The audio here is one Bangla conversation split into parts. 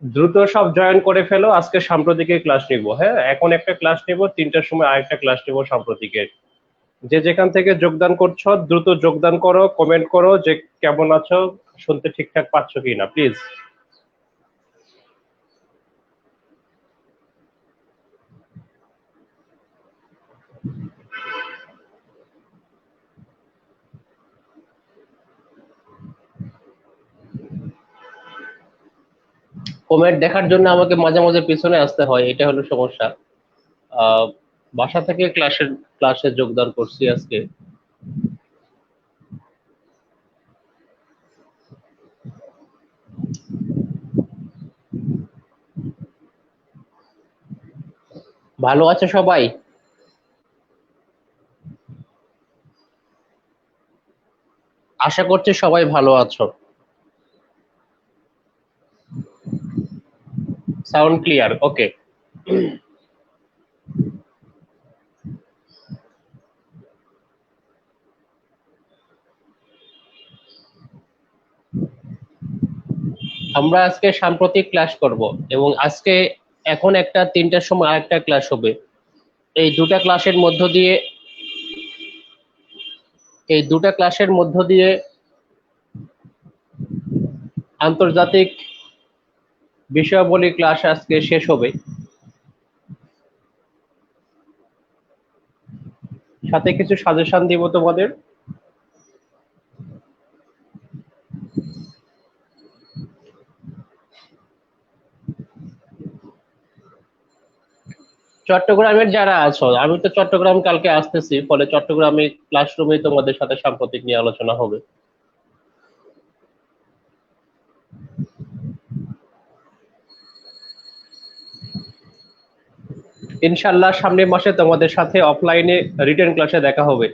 দ্রুত সব জয়েন করে ফেলো, আজকে সাম্প্রতিকের ক্লাস নিব। হ্যাঁ, এখন একটা ক্লাস নিব, 3টার সময় আরেকটা ক্লাস নিব সাম্প্রতিকের। যে যেখান থেকে যোগদান করছো দ্রুত যোগদান করো, কমেন্ট করো যে কেমন আছো, শুনতে ঠিকঠাক পাচ্ছ কিনা প্লিজ। কমেন্ট দেখার জন্য আমাকে মাঝে মাঝে পিছনে আসতে হয়, এটা হলো সমস্যা। আহ বাসা থেকে ক্লাসে যোগদান করছি আজকে। ভালো আছে সবাই? আশা করছি সবাই ভালো আছো। Sound clear? ওকে। আমরা আজকে সাম্প্রতিক ক্লাস করব, এবং আজকে এখন একটা 3টার সময় আরেকটা ক্লাস হবে। এই দুটা ক্লাসের মধ্য দিয়ে এই দুটা ক্লাসের মধ্য দিয়ে আন্তর্জাতিক বিষয়াবলী ক্লাস আজকে শেষ হবে। সাথে কিছু সাজেশন দিব তোমাদের। চট্টগ্রামের যারা আছো, আমি তো চট্টগ্রাম কালকে আসতেছি, ফলে চট্টগ্রামে ক্লাসরুমে তোমাদের সাথে সাম্প্রতিক নিয়ে আলোচনা হবে। ইনশাল্লাহ সামনের মাসে তোমাদের সাথে অফলাইনে রিটেন ক্লাসে দেখা হবে।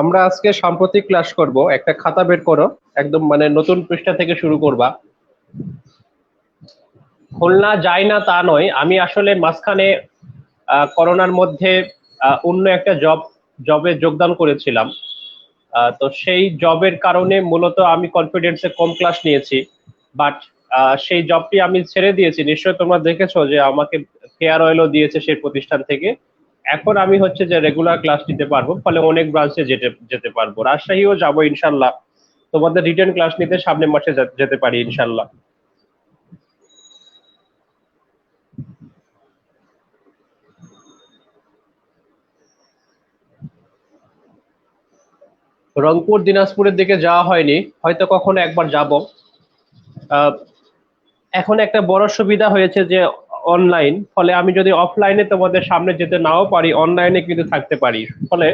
আমরা আজকে সাম্প্রতিক ক্লাস করব, একটা খাতা বের করো, একদম মানে নতুন পৃষ্ঠা থেকে শুরু করবা। খুলনা যাই না তা নয়, আমি আসলে মাঝখানে করোনার মধ্যে অন্য একটা জবে যোগদান করেছিলাম। তো সেই জবের কারণে মূলত আমি কনফিডেন্সে কম ক্লাস নিয়েছি। বাট সেই জবটি আমি ছেড়ে দিয়েছি, নিশ্চয়ই তোমরা দেখেছো যে আমাকে ফেয়ারওয়েলও দিয়েছে সেই প্রতিষ্ঠান থেকে। এখন আমি হচ্ছে যে রেগুলার ক্লাস নিতে পারবো, ফলে অনেক ব্রাঞ্চে যেতে যেতে পারবো, রাজশাহীও যাবো ইনশাল্লাহ। তোমাদের রিটেন ক্লাস নিতে সামনের মাসে যেতে পারি ইনশাল্লাহ। রংপুর দিনাজপুরের দিকে যাওয়া হয়নি, হয়তো কখনো একবার যাব। আহ, এখন একটা বড় সুবিধা হয়েছে যে অনলাইন, ফলে আমি যদি অফলাইনে তোমাদের সামনে যেতে নাও পারি, অনলাইনে কিন্তু থাকতে পারি, ফলে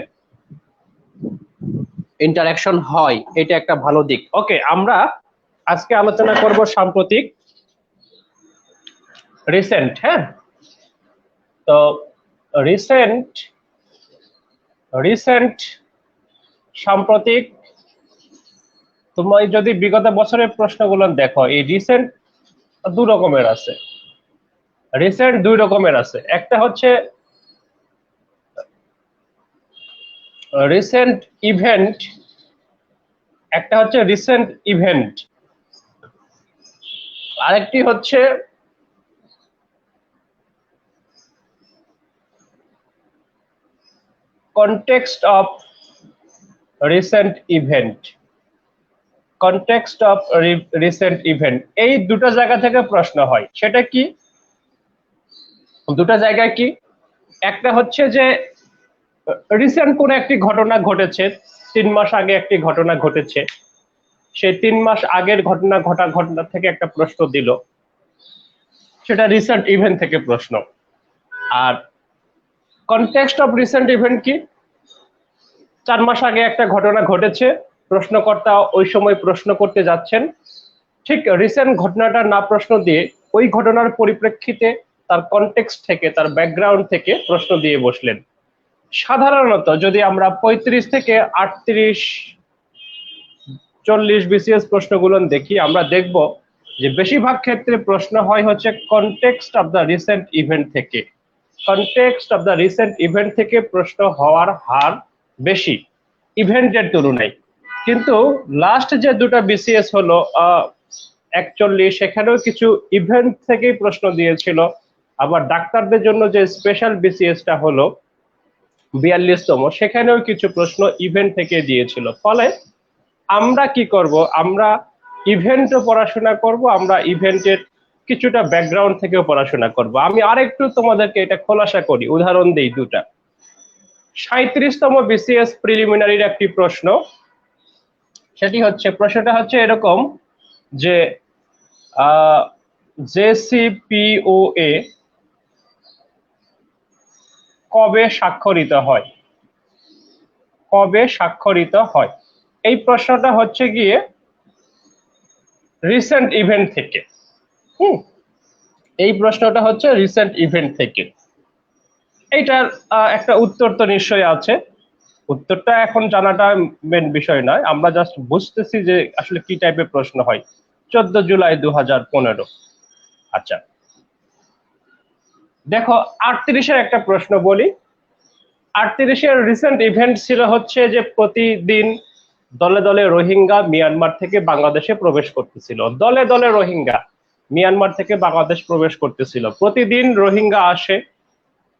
ইন্টারাকশন হয়, এটা একটা ভালো দিক। ওকে, আমরা আজকে আলোচনা করব সাম্প্রতিক, রিসেন্ট। হ্যাঁ, তো রিসেন্ট রিসেন্ট সাম্প্রতিক, তুমি যদি বিগত বছরের প্রশ্নগুলো দেখো, এই রিসেন্ট দু রকমের আছে। রিসেন্ট দুই রকমের আছে, একটা হচ্ছে রিসেন্ট ইভেন্ট, একটা হচ্ছে রিসেন্ট ইভেন্ট, আরেকটি হচ্ছে context of recent event. Context of recent event, এই দুটো জায়গা থেকে প্রশ্ন হয়। সেটা কি? দুটো জায়গায় কি, একটা হচ্ছে যে রিসেন্ট কোন একটি ঘটনা ঘটেছে, 3 মাস আগে একটি ঘটনা ঘটেছে, সেই 3 মাস আগের ঘটনা থেকে একটা প্রশ্ন দিল, সেটা রিসেন্ট ইভেন্ট থেকে প্রশ্ন। আর কনটেক্সট অফ রিসেন্ট ইভেন্ট কি, 4 মাস আগে একটা ঘটনা ঘটেছে, প্রশ্নকর্তা ওই সময় প্রশ্ন করতে যাচ্ছেন, ঠিক রিসেন্ট ঘটনাটা না প্রশ্ন দিয়ে ওই ঘটনার পরিপ্রেক্ষিতে তার কনটেক্সট থেকে, তার ব্যাকগ্রাউন্ড থেকে প্রশ্ন দিয়ে বসলেন। সাধারণত যদি আমরা 35 থেকে 38, 40 বিসিএস প্রশ্নগুলো দেখি, আমরা দেখব যে বেশিরভাগ ক্ষেত্রে প্রশ্ন হয় হচ্ছে context of the recent event থেকে। Context of the recent event থেকে প্রশ্ন হওয়ার হার বেশি ইভেন্টের তুলনায়। কিন্তু লাস্ট যে দুটো বিসিএস হলো 41, সেখানেও কিছু ইভেন্ট থেকেই প্রশ্ন দিয়েছিল। আবার ডাক্তারদের জন্য যে স্পেশাল বিসিএসটা হলো 42তম, সেখানেও কিছু প্রশ্ন ইভেন্ট থেকে দিয়েছিল। ফলে আমরা কি করব, আমরা ইভেন্টও পড়াশোনা করব, আমরা ইভেন্টের কিছুটা ব্যাকগ্রাউন্ড থেকেও পড়াশোনা করব। আমি আরেকটু তোমাদেরকে এটা খোলাসা করি, উদাহরণ দেই দুটা। 37তম বিসিএস প্রিলিমিনারির একটি প্রশ্ন, প্রশ্নটা হচ্ছে এরকম যে জেসিপিওএ কবে স্বাক্ষরিত হয়, কবে স্বাক্ষরিত হয়। এই প্রশ্নটা হচ্ছে গিয়ে রিসেন্ট ইভেন্ট থেকে। এই প্রশ্নটা হচ্ছে রিসেন্ট ইভেন্ট থেকে। এইটার একটা উত্তর তো নিশ্চয়ই আছে। উত্তরটা এখন জানাটা মেন বিষয় নয়, আমরা জাস্ট বুঝতেছি যে আসলে কি টাইপের প্রশ্ন হয়। 14 জুলাই 2015। আচ্ছা, দেখো 38-এর একটা প্রশ্ন বলি। 38-এর রিসেন্ট ইভেন্ট ছিল হচ্ছে যে প্রতিদিন দলে দলে রোহিঙ্গা মিয়ানমার থেকে বাংলাদেশে প্রবেশ করতেছিল। দলে দলে রোহিঙ্গা মিয়ানমার থেকে বাংলাদেশ প্রবেশ করতেছিল। প্রতিদিন রোহিঙ্গা আসে,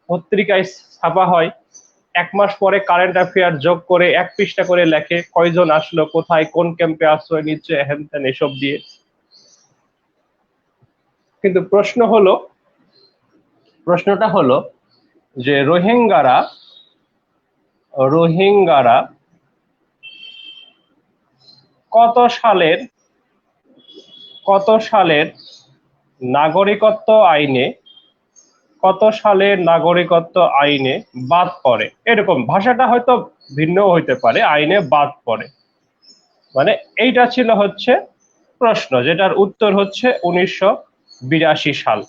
পত্রিকায় ছাপা হয়। 1 মাস পরে কারেন্ট অ্যাফেয়ার যোগ করে 1 পৃষ্ঠা করে লেখে কয়জন আসলো, কোথায়, কোন ক্যাম্পে আশ্রয় নিচ্ছে, হ্যান ত্যান এসব দিয়ে। কিন্তু প্রশ্নটা হলো যে রোহিঙ্গারা কত সালের নাগরিকত্ব আইনে বাদ পড়ে। এরকম ভাষাটা হয়তো ভিন্ন হইতে পারে, আইনে বাদ পড়ে। মানে এইটা ছিল হচ্ছে প্রশ্ন, যেটার উত্তর হচ্ছে 1982 সাল।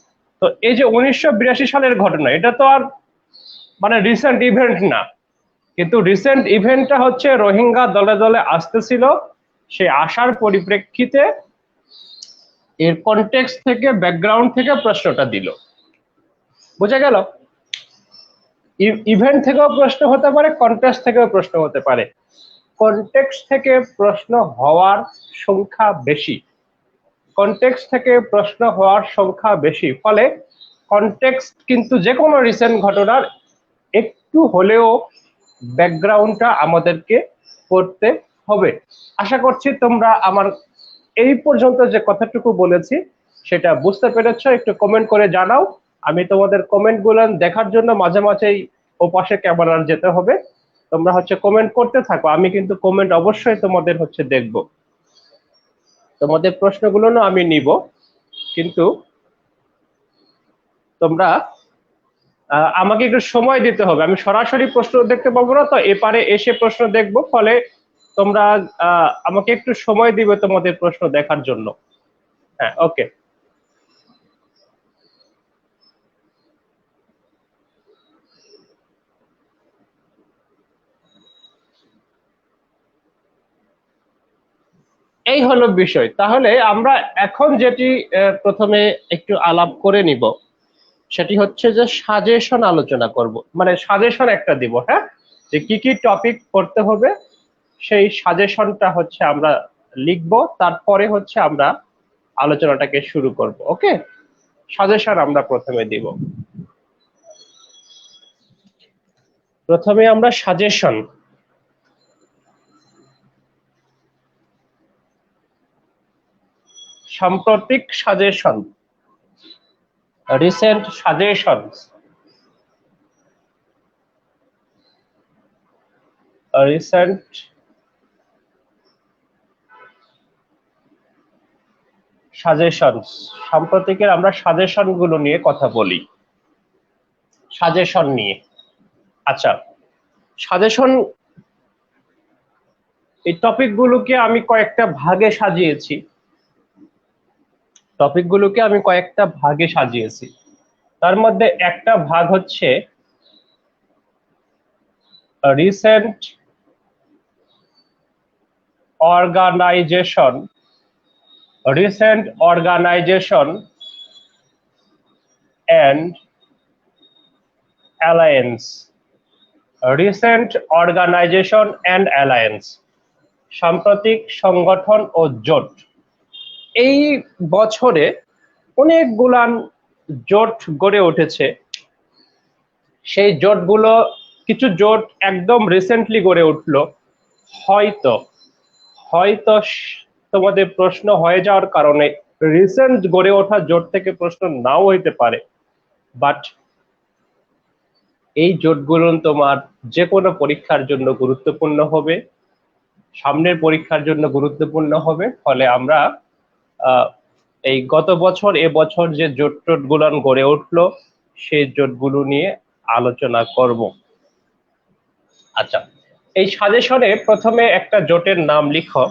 তো এই যে 1982 সালের ঘটনা, এটা তো আর মানে রিসেন্ট ইভেন্ট না, কিন্তু রিসেন্ট ইভেন্টটা হচ্ছে রোহিঙ্গা দলে দলে আসতেছিল। সে আসার পরিপ্রেক্ষিতে এর কনটেক্সট থেকে, ব্যাকগ্রাউন্ড থেকে প্রশ্নটা দিল। বুঝা গেল? ইভেন্ট থেকেও প্রশ্ন হতে পারে, কনটেক্সট থেকেও প্রশ্ন হতে পারে। কনটেক্সট থেকে প্রশ্ন হওয়ার সংখ্যা বেশি, কনটেক্সট থেকে প্রশ্ন হওয়ার সংখ্যা বেশি। ফলে কনটেক্সট কিন্তু যে কোনো রিসেন্ট ঘটনার একটু হলেও ব্যাকগ্রাউন্ডটা আমাদেরকে পড়তে হবে। আশা করছি তোমরা আমার এই পর্যন্ত যে কথাটুকু বলেছি সেটা বুঝতে পেরেছো। একটু কমেন্ট করে জানাও। আমি তোমাদের কমেন্ট গুলো দেখার জন্য মাঝে মাঝেই ওপাশে ক্যামেরার যেতে হবে। তোমরা কমেন্ট করতে থাকো, আমি কিন্তু কমেন্ট অবশ্যই তোমাদের দেখব। তোমাদের প্রশ্নগুলো না আমি নিব, কিন্তু তোমরা আমাকে একটু সময় দিতে হবে। আমি সরাসরি প্রশ্ন দেখতে পাবো না, তো এপারে এসে প্রশ্ন দেখবো। ফলে তোমরা আমাকে একটু সময় দিবে তোমাদের প্রশ্ন দেখার জন্য। হ্যাঁ, ওকে। এই হলো বিষয়। তাহলে আমরা এখন যেটি প্রথমে একটু আলাপ করে নিব, সেটি হচ্ছে যে সাজেশন আলোচনা করব। মানে সাজেশন একটা দিব, হ্যাঁ, যে কি কি টপিক পড়তে হবে সেই সাজেশনটা আমরা লিখব। তারপরে আমরা আলোচনাটাকে শুরু করব। ওকে, সাজেশন আমরা প্রথমে দিব। প্রথমে আমরা সাজেশন, সাম্প্রতিক suggestion, recent suggestion, recent suggestion, সাম্প্রতিকের আমরা সাজেশন গুলো নিয়ে কথা বলি। সাজেশন নিয়ে, আচ্ছা, সাজেশন এই টপিক গুলোকে আমি কয়েকটা ভাগে সাজিয়েছি। তার মধ্যে একটা ভাগ হচ্ছে recent organisation recent organisation and alliance, recent organisation and alliance, সাম্প্রতিক সংগঠন ও জোট। এই বছরে অনেকগুলান জোট গড়ে উঠেছে। সেই জোটগুলো, কিছু জোট একদম রিসেন্টলি গড়ে উঠলো। হয়তো হয়তো তোমাদের প্রশ্ন হয়ে যাওয়ার কারণে রিসেন্ট গড়ে ওঠা জোট থেকে প্রশ্ন নাও হইতে পারে, বাট এই জোটগুলো তোমার যে কোনো পরীক্ষার জন্য গুরুত্বপূর্ণ হবে, সামনের পরীক্ষার জন্য গুরুত্বপূর্ণ হবে। ফলে আমরা এই গত বছর এবছর যে জোট টোটগুলো গড়ে উঠলো সেই জোটগুলো নিয়ে আলোচনা করব। আচ্ছা, এই সাজেশনে প্রথমে একটা জোটের নাম লিখো।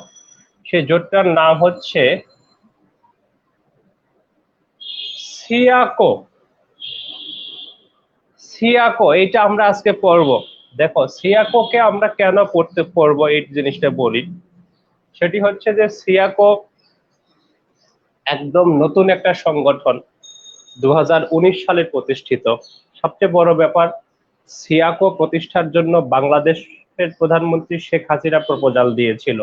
সেই জোটটার নাম হচ্ছে সিয়াকো। সিয়াকো, এটা আমরা আজকে পড়বো। দেখো, সিয়াকোকে আমরা কেন পড়বো এই জিনিসটা বলি। সেটি হচ্ছে যে সিয়াকো একদম নতুন একটা সংগঠন, 2019 সালে প্রতিষ্ঠিত। সবচেয়ে বড় ব্যাপার, সিয়াকো প্রতিষ্ঠার জন্য বাংলাদেশের প্রধানমন্ত্রী শেখ হাসিনা প্রপোজাল দিয়েছিল।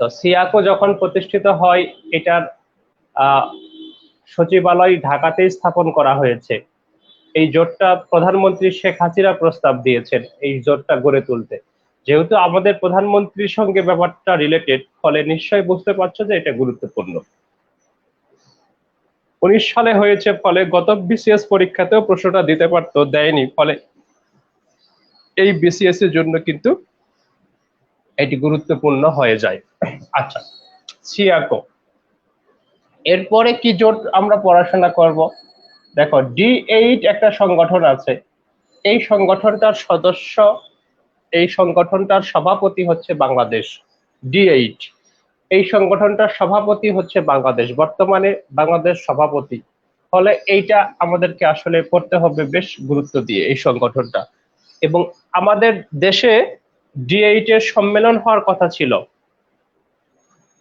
তো সিয়াকো যখন প্রতিষ্ঠিত হয়, এটার সচিবালয় ঢাকাতেই স্থাপন করা হয়েছে। এই জোটটা প্রধানমন্ত্রী শেখ হাসিনা প্রস্তাব দিয়েছেন এই জোটটা গড়ে তুলতে। যেহেতু আমাদের প্রধানমন্ত্রীর সঙ্গে ব্যাপারটা রিলেটেড, ফলে নিশ্চয়ই বুঝতে পারছো যে এটা গুরুত্বপূর্ণ। 19 সালে হয়েছে, ফলে গত বিসিএস পরীক্ষাতেও প্রশ্নটা দিতে পারতো, দেয়নি। ফলে এই বিসিএস এর জন্য কিন্তু এটি গুরুত্বপূর্ণ হয়ে যায়। আচ্ছা, সিয়াকো। এরপরে কি জোট আমরা পড়াশোনা করব? দেখো, D8 একটা সংগঠন আছে। এই সংগঠনটার সদস্য, এই সংগঠনটার সভাপতি হচ্ছে বাংলাদেশ। D8, এই সংগঠনটার সভাপতি হচ্ছে বাংলাদেশ, বর্তমানে বাংলাদেশ সভাপতি। ফলে এইটা আমাদেরকে আসলে পড়তে হবে বেশ গুরুত্ব দিয়ে, এই সংগঠনটা। এবং আমাদের দেশে D8 এর সম্মেলন হওয়ার কথা ছিল,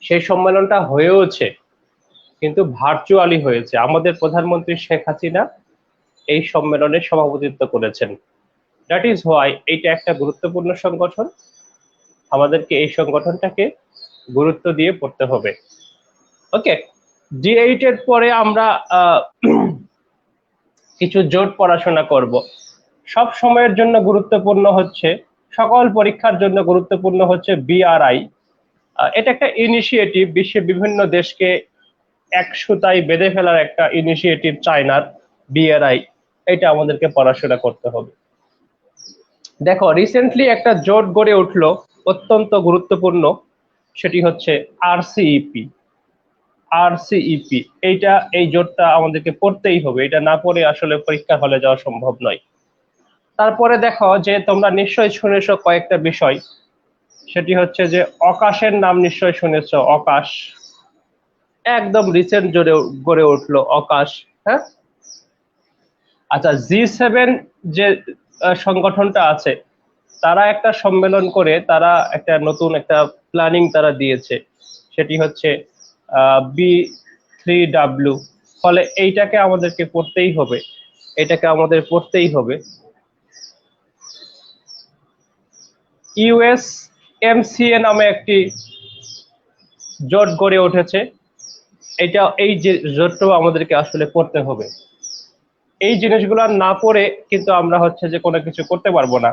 সেই সম্মেলনটা হয়েওছে, কিন্তু ভার্চুয়ালি হয়েছে। আমাদের প্রধানমন্ত্রী শেখ হাসিনা এই সম্মেলনে সভাপতিত্ব করেছেন। দ্যাট ইজ হোয়াই এইটা একটা গুরুত্বপূর্ণ সংগঠন, আমাদেরকে এই সংগঠনটাকে গুরুত্ব দিয়ে পড়তে হবে। ওকে, D8 এর পরে আমরা কিছু জোট পড়াশোনা করব। সব সময়ের জন্য গুরুত্বপূর্ণ হচ্ছে, সকল পরীক্ষার জন্য গুরুত্বপূর্ণ হচ্ছে BRI। এটা একটা ইনিশিয়েটিভ, বিশ্বের বিভিন্ন দেশকে এক সুতায় বেঁধে ফেলার একটা ইনিশিয়েটিভ চায়নার, BRI। এটা আমাদেরকে পড়াশোনা করতে হবে। দেখো, রিসেন্টলি একটা জোট গড়ে উঠলো, অত্যন্ত গুরুত্বপূর্ণ, সেটি হচ্ছে RCEP। RCEP, এইটা, এই জোটটা আমাদেরকে পড়তেই হবে, এটা না পড়ে আসলে পরীক্ষা হলে যাওয়া সম্ভব নয়। তারপরে দেখো যে তোমরা নিশ্চয়ই শুনেছো কয়েকটা বিষয়, সেটি হচ্ছে যে অকাশের নাম নিশ্চয়ই শুনেছো। অকাশ একদম রিসেন্ট জোরে গড়ে উঠলো, অকাশ। হ্যাঁ, আচ্ছা, G7 যে সংগঠনটা আছে, তারা একটা সম্মেলন করে, তারা একটা নতুন একটা প্ল্যানিং তারা দিয়েছে, সেটি হচ্ছে B3W। ফলে এইটাকে আমাদেরকে পড়তেই হবে, এটাকে আমাদের পড়তেই হবে। USMCA নামে একটি জোট গড়ে উঠেছে, এটা, এই যে জোটটাও আমাদেরকে আসলে পড়তে হবে। এই জিনিসগুলো না পড়ে কিন্তু আমরা হচ্ছে যে কোনো কিছু করতে পারবো না।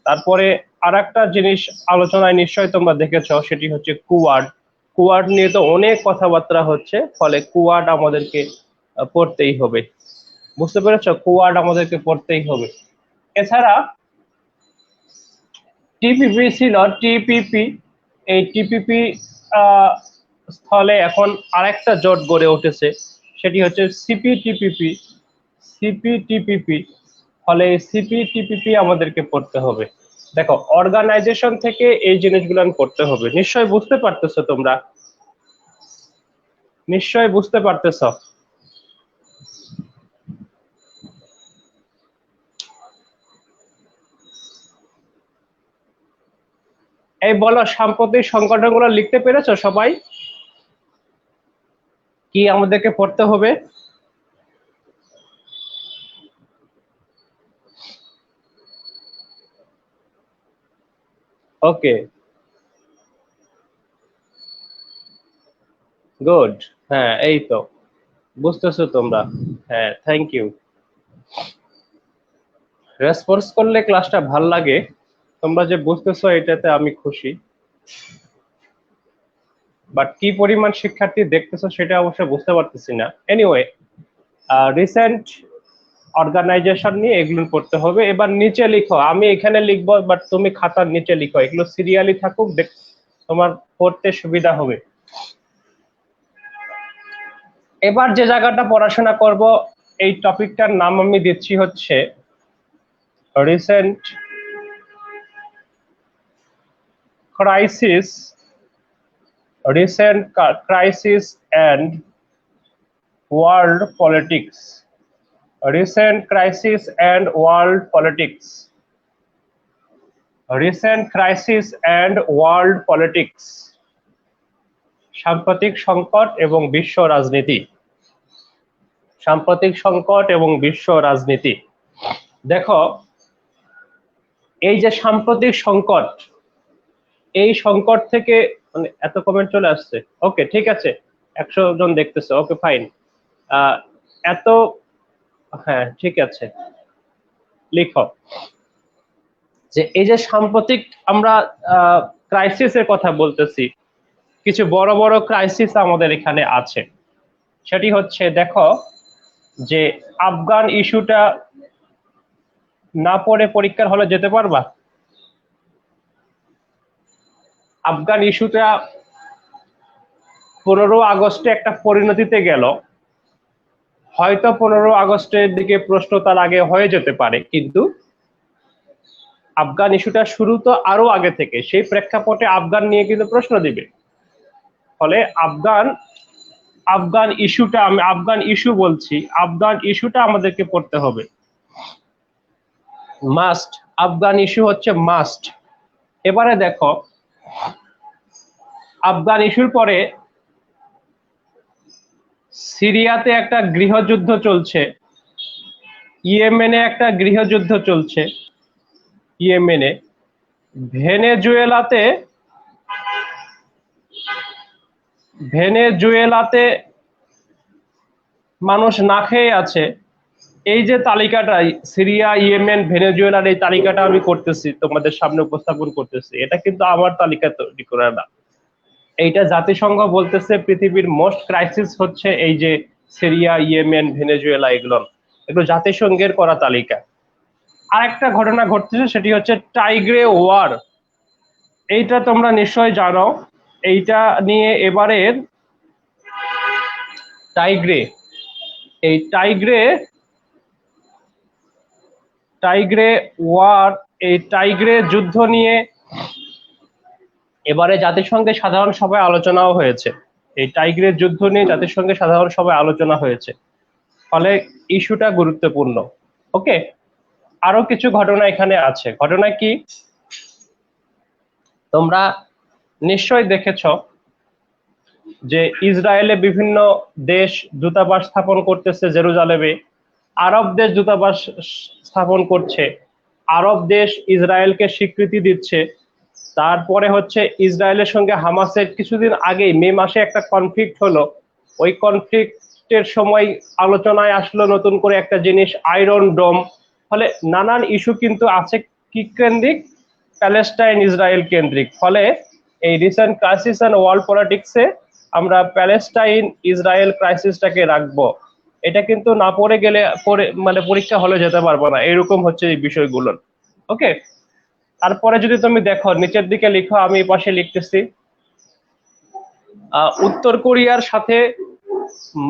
তারপরে আরেকটা জিনিস আলোচনায় নিশ্চয়ই তোমরা দেখেছো, সেটি হচ্ছে কুয়াড। কুয়াড নিয়ে তো অনেক কথাবার্তা হচ্ছে, ফলে কুয়াড আমাদেরকে পড়তেই হবে। বুঝতে পেরেছো? কুয়াড আমাদেরকে পড়তেই হবে। এছাড়া টিপিপি ছিল, টিপিপি। এই টিপিপি স্থলে এখন আরেকটা জোট গড়ে উঠেছে, সেটি হচ্ছে CPTPP। CPTPP, ফলে CPTPP আমাদেরকে পড়তে হবে। দেখো, অর্গানাইজেশন থেকে এই জিনিসগুলো পড়তে হবে। নিশ্চয়ই বুঝতে পারতেছো তোমরা, নিশ্চয়ই বুঝতে পারতেছো। এই বলো, সাম্প্রতিক সংগঠনগুলো লিখতে পেরেছো সবাই? কি আমাদেরকে পড়তে হবে? ওকে, গুড। হ্যাঁ, এই তো বুঝতেছো তোমরা। হ্যাঁ, থ্যাংক ইউ। রেসপন্স করলে ক্লাসটা ভাল লাগে। তোমরা যে বুঝতেছো এটাতে আমি খুশি, বাট কি পরিমাণ শিক্ষার্থী দেখতেছো সেটা অবশ্য বুঝতে পারতেছি না। এনিওয়ে, রিসেন্ট অর্গানাইজেশন নিয়ে এগুলো পড়তে হবে। এবার নিচে লিখো, আমি এখানে লিখবো বাট তুমি খাতার নিচে লিখো, এগুলো সিরিয়ালি থাকুক, তোমার পড়তে সুবিধা হবে। এবার যে জায়গাটা পড়াশোনা করব, এই টপিকটার নাম আমি দিচ্ছি হচ্ছে recent crisis and world politics. Recent crisis and world politics. Recent crisis and world politics. সাম্প্রতিক সংকট এবং বিশ্ব রাজনীতি। সাম্প্রতিক সংকট এবং বিশ্ব রাজনীতি। দেখো, এই যে সাম্প্রতিক সংকট, এই সংকট থেকে মানে এত কমেন্ট চলে আসছে। ওকে, ঠিক আছে, 100 জন দেখতেছে। ওকে, ফাইন। এত, হ্যাঁ ঠিক আছে, লিখো যে এই যে সাম্প্রতিক আমরা ক্রাইসিসের কথা বলতেছি, কিছু বড় বড় ক্রাইসিস আমাদের এখানে আছে। সেটি হচ্ছে, দেখো যে আফগান ইস্যুটা না পড়ে পরীক্ষার হলে যেতে পারবা? আফগান ইস্যুটা 15 আগস্টে একটা পরিণতিতে গেল। হয়তো 15 আগস্টের দিকে প্রশ্ন তার আগে হয়ে যেতে পারে, কিন্তু আফগান ইস্যুটা শুরু তো আরো আগে থেকে। সেই প্রেক্ষাপটে আফগান নিয়ে কিন্তু প্রশ্ন দিবে। ফলে আফগান ইস্যুটা, আমি আফগান ইস্যু বলছি, আফগান ইস্যুটা আমাদেরকে পড়তে হবে, মাস্ট। আফগান ইস্যু হচ্ছে মাস্ট। এবারে দেখো, আফগান ইস্যুর পরে সিরিয়াতে একটা গৃহযুদ্ধ চলছে, ইয়েমেনে একটা গৃহযুদ্ধ চলছে, ইয়েমেনে, ভেনেজুয়েলাতে মানুষ না খেয়ে আছে। এই যে তালিকাটা, সিরিয়া, ইয়েমেন, ভেনেজুয়েলার এই তালিকাটা আমি করতেছি, তোমাদের সামনে উপস্থাপন করতেছি, এটা কিন্তু আমার তালিকা তৈরি করা না। এইটা জাতিসংঘ বলতেছে পৃথিবীর মোস্ট ক্রাইসিস হচ্ছে এই যে সিরিয়া, ইয়েমেন, ভেনেজুয়েলা, এগুলো জাতিসংঘের করা তালিকা। আরেকটা ঘটনা ঘটতেছে, সেটি হচ্ছে টাইগ্রে ওয়ার। এইটা তোমরা নিশ্চয় জানো। এইটা নিয়ে এবারের টাইগ্রে, এই টাইগ্রে ওয়ার, এই টাইগ্রে যুদ্ধ নিয়ে এবারে জাতিসংঘের সাধারণ সভায় আলোচনাও হয়েছে। এই টাইগ্রে যুদ্ধ নিয়ে জাতিসংঘের সাধারণ সভায় আলোচনা হয়েছে। ফলে ইস্যুটা গুরুত্বপূর্ণ। ওকে, আরো কিছু ঘটনা এখানে আছে। ঘটনা কি, তোমরা নিশ্চয় দেখেছ যে ইসরায়েলে বিভিন্ন দেশ দূতাবাস স্থাপন করতেছে জেরুজালেমে। আরব দেশ দূতাবাস স্থাপন করছে, আরব দেশ ইসরায়েলকে স্বীকৃতি দিচ্ছে। তারপরে হচ্ছে ইসরায়েলের সঙ্গে হামাসের কিছুদিন আগেই মে মাসে একটা কনফ্লিক্ট হলো। ওই কনফ্লিক্টের সময় আলোচনায় আসলো নতুন করে একটা জিনিস, আয়রন ডোম। ফলে নানান ইস্যু কিন্তু আছে কি কেন্দ্রিক, প্যালেস্টাইন ইসরায়েল কেন্দ্রিক। ফলে এই রিসেন্ট ক্রাইসিস এন্ড ওয়ার্ল্ড পলিটিক্সে আমরা প্যালেস্টাইন ইসরায়েল ক্রাইসিসটাকে রাখবো। এটা কিন্তু না পড়ে গেলে মানে পরীক্ষা হলে যেতে পারবো না, এরকম হচ্ছে এই বিষয়গুলো। ওকে, তারপরে যদি তুমি দেখো নিচের দিকে লিখো, আমি পাশে লিখতেছি, উত্তর কোরিয়ার সাথে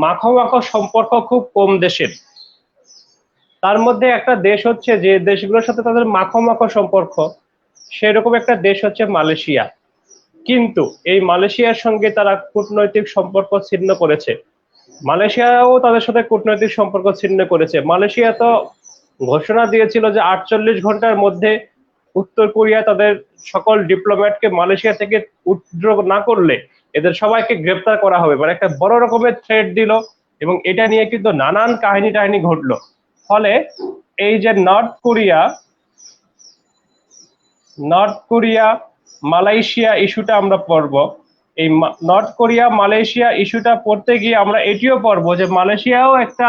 মাখো মাখো সম্পর্ক খুব কম দেশের। তার মধ্যে একটা দেশ হচ্ছে, যে দেশগুলোর সাথে তাদের মাখো মাখো সম্পর্ক, সেরকম একটা দেশ হচ্ছে মালয়েশিয়া। কিন্তু এই মালয়েশিয়ার সঙ্গে তারা কূটনৈতিক সম্পর্ক ছিন্ন করেছে। মালয়েশিয়াও তাদের সাথে কূটনৈতিক সম্পর্ক ছিন্ন করেছে। মালয়েশিয়া তো ঘোষণা দিয়েছিল যে 48 ঘন্টার মধ্যে উত্তর কোরিয়া তাদের সকল ডিপ্লোম্যাটকে মালয়েশিয়া থেকে উইথড্র না করলে এদের সবাইকে গ্রেপ্তার করা হবে, মানে একটা বড় রকমের থ্রেট দিল। এবং এটা নিয়ে কিন্তু নানান কাহিনী টাহিনী ঘটলো। ফলে এই যে নর্থ কোরিয়া মালয়েশিয়া ইস্যুটা আমরা পড়বো। এই নর্থ কোরিয়া মালয়েশিয়া ইস্যুটা পড়তে গিয়ে আমরা এটিও পড়বো যে মালয়েশিয়াও একটা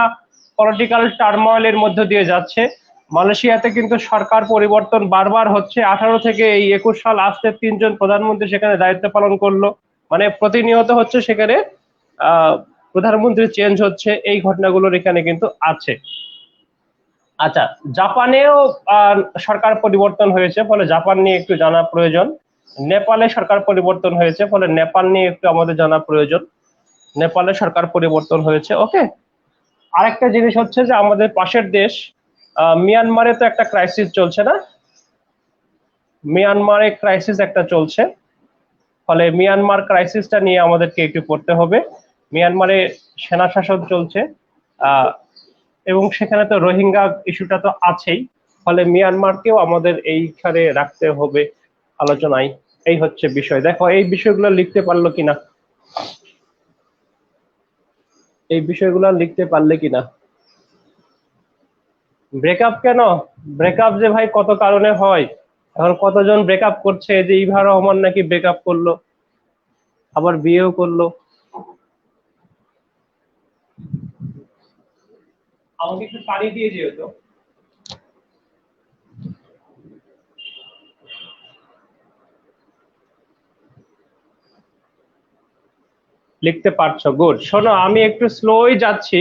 পলিটিক্যাল টার্ময়েলের মধ্য দিয়ে যাচ্ছে। মালয়েশিয়াতে কিন্তু সরকার পরিবর্তন বারবার হচ্ছে। 18 থেকে এই 21 সাল আসতে 3জন প্রধানমন্ত্রী সেখানে দায়িত্ব পালন করলো, মানে প্রতিনিয়ত হচ্ছে সেখানে প্রধানমন্ত্রী চেঞ্জ হচ্ছে। এই ঘটনাগুলোর এখানে কিন্তু আছে। আচ্ছা, জাপানেও সরকার পরিবর্তন হয়েছে, ফলে জাপান নিয়ে একটু জানা প্রয়োজন। নেপালে সরকার পরিবর্তন হয়েছে, ফলে নেপাল নিয়ে একটু আমাদের জানা প্রয়োজন। নেপালে সরকার পরিবর্তন হয়েছে। ওকে, আরেকটা জিনিস হচ্ছে যে আমাদের পাশের দেশ মিয়ানমারে তো একটা ক্রাইসিস চলছে না, মিয়ানমারে ক্রাইসিস একটা চলছে। ফলে মিয়ানমার ক্রাইসিসটা নিয়ে আমাদেরকে একটু পড়তে হবে। মিয়ানমারে সেনা শাসন চলছে এবং সেখানে তো রোহিঙ্গা ইস্যুটা তো আছেই। ফলে মিয়ানমারকেও আমাদের এইখানে রাখতে হবে আলোচনায়। এই হচ্ছে বিষয়। দেখো এই বিষয়গুলো লিখতে পারলো কিনা, এই বিষয়গুলো লিখতে পারলে কিনা। ব্রেকআপ কেন? ব্রেকআপ যে ভাই কত কারণে হয়, এখন কতজন ব্রেকআপ করছে। যে ইভা রহমান নাকি ব্রেকআপ করলো, আবার বিয়েও করলো। আমাকে একটু পানি দিয়ে দিও তো। লিখতে পারছো, গুড। শোনো আমি একটু স্লোই যাচ্ছি।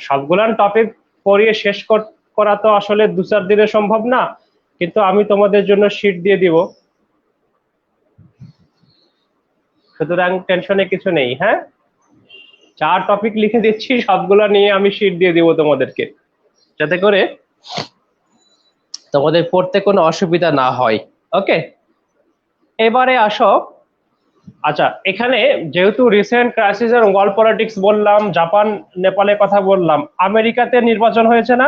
সবগুলান টপিক পড়িয়ে শেষ করা তো আসলে 2-4 দিনে সম্ভব না, কিন্তু আমি তোমাদের জন্য শীট দিয়ে দিব, সুতরাং টেনশনে কিছু নেই। হ্যাঁ, 4 টপিক লিখে দিচ্ছি, সবগুলা নিয়ে আমি শীট দিয়ে দিব তোমাদেরকে, যাতে করে তোমাদের পড়তে কোনো অসুবিধা না হয়। ওকে, এবারে আসো। আচ্ছা, এখানে যেহেতু রিসেন্ট ক্রাইসিস আর ওয়ার্ল্ড পলিটিক্স বললাম, জাপান নেপালের কথা বললাম, আমেরিকাতে নির্বাচন হয়েছে না,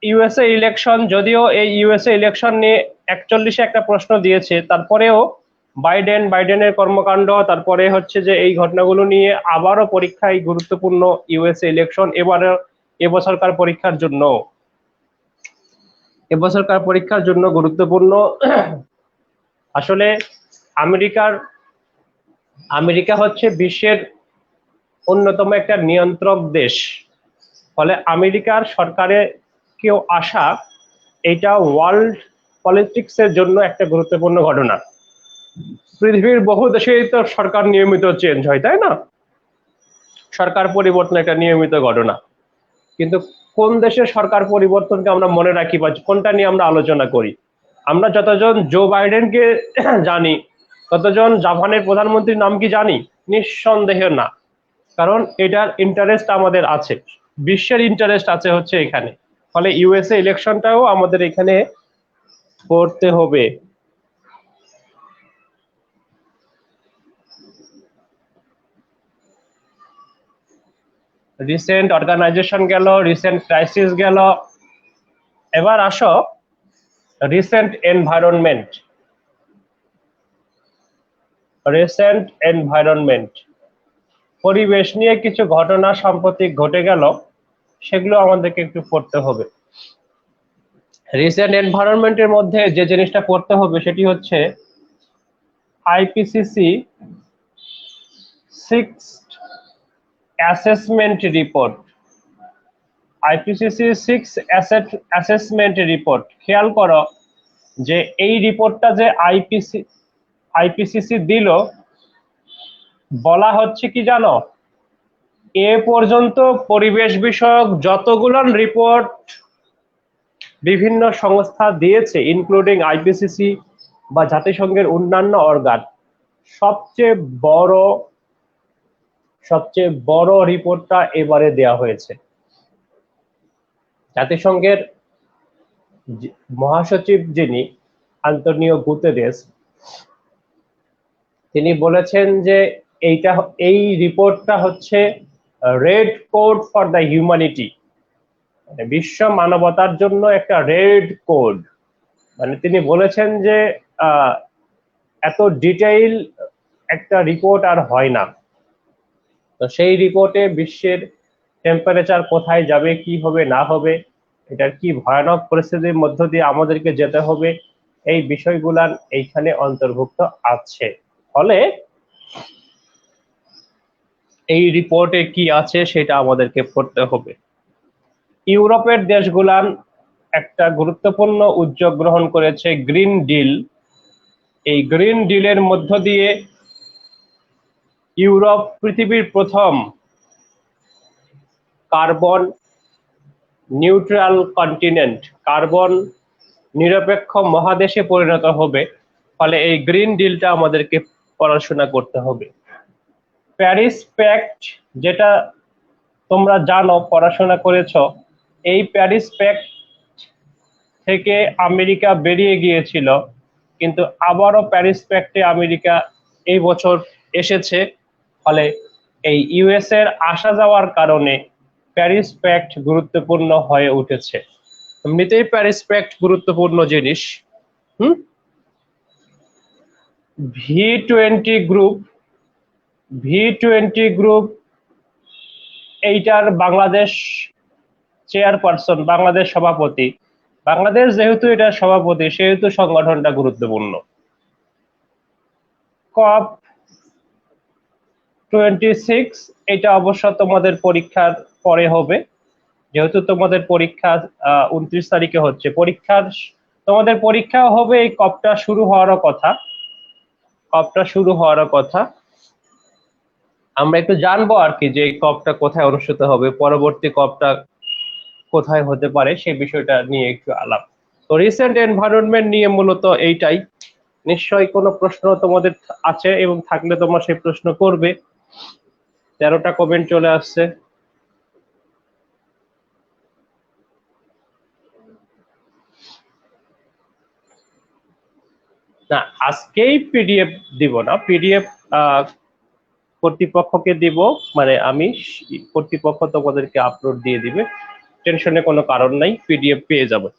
ইউএসএ ইলেকশন। যদিও এই ইউএসএ ইলেকশন নিয়ে 41-এ একটা প্রশ্ন দিয়েছে, তারপরেও বাইডেনের কর্মকাণ্ড, তারপরে হচ্ছে যে এই ঘটনাগুলো নিয়ে আবারও পরীক্ষায় গুরুত্বপূর্ণ ইউএসএ ইলেকশন। এবছরকার পরীক্ষার জন্য গুরুত্বপূর্ণ। আসলে আমেরিকা হচ্ছে বিশ্বের অন্যতম একটা নিয়ন্ত্রক দেশ। ফলে আমেরিকার সরকারে কেউ আসা, এটা ওয়ার্ল্ড পলিটিক্স এর জন্য একটা গুরুত্বপূর্ণ ঘটনা। পৃথিবীর বহু দেশেই তো সরকার নিয়মিত চেঞ্জ হয়, তাই না? সরকার পরিবর্তন একটা নিয়মিত ঘটনা। কিন্তু কোন দেশের সরকার পরিবর্তনকে আমরা মনে রাখি বা কোনটা নিয়ে আমরা আলোচনা করি? আমরা যতজন জো বাইডেনকে জানি, ততজন জাপানের প্রধানমন্ত্রীর নাম কি জানি? নিঃসন্দেহে না। কারণ এটার ইন্টারেস্ট আমাদের আছে, বিশ্বের ইন্টারেস্ট আছে হচ্ছে এখানে। ফলে ইউএসএ ইলেকশনটাও আমাদের এখানে করতে হবে। রিসেন্ট অর্গানাইজেশন গেল, রিসেন্ট ক্রাইসিস গেল, এবার আসো রিসেন্ট এনভায়রনমেন্ট। পরিবেশ নিয়ে কিছু ঘটনা সাম্প্রতিক ঘটে গেল, সেগুলো আমাদেরকে একটু পড়তে হবে। রিসেন্ট এনভায়রনমেন্টের মধ্যে যে জিনিসটা পড়তে হবে সেটি হচ্ছে IPCC 6th assessment report. IPCC 6th assessment report. খেয়াল করো যে এই রিপোর্টটা যে আইপিসিসি দিল, বলা হচ্ছে কি জানো, এ পর্যন্ত পরিবেশ বিষয়ক যতগুলো রিপোর্ট বিভিন্ন সংস্থা দিয়েছে, ইনক্লুডিং আইপিসিসি বা জাতিসংঘের অন্যান্য অর্গান, সবচেয়ে বড় রিপোর্টটা এবারে দেয়া হয়েছে। জাতিসংঘের মহাসচিব যিনি আন্তোনিও গুতেরেস, তিনি বলেছেন যে এই রিপোর্টটা হচ্ছে red code for the humanity. মানে বিশ্ব মানবতার জন্য একটা রেড কোড, মানে তিনি বলেছেন যে এত ডিটেইল একটা রিপোর্ট আর হয় না। তো সেই রিপোর্টে বিশ্বের টেম্পারেচার কোথায় যাবে, কি হবে না হবে, এটার কি ভয়ানক পরিস্থিতির মধ্য দিয়ে আমাদেরকে যেতে হবে, এই বিষয়গুলা এইখানে অন্তর্ভুক্ত আছে। ফলে এই রিপোর্টে কি আছে সেটা আমাদেরকে পড়তে হবে। ইউরোপের দেশগুলান একটা গুরুত্বপূর্ণ উদ্যোগ গ্রহণ করেছে, গ্রিন ডিল। এই গ্রিন ডিলের মধ্য দিয়ে ইউরোপ পৃথিবীর প্রথম কার্বন নিউট্রাল কন্টিনেন্ট, কার্বন নিরপেক্ষ মহাদেশে পরিণত হবে। ফলে এই গ্রিন ডিলটা আমাদেরকে পড়াশোনা করতে হবে। প্যারিস প্যাক্ট, যেটা তোমরা জানো, পড়াশোনা করেছো, এই প্যারিস প্যাক্ট থেকে আমেরিকা বেরিয়ে গিয়েছিল, কিন্তু আবারও প্যারিস প্যাক্টে আমেরিকা এই বছর এসেছে। ফলে এই ইউএস এর আসা যাওয়ার কারণে প্যারিস প্যাক্ট গুরুত্বপূর্ণ হয়ে উঠেছে। এমনিতেই প্যারিস প্যাক্ট গুরুত্বপূর্ণ জিনিস। ভি20 গ্রুপ এইটার বাংলাদেশ চেয়ারপারসন, বাংলাদেশ সভাপতি। বাংলাদেশ যেহেতু এটার সভাপতি, সেহেতু সংগঠনটা গুরুত্বপূর্ণ। COP26 এটা অবশ্য তোমাদের পরীক্ষার পরে হবে, যেহেতু তোমাদের পরীক্ষা 29 তারিখে হচ্ছে। তোমাদের পরীক্ষা হবে এই কপটা শুরু হওয়ারও কথা। আমরা একটু জানবো আর কি যে এই কপটা কোথায় অনুষ্ঠিত হবে, পরবর্তী কপটা কোথায় হতে পারে, সেই বিষয়টা নিয়ে একটু আলাপ। তো রিসেন্ট এনভায়রনমেন্ট নিয়ে মূলত এইটাই। নিশ্চয়ই কোনো প্রশ্ন তোমাদের আছে, এবং থাকলে তোমরা সেই প্রশ্ন করবে। 13টা কমেন্ট চলে আসছে। না, আজকেই পিডিএফ দিব না, পিডিএফ কর্তৃপক্ষকে দিব, মানে আমি কর্তৃপক্ষ তোমাদেরকে আপলোড দিয়ে দিবে, টেনশনে কোনো কারণ নাই, পিডিএফ পেয়ে যাবে।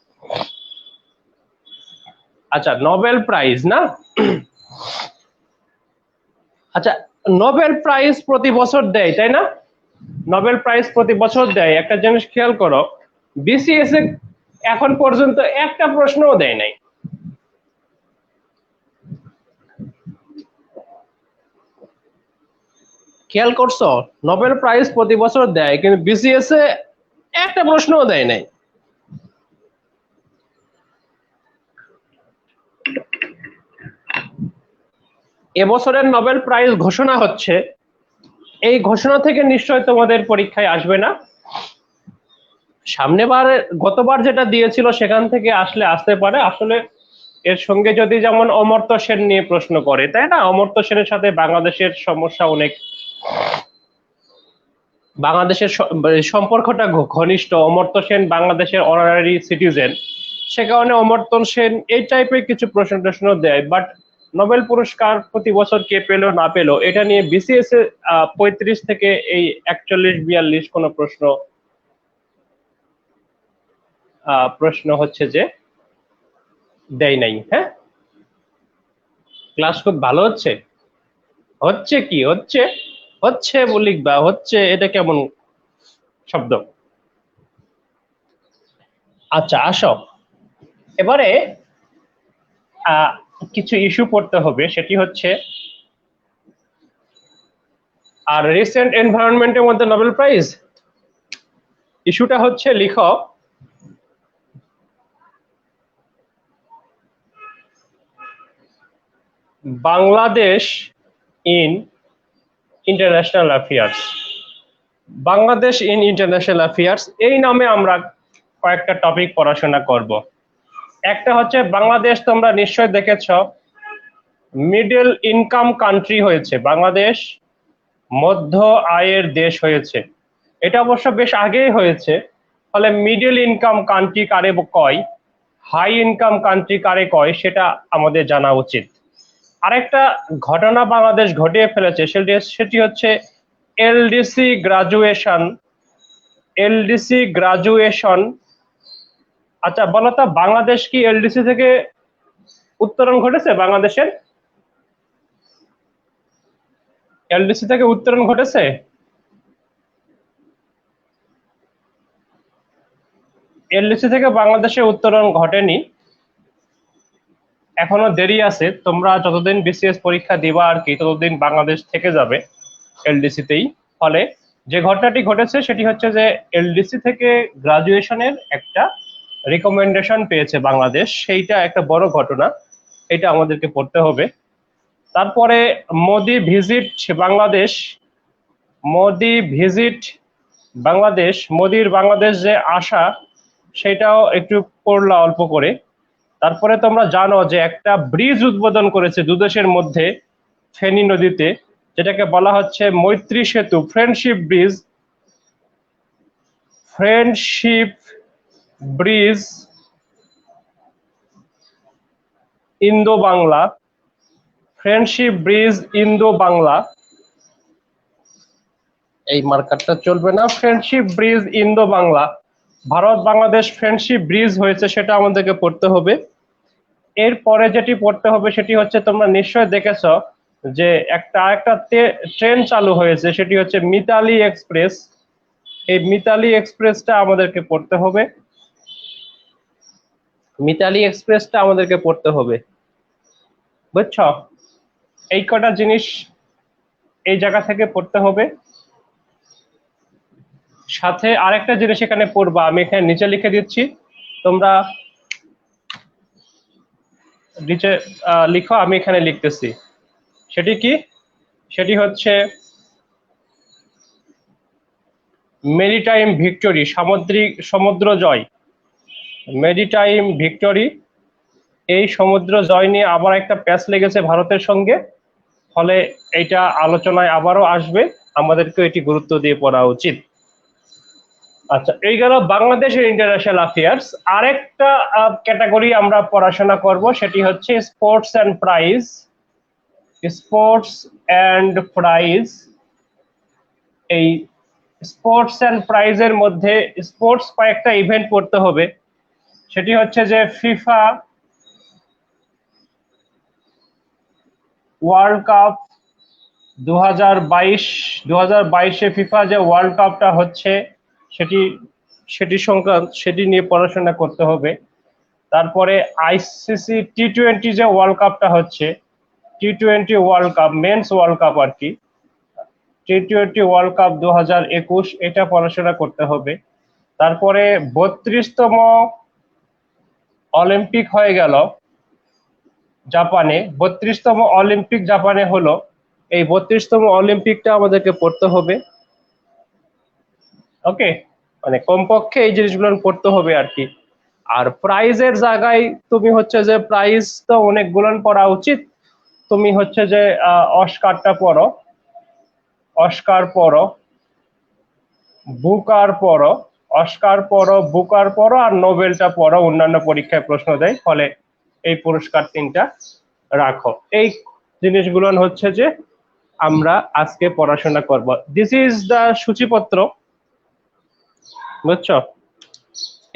আচ্ছা, নোবেল প্রাইজ না? আচ্ছা, নোবেল প্রাইজ প্রতি বছর দেয়, তাই না? নোবেল প্রাইজ প্রতি বছর দেয়। একটা জিনিস খেয়াল করো, বিসিএস এ এখন পর্যন্ত একটা প্রশ্নও দেয় নাই। খেয়াল করছো? নোবেল প্রাইজ প্রতি বছর দেয়, কিন্তু বিসিএস এ একটা প্রশ্নও দেয় নাই। এবছরের নোবেল প্রাইজ ঘোষণা হচ্ছে, এই ঘোষণা থেকে নিশ্চয় তোমাদের পরীক্ষায় আসবে না। গতবার যেটা দিয়েছিল সেখান থেকে আসতে পারে। আসলে এর সঙ্গে যদি যেমন অমর্ত্য সেন নিয়ে প্রশ্ন করে, তাই না? অমর্ত্য সেনের সাথে বাংলাদেশের সমস্যা অনেক, বাংলাদেশের সম্পর্কটা ঘনিষ্ঠ। অমর্ত্য সেন বাংলাদেশের অনারারি সিটিজেন, সে কারণে অমর্ত্য সেন এই টাইপের কিছু প্রশ্ন দেয়। বাট নোবেল পুরস্কার প্রতি বছর কে পেলো না পেলো, এটা নিয়ে বিসিএস এ 35 থেকে এই 41-42 কোনো প্রশ্ন হচ্ছে যে দেয় নাই। হ্যাঁ, ক্লাস খুব ভালো হচ্ছে। কি হচ্ছে লিখবা, হচ্ছে এটা কেমন শব্দ? আচ্ছা, আসো এবারে কিছু ইস্যু পড়তে হবে, সেটি হচ্ছে আর রিসেন্ট এনভায়রনমেন্টের মধ্যে নোবেল প্রাইজ। ইস্যুটা হচ্ছে, লিখো Bangladesh in international affairs. Bangladesh in international affairs এই নামে আমরা কয়েকটা টপিক পড়াশোনা করব। একটা হচ্ছে বাংলাদেশ, তোমরা নিশ্চয় দেখেছ, মিডল ইনকাম কান্ট্রি হয়েছে। বাংলাদেশ মধ্য আয়ের দেশ হয়েছে। এটা অবশ্য বেশ আগেই হয়েছে। ফলে মিডল ইনকাম কান্ট্রি কারে কয়, হাই ইনকাম কান্ট্রি কারে কয়, সেটা আমাদের জানা উচিত। আরেকটা ঘটনা বাংলাদেশ ঘটিয়ে ফেলেছে, সেটি হচ্ছে এলডিসি গ্রাজুয়েশন এলডিসি গ্রাজুয়েশন। আচ্ছা বলো তো, বাংলাদেশ কি এলডিসি থেকে উত্তরণ ঘটেছে? বাংলাদেশের এলডিসি থেকে উত্তরণ ঘটেছে? এলডিসি থেকে বাংলাদেশে উত্তরণ ঘটেনি, এখনো দেরি আছে। তোমরা যতদিন বিসিএস পরীক্ষা দিবা আর কি, ততদিন বাংলাদেশ থেকে যাবে এলডিসি তেই। ফলে যে ঘটনাটি ঘটেছে সেটি হচ্ছে যে এলডিসি থেকে গ্রাজুয়েশনের একটা রিকমেন্ডেশন পেয়েছে বাংলাদেশ, সেইটা একটা বড় ঘটনা, এটা আমাদেরকে পড়তে হবে। তারপরে মোদি ভিজিট বাংলাদেশ, মোদি ভিজিট বাংলাদেশ, মোদির বাংলাদেশ যে আসা, সেটাও একটু পড়লা অল্প করে। তারপরে তোমরা জানো যে একটা ব্রিজ উদ্বোধন করেছে দুদেশের মধ্যে ফেনী নদীতে, যেটাকে বলা হচ্ছে মৈত্রী সেতু, friendship bridge, friendship bridge Indo Bangla, friendship bridge Indo Bangla. এই মার্কারটা চলবে না। Friendship bridge Indo Bangla, Bharat Bangladesh friendship bridge হয়েছে, সেটা আমাদেরকে পড়তে হবে। এরপরে যেটি পড়তে হবে সেটি হচ্ছে, তোমরা নিশ্চয় দেখেছো যে একটা ট্রেন চালু হয়েছে, সেটি হচ্ছে মিতালি এক্সপ্রেস। এই মিতালি এক্সপ্রেসটা আমাদেরকে পড়তে হবে, মিতালি এক্সপ্রেসটা আমাদেরকে পড়তে হবে, বুঝছো? এই কটা জিনিস এই জায়গা থেকে পড়তে হবে। সাথে আরেকটা জিনিস এখানে পড়বা, আমি এখানে নিচে লিখে দিচ্ছি, তোমরা নিচে লিখো, আমি এখানে লিখতেছি। সেটি কি? সেটি হচ্ছে মেরিটাইম ভিক্টোরি, সামুদ্রিক সমুদ্র জয়, মেরিটাইম ভিক্টোরি। এই সমুদ্র জয় নিয়ে আবার একটা প্যাচ লেগেছে ভারতের সঙ্গে, ফলে এইটা আলোচনায় আবারও আসবে, আমাদেরকে এটি গুরুত্ব দিয়ে পড়া উচিত। আচ্ছা, এই গেল বাংলাদেশের ইন্টারন্যাশনাল অ্যাফেয়ার্স। আরেকটা ক্যাটাগরি আমরা পড়াশোনা করব, সেটি হচ্ছে sports and prize. Sports and prize, এই স্পোর্টস অ্যান্ড প্রাইজের মধ্যে স্পোর্টস কয়েকটা ইভেন্ট পড়তে হবে। সেটি হচ্ছে যে ফিফা ওয়ার্ল্ড কাপ 2022 ফিফা যে ওয়ার্ল্ড কাপটা হচ্ছে, সেটি সংক্রান্ত, সেটি নিয়ে পড়াশোনা করতে হবে। তারপরে আইসিসি টি20 যে ওয়ার্ল্ড কাপটা হচ্ছে, T20 world cup, men's world cup আর কি, টি20 ওয়ার্ল্ড কাপ 2021, এটা পড়াশোনা করতে হবে। তারপরে 32তম অলিম্পিক হয়ে গেল জাপানে, 32তম অলিম্পিক জাপানে হলো, এই 32তম অলিম্পিকটা আমাদেরকে পড়তে হবে। ওকে, মানে কমপক্ষে এই জিনিসগুলো পড়তে হবে আর কি। আর প্রাইজের জায়গায় তুমি হচ্ছে যে প্রাইজ তো অনেকগুলো পড়া উচিত, তুমি হচ্ছে যে অস্কারটা পড়ো, অস্কার পড়ো, বুকার পড়ো, অস্কার পড়ো, বুকার পড়ো, আর নোবেলটা পড়ো, অন্যান্য পরীক্ষায় প্রশ্ন দেয়, ফলে এই পুরস্কার তিনটা রাখো। এই জিনিসগুলো হচ্ছে যে আমরা আজকে পড়াশোনা করব। দিস ইজ দা সূচিপত্র, বুঝছো?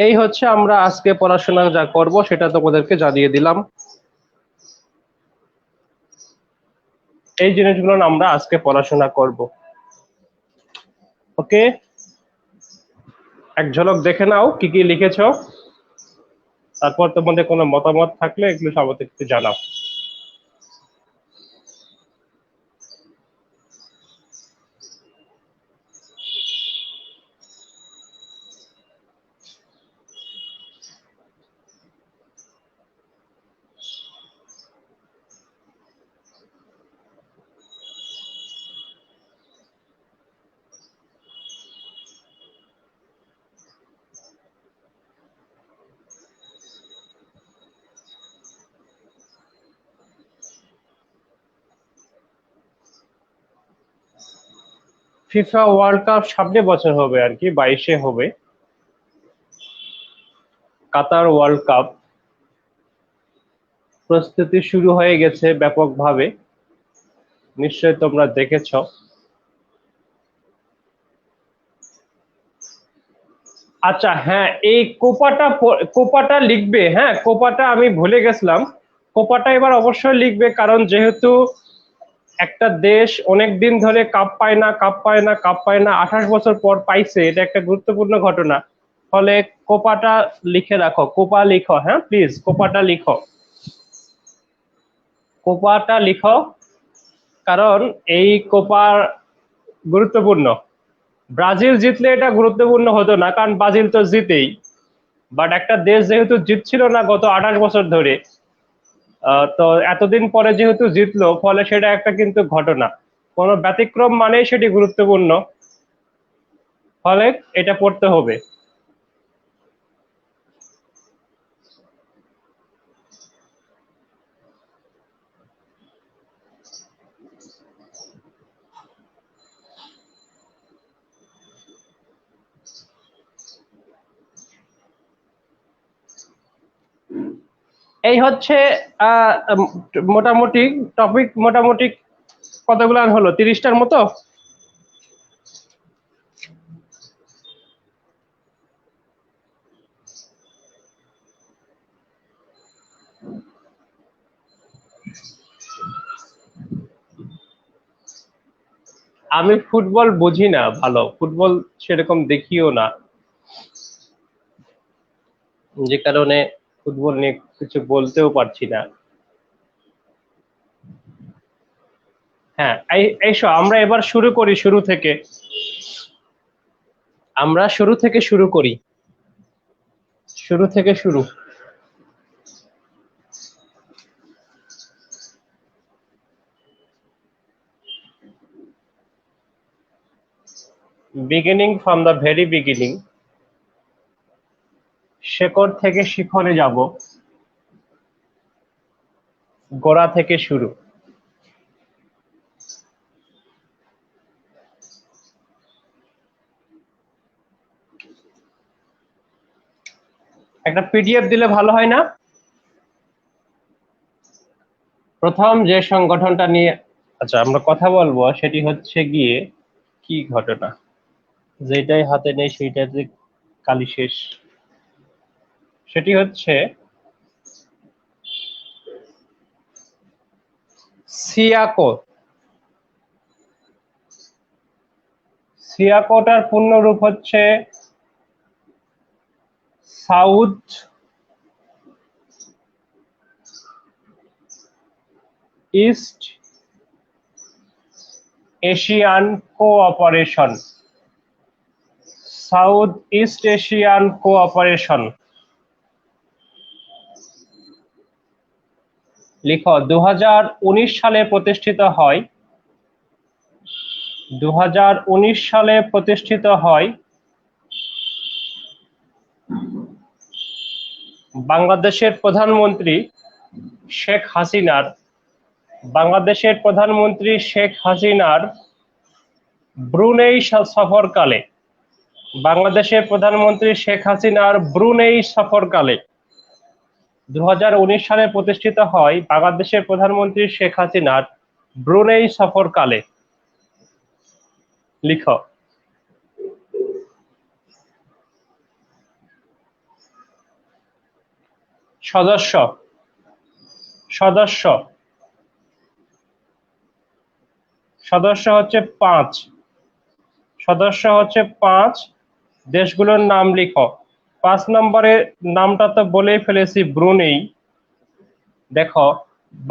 এই হচ্ছে আমরা আজকে পড়াশোনা যা করব সেটা তোমাদেরকে জানিয়ে দিলাম। এই জিনিসগুলো আমরা আজকে পড়াশোনা করব। ওকে, এক ঝলক দেখে নাও কি কি লিখেছো, তারপর তোমাদের কোনো মতামত থাকলে এগুলো আমাদের একটু জানাও। ফিফা ওয়ার্ল্ড কাপ সামনে বছর হবে আর কি, 22-এ হবে কাতার ওয়ার্ল্ড কাপ। প্রস্তুতি শুরু হয়ে গেছে ব্যাপকভাবে, নিশ্চয় তোমরা দেখেছো। আচ্ছা হ্যাঁ, এই কোপাটা লিখবে, হ্যাঁ কোপাটা আমি ভুলে গেছিলাম। কোপাটা এবার অবশ্যই লিখবে, কারণ যেহেতু একটা দেশ অনেক দিন ধরে কাপ পায় না, কাপ পায় না, কাপ পায় না, 28 বছর পর পাইছে, এটা একটা গুরুত্বপূর্ণ ঘটনা। ফলে কোপাটা লিখে রাখো, কোপা লিখো, হ্যাঁ প্লিজ কোপাটা লিখো, কোপাটা লিখো। কারণ এই কোপার গুরুত্বপূর্ণ। ব্রাজিল জিতলে এটা গুরুত্বপূর্ণ হতো না, কারণ ব্রাজিল তো জিতেই। বাট একটা দেশ যেহেতু জিতছিল না গত 28 বছর ধরে, তো এতদিন পরে যেহেতু জিতলো, ফলে সেটা একটা কিন্তু ঘটনা, কোনো ব্যতিক্রম মানেই সেটি গুরুত্বপূর্ণ, ফলে এটা পড়তে হবে। এই হচ্ছে মোটামুটি টপিক, মোটামুটি কতগুলো হলো, 30টার মতো। আমি ফুটবল বুঝি না ভালো, ফুটবল সেরকম দেখিও না, যে কারণে ফুটবল নিয়ে কিছু বলতেও পারছি না। হ্যাঁ এইসো আমরা এবার শুরু করি, শুরু থেকে, আমরা শুরু থেকে শুরু করি, শুরু থেকে শুরু। Beginning from the very beginning, শেকড় থেকে শিখরে যাব, গোড়া থেকে শুরু। একটা পিডিএফ দিলে ভালো হয় না? প্রথম যে সংগঠনটা নিয়ে আচ্ছা আমরা কথা বলবো সেটি হচ্ছে গিয়ে কি ঘটনা, যেটাই হাতে নেই সেইটাতে কালি শেষ। সেটি হচ্ছে সিয়াকো। সিয়াকোটার পূর্ণ রূপ হচ্ছে south east Asian cooperation, south east Asian cooperation. লিখো, 2019 সালে প্রতিষ্ঠিত হয়, 2019 সালে প্রতিষ্ঠিত হয় বাংলাদেশের প্রধানমন্ত্রী শেখ হাসিনার, বাংলাদেশের প্রধানমন্ত্রী শেখ হাসিনার ব্রুনেই সফরকালে, বাংলাদেশের প্রধানমন্ত্রী শেখ হাসিনার ব্রুনেই সফরকালে 2019 সালে প্রতিষ্ঠিত হয় বাংলাদেশের প্রধানমন্ত্রী শেখ হাসিনার ব্রুনেই সফরকালে। লিখো। সদস্য, সদস্য, সদস্য হচ্ছে 5, সদস্য হচ্ছে 5, দেশগুলোর নাম লিখো। 5 নম্বরের নামটা তো বলেই ফেলেছি, ব্রুনেই। দেখো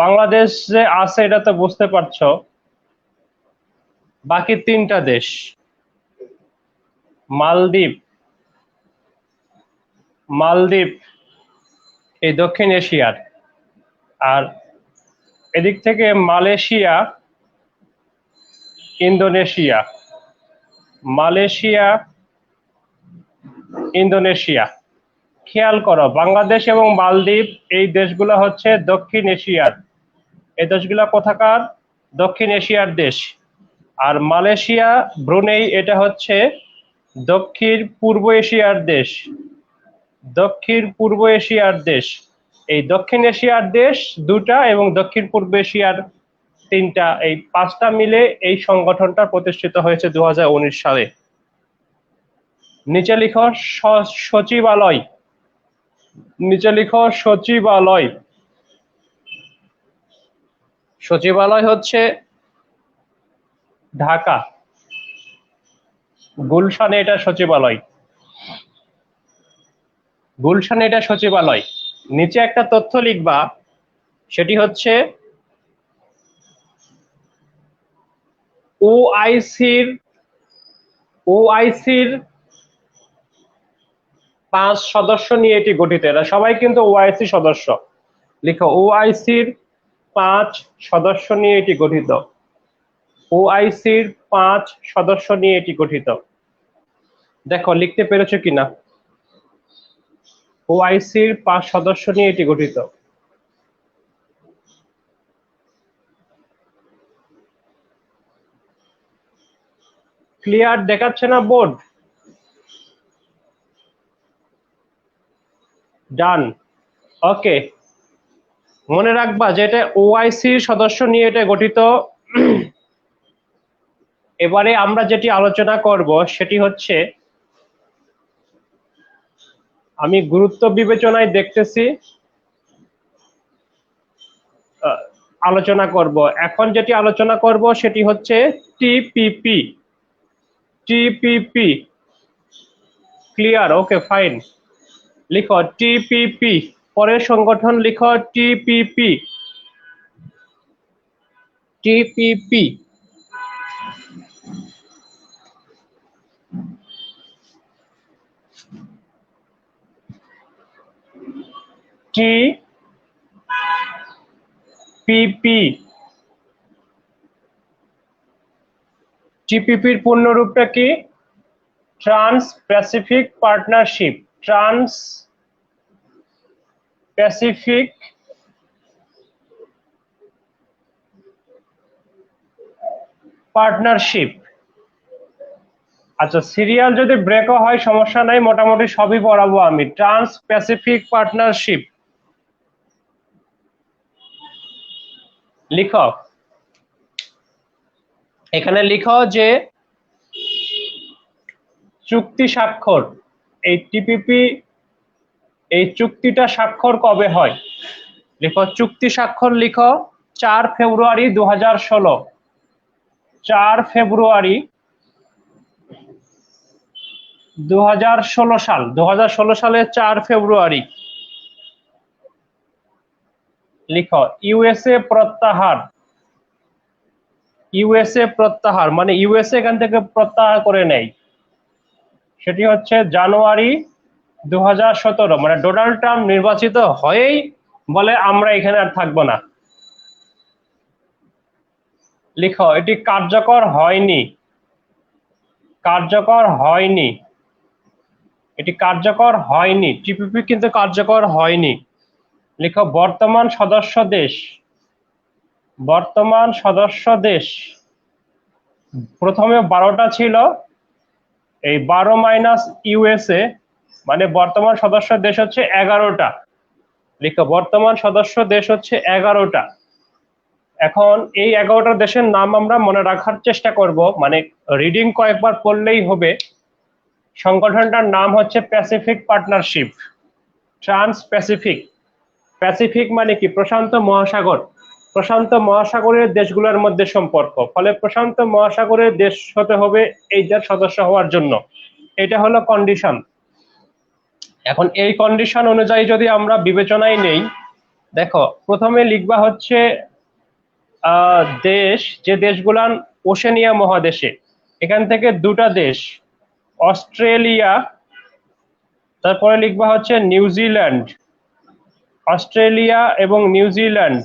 বাংলাদেশ যে আছে এটা তো বুঝতে পারছো, বাকি 3টা দেশ, মালদ্বীপ, মালদ্বীপ এই দক্ষিণ এশিয়ার, আর এদিক থেকে মালয়েশিয়া, ইন্দোনেশিয়া, মালয়েশিয়া, ইন্দোনেশিয়া। খেয়াল করো বাংলাদেশ এবং মালদ্বীপ এই দেশগুলো হচ্ছে দক্ষিণ এশিয়ার, এই দেশগুলো কোথাকার? দক্ষিণ এশিয়ার দেশ। আর মালয়েশিয়া, ব্রুনেই এটা হচ্ছে দক্ষিণ পূর্ব এশিয়ার দেশ, দক্ষিণ পূর্ব এশিয়ার দেশ। এই দক্ষিণ এশিয়ার দেশ 2টা এবং দক্ষিণ পূর্ব এশিয়ার 3টা, এই 5টা মিলে এই সংগঠনটা প্রতিষ্ঠিত হয়েছে 2019 সালে। নিচে লিখো সচিবালয়, নিচে লিখো সচিবালয়। সচিবালয় হচ্ছে ঢাকা, গুলশানে এটা সচিবালয়, গুলশানে এটা সচিবালয়। নিচে একটা তথ্য লিখবা, সেটি হচ্ছে ওআইসির ওআইসির 5 সদস্য নিয়ে এটি গঠিত। এরা সবাই কিন্তু ওআইসি সদস্য। লিখো ওআইসির 5 সদস্য নিয়ে এটি গঠিত। ওআইসির 5 সদস্য নিয়ে এটি গঠিত। দেখো লিখতে পেরেছো কিনা? ওআইসির 5 সদস্য নিয়ে এটি গঠিত। ক্লিয়ার দেখাচ্ছে না বোর্ড? ডান, ওকে। মনে রাখবা যে এটা ওআইসির সদস্য নিয়ে এটা গঠিত। এবারে আমরা যেটি আলোচনা করব সেটি হচ্ছে, আমি গুরুত্ব বিবেচনায় দেখতেছি আলোচনা করব। এখন যেটি আলোচনা করব সেটি হচ্ছে TPP. TPP clear? Okay fine. লিখো টিপিপি, পরের সংগঠন লিখো টিপিপি। টিপিপি টিপিপি টিপিপির পূর্ণ রূপটা কি? Trans Pacific partnership. Trans Pacific partnership. আচ্ছা, সিরিয়াল যদি ব্রেকও হয় সমস্যা নাই, মোটামুটি সবই পড়াবো আমি। ট্রান্স প্যাসিফিক পার্টনারশিপ লিখো। এখানে লিখো যে চুক্তি স্বাক্ষর, এই টিপিপি এই চুক্তিটা স্বাক্ষর কবে হয়? লিখো চুক্তি স্বাক্ষর লিখো 4 ফেব্রুয়ারি 2016। 4 ফেব্রুয়ারি 2016 সাল। 2016 সালে 4 ফেব্রুয়ারি। লিখো ইউএসএ প্রত্যাহার। ইউএসএ প্রত্যাহার মানে ইউএসএ এখান থেকে প্রত্যাহার করে নেয়। সেটি হচ্ছে জানুয়ারি 2017, মানে ডোনাল্ড ট্রাম্প নির্বাচিত হয়েই বলে আমরা এখানে আর থাকবো না। লিখো এটি কার্যকর হয়নি। কার্যকর হয়নি, এটি কার্যকর হয়নি। টিপিপি কিন্তু কার্যকর হয়নি। লিখো বর্তমান সদস্য দেশ। বর্তমান সদস্য দেশ প্রথমে 12টা ছিল, এই 12 মাইনাস ইউএসএ মানে বর্তমান সদস্য দেশ হচ্ছে 11টা। লিখো বর্তমান সদস্য দেশ হচ্ছে 11টা। এখন এই 11টা দেশের নাম আমরা মনে রাখার চেষ্টা করব, মানে রিডিং কয়েকবার পড়লেই হবে। সংগঠনটার নাম হচ্ছে Pacific partnership. Trans Pacific. Pacific মানে কি? প্রশান্ত মহাসাগর। প্রশান্ত মহাসাগরের দেশগুলোর মধ্যে সম্পর্ক, ফলে প্রশান্ত মহাসাগরের দেশ হতে হবে এইটার সদস্য হওয়ার জন্য। এটা হলো কন্ডিশন। এখন এই কন্ডিশন অনুযায়ী যদি আমরা বিবেচনায় নেই, দেখো প্রথমে লিখবা হচ্ছে দেশ, যে দেশগুলান ওশেনিয়া মহাদেশে। এখান থেকে 2টা দেশ, অস্ট্রেলিয়া, তারপরে লিখবা হচ্ছে নিউজিল্যান্ড। অস্ট্রেলিয়া এবং নিউজিল্যান্ড।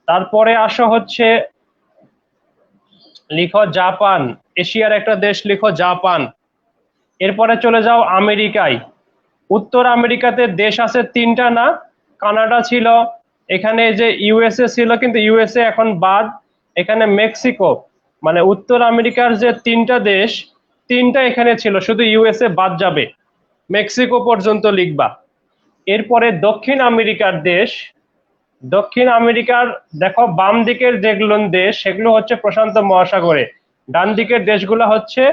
তারপরে আসো হচ্ছে লিখো জাপান। এশিয়ার একটা দেশ লিখো জাপান। এরপরে চলে যাও আমেরিকায়। উত্তর আমেরিকাতে দেশ আছে 3টা না? কানাডা ছিল, এখানে যে ইউএসএ ছিল কিন্তু ইউএসএ এখন বাদ। এখানে মেক্সিকো, মানে উত্তর আমেরিকার যে 3টা দেশ, 3টা এখানে ছিল, শুধু ইউএসএ বাদ যাবে। মেক্সিকো পর্যন্ত লিখবা। এরপরে দক্ষিণ আমেরিকার দেশ। দক্ষিণ আমেরিকার দেখো বাম দিকের যেগুলো দেশ সেগুলো হচ্ছে প্রশান্ত মহাসাগরে, ডান দিকের দেশগুলো হচ্ছে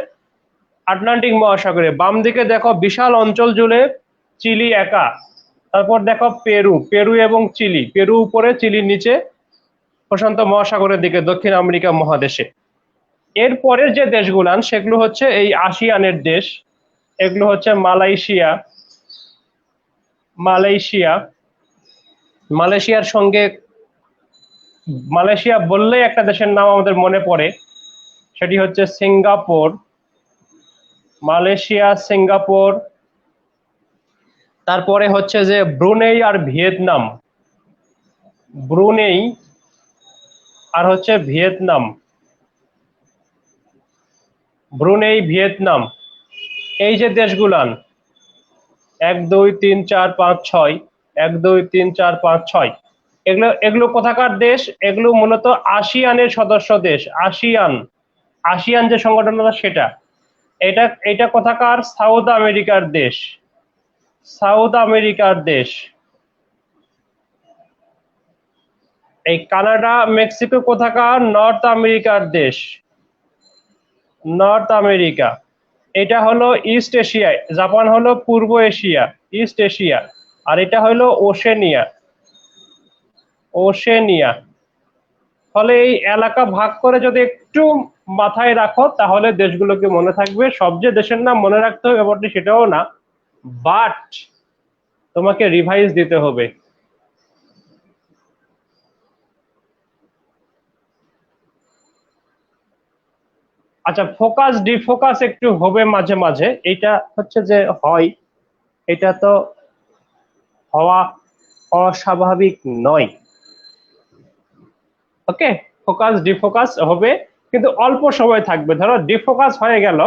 আটলান্টিক মহাসাগরে। বাম দিকে দেখো বিশাল অঞ্চল জুড়ে চিলি একা, তারপর দেখো পেরু, পেরু এবং চিলি, পেরু উপরে চিলির নিচে প্রশান্ত মহাসাগরের দিকে দক্ষিণ আমেরিকা মহাদেশে। এর পরের যে দেশগুলান সেগুলো হচ্ছে এই আসিয়ানের দেশ, এগুলো হচ্ছে মালয়েশিয়া, মালয়েশিয়া, মালয়েশিয়ার সঙ্গে, মালয়েশিয়া বললেই একটা দেশের নাম আমাদের মনে পড়ে, সেটি হচ্ছে সিঙ্গাপুর। মালয়েশিয়া, সিঙ্গাপুর, তারপরে হচ্ছে যে ব্রুনেই আর ভিয়েতনাম, ব্রুনেই আর হচ্ছে ভিয়েতনাম, ব্রুনেই ভিয়েতনাম, এই যে দেশগুলান 1 2 3 4 5 6, 1 2 3 4 5 6, এগুলো এগুলো কোথাকার দেশ? এগুলো মূলত আসিয়ানের সদস্য দেশ। আসিয়ান, আসিয়ান যে সংগঠনটা সেটা, এটা এটা কোথাকার? সাউথ আমেরিকার দেশ, সাউথ আমেরিকার দেশ। এই কানাডা, মেক্সিকো কোথাকার? নর্থ আমেরিকার দেশ, নর্থ আমেরিকা। এটা হলো ইস্ট এশিয়া, জাপান হলো পূর্ব এশিয়া, ইস্ট এশিয়া, আর এটা হলো ওশেনিয়া, ওশেনিয়া। ফলে এই এলাকা ভাগ করে যদি একটু মাথায় রাখো তাহলে দেশগুলোকে মনে থাকবে। সব যে দেশের নাম মনে রাখতে হবে ব্যাপারটি সেটাও না, বাট তোমাকে রিভাইজ দিতে হবে। আচ্ছা, ফোকাস ডিফোকাস একটু হবে মাঝে মাঝে, এটা হচ্ছে যে হয়, এটা তো হওয়া অস্বাভাবিক নয়। ওকে, ফোকাস ডিফোকাস হবে কিন্তু অল্প সময় থাকবে। ধরো ডিফোকাস হয়ে গেল,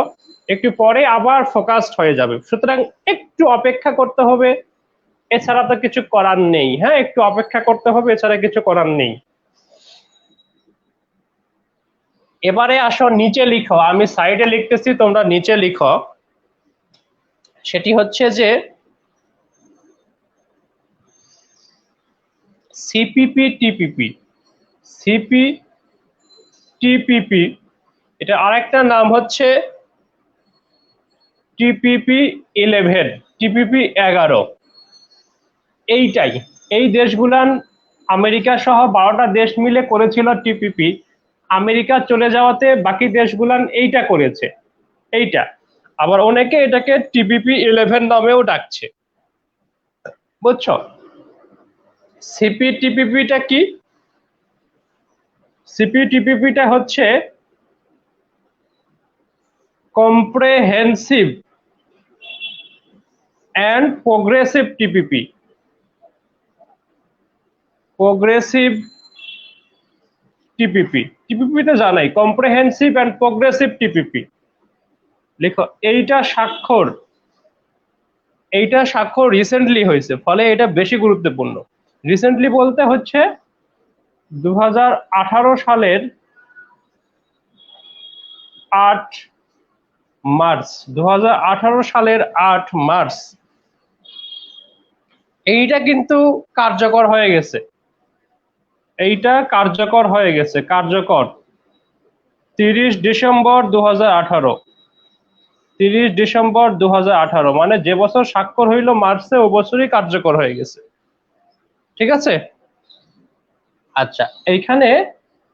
একটু পরে আবার ফোকাসড হয়ে যাবে, সুতরাং একটু অপেক্ষা করতে হবে, এছাড়া তো কিছু করার নেই। হ্যাঁ, একটু অপেক্ষা করতে হবে, এছাড়া কিছু করার নেই। এবারে আসো নিচে লিখো, আমি সাইডে লিখতেছি তোমরা নিচে লিখো। সেটি হচ্ছে যে সিপিপি টিপিপি, সিপি টিপিপি, এটা আরেকটা নাম হচ্ছে টিপিপি 11, টিপিপি 11। এইটাই, এই দেশগুলান আমেরিকা সহ 12টা দেশ মিলে করেছিল টিপিপি। আমেরিকা চলে যাওয়াতে বাকি দেশগুলান এইটা করেছে, এইটা। আবার অনেকে এটাকে টিপিপি 11 নামেও ডাকছে, বুঝছো? সিপিটিপিপিটা কি? সিপিটিপিপিটা হচ্ছে comprehensive and progressive TPP, progressive TPP. TPP তো জানাই, কম্প্রেহেন্সিভ অ্যান্ড প্রোগ্রেসিভ টিপিপি। লিখো, এইটা স্বাক্ষর, এইটা স্বাক্ষর রিসেন্টলি হয়েছে, ফলে এটা বেশি গুরুত্বপূর্ণ। রিসেন্টলি বলতে হচ্ছে 2018 সালের 8 মার্চ, 2018 সালের 8 মার্চ এইটা কিন্তু কার্যকর হয়ে গেছে, এইটা কার্যকর হয়ে গেছে, কার্যকর 30 ডিসেম্বর 2018, 30 ডিসেম্বর 2018, মানে যে বছর স্বাক্ষর হইল মার্চে ও বছরই কার্যকর হয়ে গেছে। ঠিক আছে? আচ্ছা, এইখানে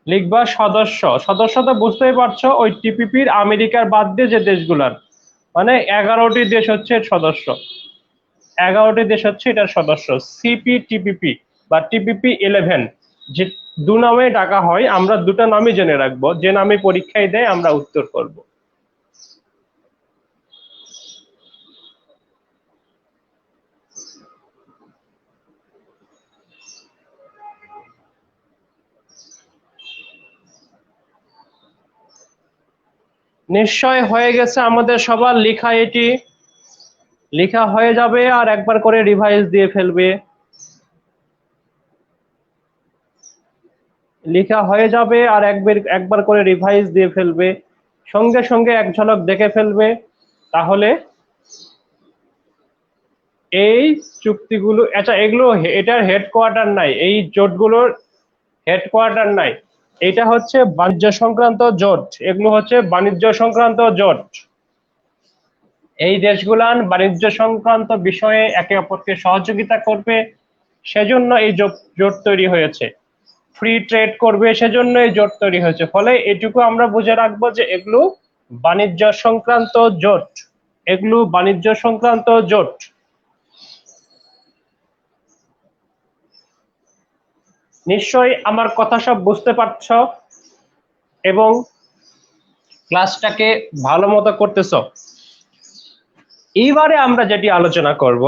লিখবা সদস্য, সদস্য তো বুঝতেই পারছো, ওই টিপিপির আমেরিকার বাদ দিয়ে যে দেশগুলার, মানে 11টি দেশ হচ্ছে সদস্য, 11টি দেশ হচ্ছে এটার সদস্য। সিপিটিপিপি বা টিপিপি 11, যে দু নামে ডাকা হয়, আমরা দুটো নামই জেনে রাখবো, যে নামে পরীক্ষায় দেয় আমরা উত্তর করব। নিশ্চয় হয়ে গেছে আমাদের সবার লেখা, এটি লেখা হয়ে যাবে আর একবার করে রিভাইজ দিয়ে ফেলবে, লেখা হয়ে যাবে আর একবার করে রিভাইজ দিয়ে ফেলবে, সঙ্গে সঙ্গে এক ঝলক দেখে ফেলবে, তাহলে এই চুক্তিগুলো, আচ্ছা এগুলো, এটার হেডকোয়ার্টার নাই, এই জোটগুলোর হেডকোয়ার্টার নাই, এটা হচ্ছে বাণিজ্য সংক্রান্ত জোট, এগুলো হচ্ছে বাণিজ্য সংক্রান্ত জোট। এই দেশগুলান বাণিজ্য সংক্রান্ত বিষয়ে একে অপরকে সহযোগিতা করবে, সেজন্য এই জোট তৈরি হয়েছে। ফ্রি ট্রেড করবে, সেজন্য এই জোট তৈরি হয়েছে। ফলে এটুকু আমরা বুঝে রাখবো যে এগুলো বাণিজ্য সংক্রান্ত জোট, এগুলো বাণিজ্য সংক্রান্ত জোট। নিশ্চয়ই আমার কথা সব বুঝতে পারছো এবং ক্লাসটাকে ভালো মতো করতেছো। এইবারে আমরা যেটি আলোচনা করব,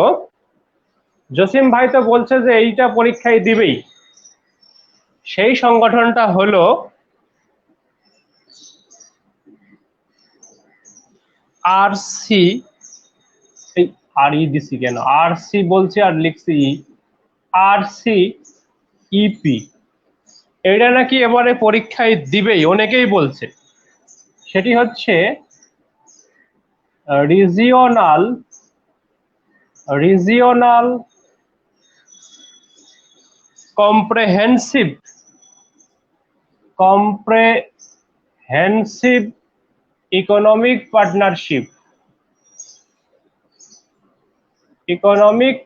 জসিম ভাই তো বলছে যে এইটা পরীক্ষায় দিবেই, সেই সংগঠনটা হলো আরসি। এই আর ই দিছি কেন, আরসি বলছি আর লিখছি ই, আরসি ইপি। এটা নাকি এবারে পরীক্ষায় দিবেই, অনেকেই বলছে। সেটি হচ্ছে regional regional comprehensive economic partnership. Economic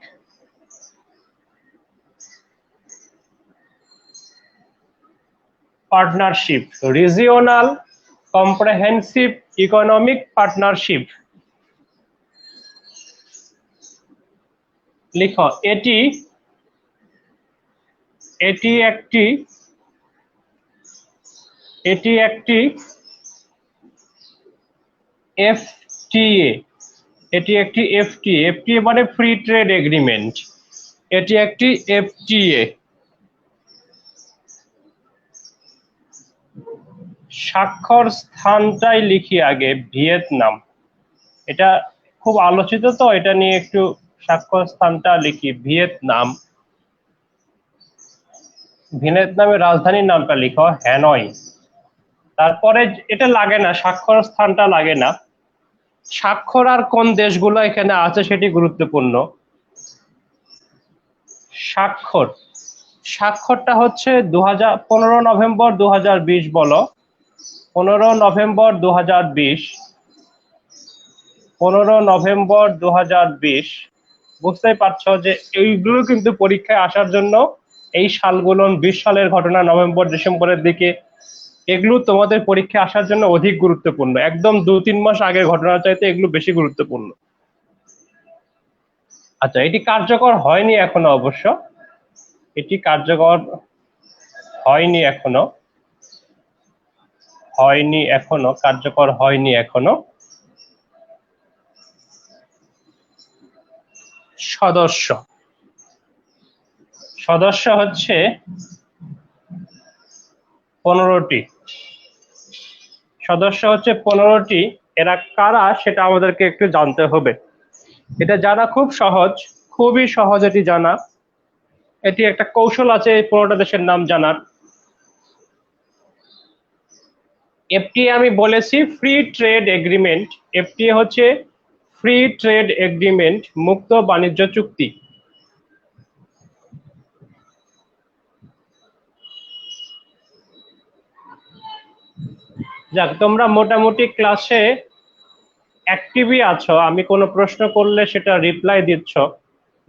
partnership, regional comprehensive economic partnership. লিখো, এটি একটি এফটিএ। এটি একটি এফটিএ। এফটিএ মানে ফ্রি ট্রেড এগ্রিমেন্ট। এটি একটি এফটিএ। স্বাক্ষর স্থানটাই লিখি আগে, ভিয়েতনাম। এটা খুব আলোচিত, তো এটা নিয়ে একটু স্বাক্ষর স্থানটা লিখি, ভিয়েতনাম। ভিয়েতনামের রাজধানীর নামটা লিখো, হ্যানয়। তারপরে এটা লাগে না, স্বাক্ষর স্থানটা লাগে না। স্বাক্ষর আর কোন দেশগুলো এখানে আছে সেটি গুরুত্বপূর্ণ। স্বাক্ষরটা হচ্ছে 15 নভেম্বর 2020 বলো, 15 নভেম্বর 2020, 15 নভেম্বর 2020। বুঝতেই পারছো যে এইগুলো কিন্তু পরীক্ষায় আসার জন্য, এই সালগুলো 20 সালের ঘটনা, নভেম্বর ডিসেম্বরের দিকে, এগুলো তোমাদের পরীক্ষায় আসার জন্য অধিক গুরুত্বপূর্ণ। একদম 2-3 মাস আগের ঘটনা চাইতে এগুলো বেশি গুরুত্বপূর্ণ। আচ্ছা, এটি কার্যকর হয়নি এখনো, অবশ্য এটি কার্যকর হয়নি এখনো, কার্যকর হয়নি এখনো। সদস্য হচ্ছে 15টি। সদস্য হচ্ছে 15টি। এরা কারা সেটা আমাদেরকে একটু জানতে হবে। এটা জানা খুব সহজ, খুবই সহজ এটি জানা। এটি একটা কৌশল আছে এই 15টা দেশের নাম জানার। এফটিএ আমি বলেছি ফ্রি ট্রেড এগ্রিমেন্ট। এফটিএ হচ্ছে ফ্রি ট্রেড এগ্রিমেন্ট, মুক্ত বাণিজ্য চুক্তি। যাক, তোমরা মোটামুটি ক্লাসে অ্যাক্টিভই আছো, আমি কোনো প্রশ্ন করলে সেটা রিপ্লাই দিচ্ছ,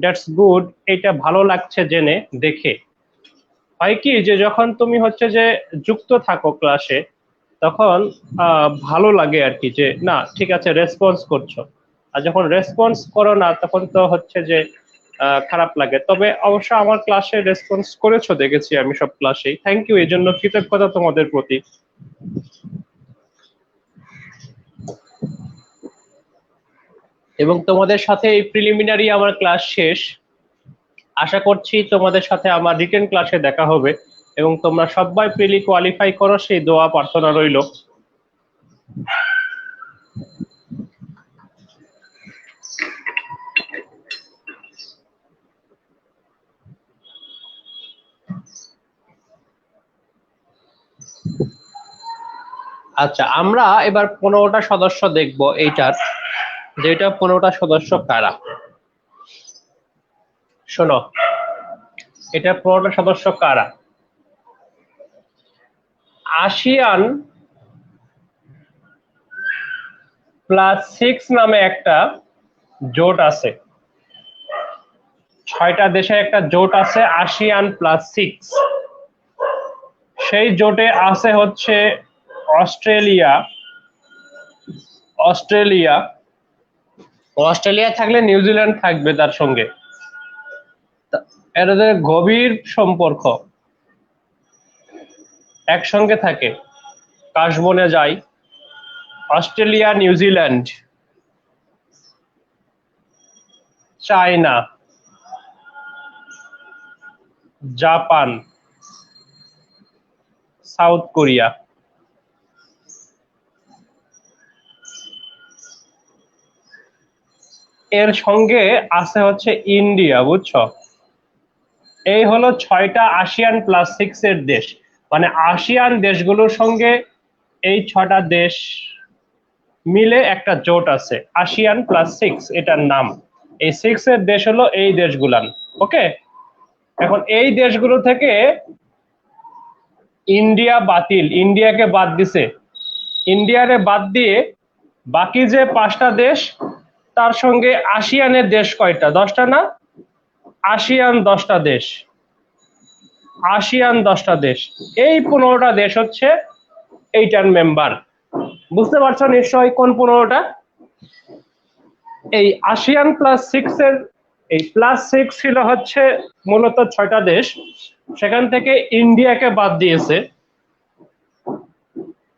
দ্যাটস গুড। এটা ভালো লাগছে জেনে দেখে। হয় কি যে যখন তুমি হচ্ছে যে যুক্ত থাকো ক্লাসে, তখন ভালো লাগে আর কি, যে না ঠিক আছে রেসপন্স করছো। আর যখন রেসপন্স করো না, তখন তো হচ্ছে যে খারাপ লাগে। তবে অবশ্য আমার ক্লাসে রেসপন্স করেছো দেখেছি আমি সব ক্লাসেই, থ্যাংক ইউ, এই জন্য কৃতজ্ঞতা তোমাদের প্রতি। এবং তোমাদের সাথে এই প্রিলিমিনারি আমার ক্লাস শেষ। আশা করছি তোমাদের সাথে আমার রিটেন ক্লাসে দেখা হবে এবং তোমরা সবাই প্রিলি কোয়ালিফাই করো, সেই দোয়া প্রার্থনা রইল। আচ্ছা, আমরা এবার 15টা সদস্য দেখব এইটার, যেটা 15টা সদস্য কারা। শোনো, এটা 15টা সদস্য কারা। +6 নামে একটা জোট আছে, 6টা দেশের একটা জোট আছে ASEAN +6। সেই জোটে আছে হচ্ছে অস্ট্রেলিয়া, অস্ট্রেলিয়া থাকলে নিউজিল্যান্ড থাকবে তার সঙ্গে, এদের গভীর সম্পর্ক, একসঙ্গে থাকে, কাশবনে যায়। Australia, New Zealand, China, Japan, south Korea, এর সঙ্গে আছে হচ্ছে ইন্ডিয়া, বুঝছো? এই হলো 6টা ASEAN+6 এর দেশ, মানে আসিয়ান দেশগুলোর সঙ্গে এই 6টা দেশ মিলে একটা জোট আছে ASEAN+6, এটার নাম। এই 6 এর দেশ হলো এই দেশগুলান। ওকে, এখন এই দেশগুলো থেকে ইন্ডিয়া বাতিল, ইন্ডিয়াকে বাদ দিছে। ইন্ডিয়ারে বাদ দিয়ে বাকি যে 5টা দেশ, তার সঙ্গে আসিয়ানের দেশ কয়টা? 10টা না? আসিয়ান 10টা দেশ, আসিয়ান 10টা দেশ, এই 15টা দেশ হচ্ছে এইটার মেম্বার। বুঝতে পারছো নিশ্চয়ই কোন 15টা? এই ASEAN+6 এর এই +6 ছিল হচ্ছে মূলত 6টা দেশ, সেখান থেকে ইন্ডিয়াকে বাদ দিয়েছে।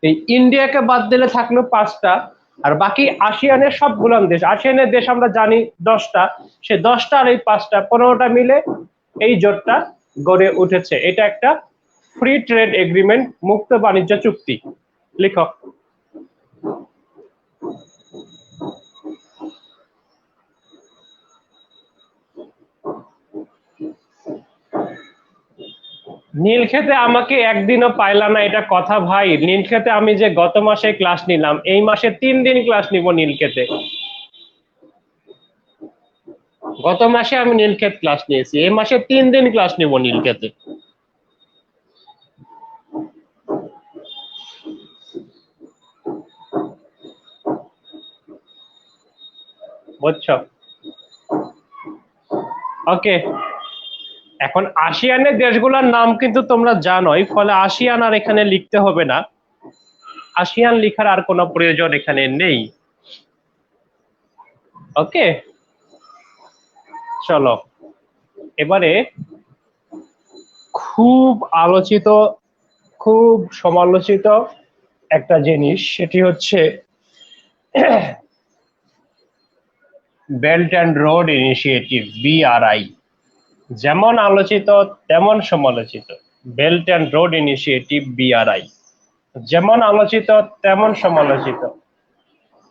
এই ইন্ডিয়াকে বাদ দিলে থাকলো 5টা, আর বাকি আসিয়ানের সবগুলান দেশ, আসিয়ানের দেশ আমরা জানি 10টা, সে 10টা আর এই 5টা 15টা মিলে এই জোটটা গড়ে উঠেছে। এটা একটা ফ্রি ট্রেড এগ্রিমেন্ট, মুক্ত বাণিজ্য চুক্তি। লিখো। নীলক্ষেতে আমাকে একদিনও পাইলা না, এটা কথা ভাই। নীলক্ষেতে আমি যে গত মাসে ক্লাস নিলাম, এই মাসে 3 দিন ক্লাস নিব নীলক্ষেতে। গত মাসে আমি নীলক্ষেত ক্লাস নিয়েছি, এই মাসে 3 দিন ক্লাস নিব নীলক্ষেতে। বুঝছো? ওকে, এখন আসিয়ানের দেশগুলোর নাম কিন্তু তোমরা জানোই, ফলে আসিয়ান আর এখানে লিখতে হবে না, আসিয়ান লিখার আর কোনো প্রয়োজন এখানে নেই। ওকে, চলো এবারে খুব আলোচিত, খুব সমালোচিত একটা জিনিস, সেটি হচ্ছে belt and road initiative, BRI। যেমন আলোচিত তেমন সমালোচিত। Belt and road initiative, BRI, যেমন আলোচিত তেমন সমালোচিত।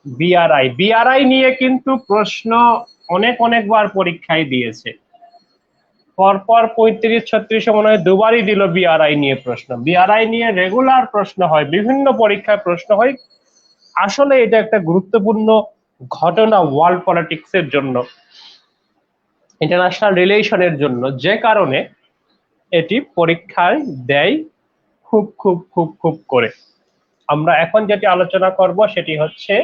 বিআরআই নিয়ে কিন্তু প্রশ্ন অনেকবার পরীক্ষায় দিয়েছে, পরপর 35-36 মনে হয় দুবারই দিল বিআরআই নিয়ে প্রশ্ন। বিআরআই নিয়ে রেগুলার প্রশ্ন হয়, বিভিন্ন পরীক্ষায় প্রশ্ন হয়। আসলে এটা একটা গুরুত্বপূর্ণ ঘটনা ওয়ার্ল্ড পলিটিক্স এর জন্য, ইন্টারন্যাশনাল রিলেশনের জন্য, যে কারণে এটি পরীক্ষায় দেয় খুব খুব খুব খুব করে। আমরা এখন যেটি আলোচনা করব সেটি হচ্ছে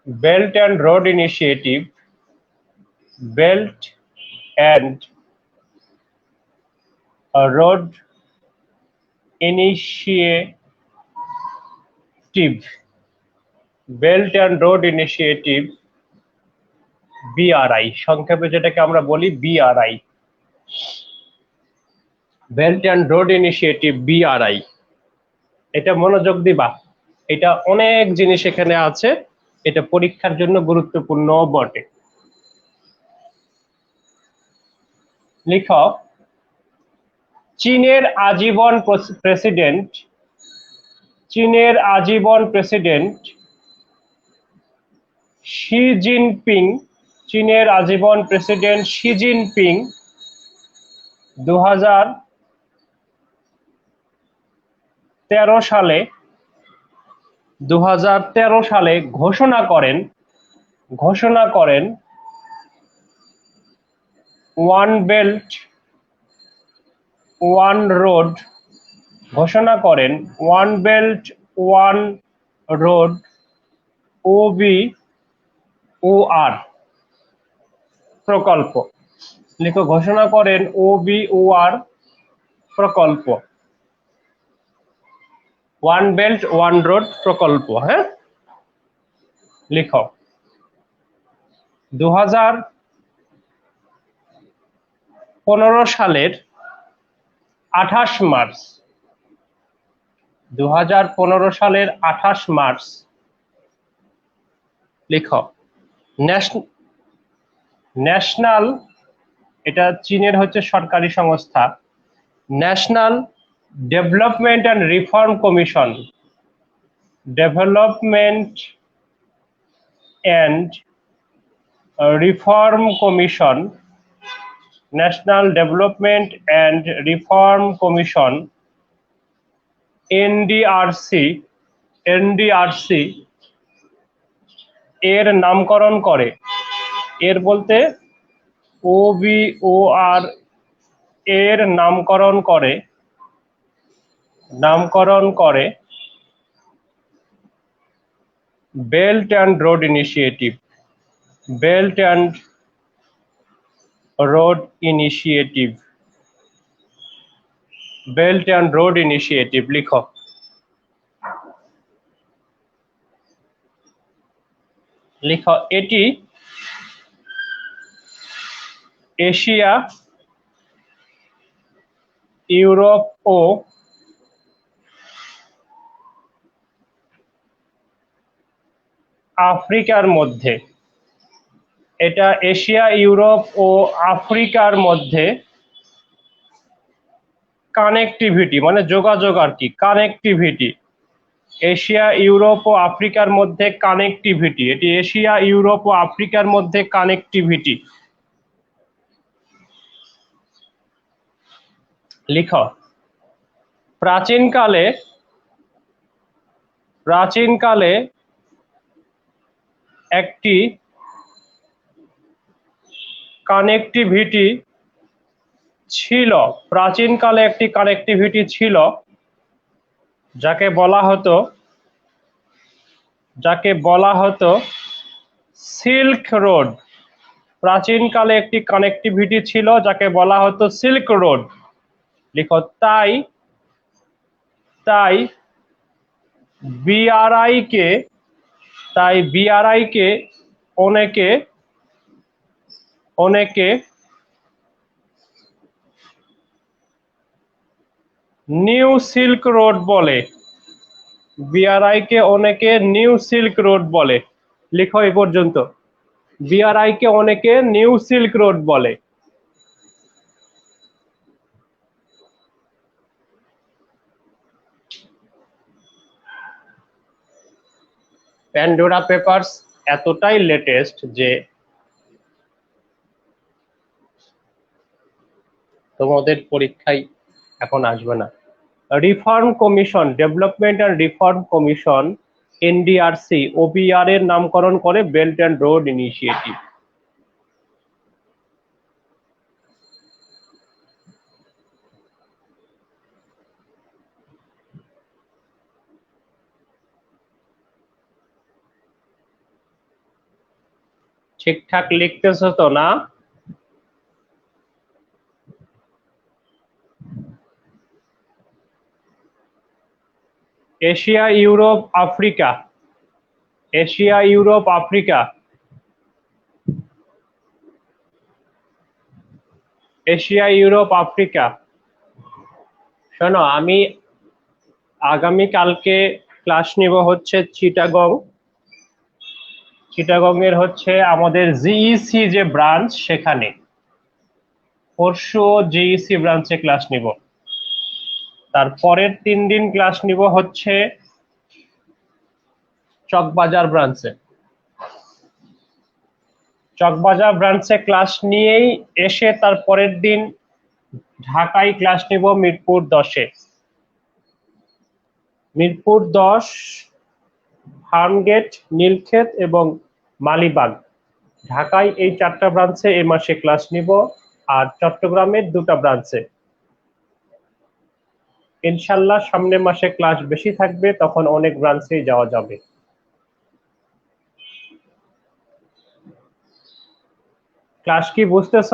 belt and road initiative, belt and road initiative, belt and road initiative, BRI, সংক্ষেপে যেটাকে আমরা বলি BRI, belt and road initiative, BRI। এটা মনোযোগ দিবা, এটা অনেক জিনিস এখানে আছে, এটা পরীক্ষার জন্য গুরুত্বপূর্ণ বটে। লিখো, চীনের আজীবন প্রেসিডেন্ট, চীনের আজীবন প্রেসিডেন্ট শি জিনপিং, চীনের আজীবন প্রেসিডেন্ট শি জিনপিং 2013 সালে ঘোষণা করেন ওয়ান বেল্ট ওয়ান রোড ঘোষণা করেন one belt one road OBOR প্রকল্প। লিখো ঘোষণা করেন OBOR প্রকল্প, ওয়ান বেল্ট ওয়ান রোড প্রকল্প। হ্যাঁ, লিখো 2015 সালের 28 মার্চ, 2015 সালের 28 মার্চ লিখো ন্যাশনাল, এটা চীনের হচ্ছে সরকারি সংস্থা, national development and reform commission, development and reform commission, national development and reform commission NDRC এর নামকরণ করে, এর বলতে OBOR এর নামকরণ করে belt and road initiative, belt and road initiative, belt and road initiative. লিখো লিখো এটি এশিয়া, ইউরোপ ও আফ্রিকার মধ্যে, এটা এশিয়া, ইউরোপ ও আফ্রিকার মধ্যে কানেক্টিভিটি মানে যোগাযোগ আর কি, কানেক্টিভিটি, এশিয়া, ইউরোপ ও আফ্রিকার মধ্যে কানেক্টিভিটি, এটি এশিয়া, ইউরোপ ও আফ্রিকার মধ্যে কানেক্টিভিটি। লিখো প্রাচীনকালে একটি কানেক্টিভিটি ছিল, প্রাচীনকালে একটি কানেক্টিভিটি ছিল যাকে বলা হতো সিল্ক রোড। প্রাচীনকালে একটি কানেক্টিভিটি ছিল যাকে বলা হতো সিল্ক রোড। লিখো তাই BRI কে অনেকে নিউ সিল্ক রোড বলে, BRI কে অনেকে নিউ সিল্ক রোড বলে। লিখো এই পর্যন্ত, BRI কে অনেকে নিউ সিল্ক রোড বলে। প্যান্ডোরা পেপারস এতটাই লেটেস্ট যে তোমাদের পরীক্ষায় এখন আসবে না। Reform commission, development and reform commission NDRC OBR এর নামকরণ করে বেল্ট অ্যান্ড রোড ইনিশিয়েটিভ। ঠিকঠাক লিখতেছো তো না? Asia, Europe, Africa, Asia, Europe, Africa, Asia, Europe, Africa. শোনো, আমি আগামী কালকে ক্লাস নিব হচ্ছে চিটাগং এর হচ্ছে আমাদের GEC যে ব্রাঞ্চ, সেখানে পরশু GEC ব্রাঞ্চে ক্লাস নিব। তারপরের 3 দিন ক্লাস নিব হচ্ছে চকবাজার ব্রাঞ্চে ক্লাস নিয়েই এসে তারপরের দিন ঢাকায় ক্লাস নিব মিরপুর 10-এ, মিরপুর 10, ফার্মগেট, নীলক্ষেত এবং মালিবাগ, ঢাকায় এই 4টা ব্রাঞ্চে এই মাসে ক্লাস নিব, আর চট্টগ্রামের 2টা ব্রাঞ্চে। ইনশাল্লাহ সামনের মাসে ক্লাস বেশি থাকবে, তখন অনেক ব্রাঞ্চেই যাওয়া যাবে। ক্লাস কি বুঝতেছ?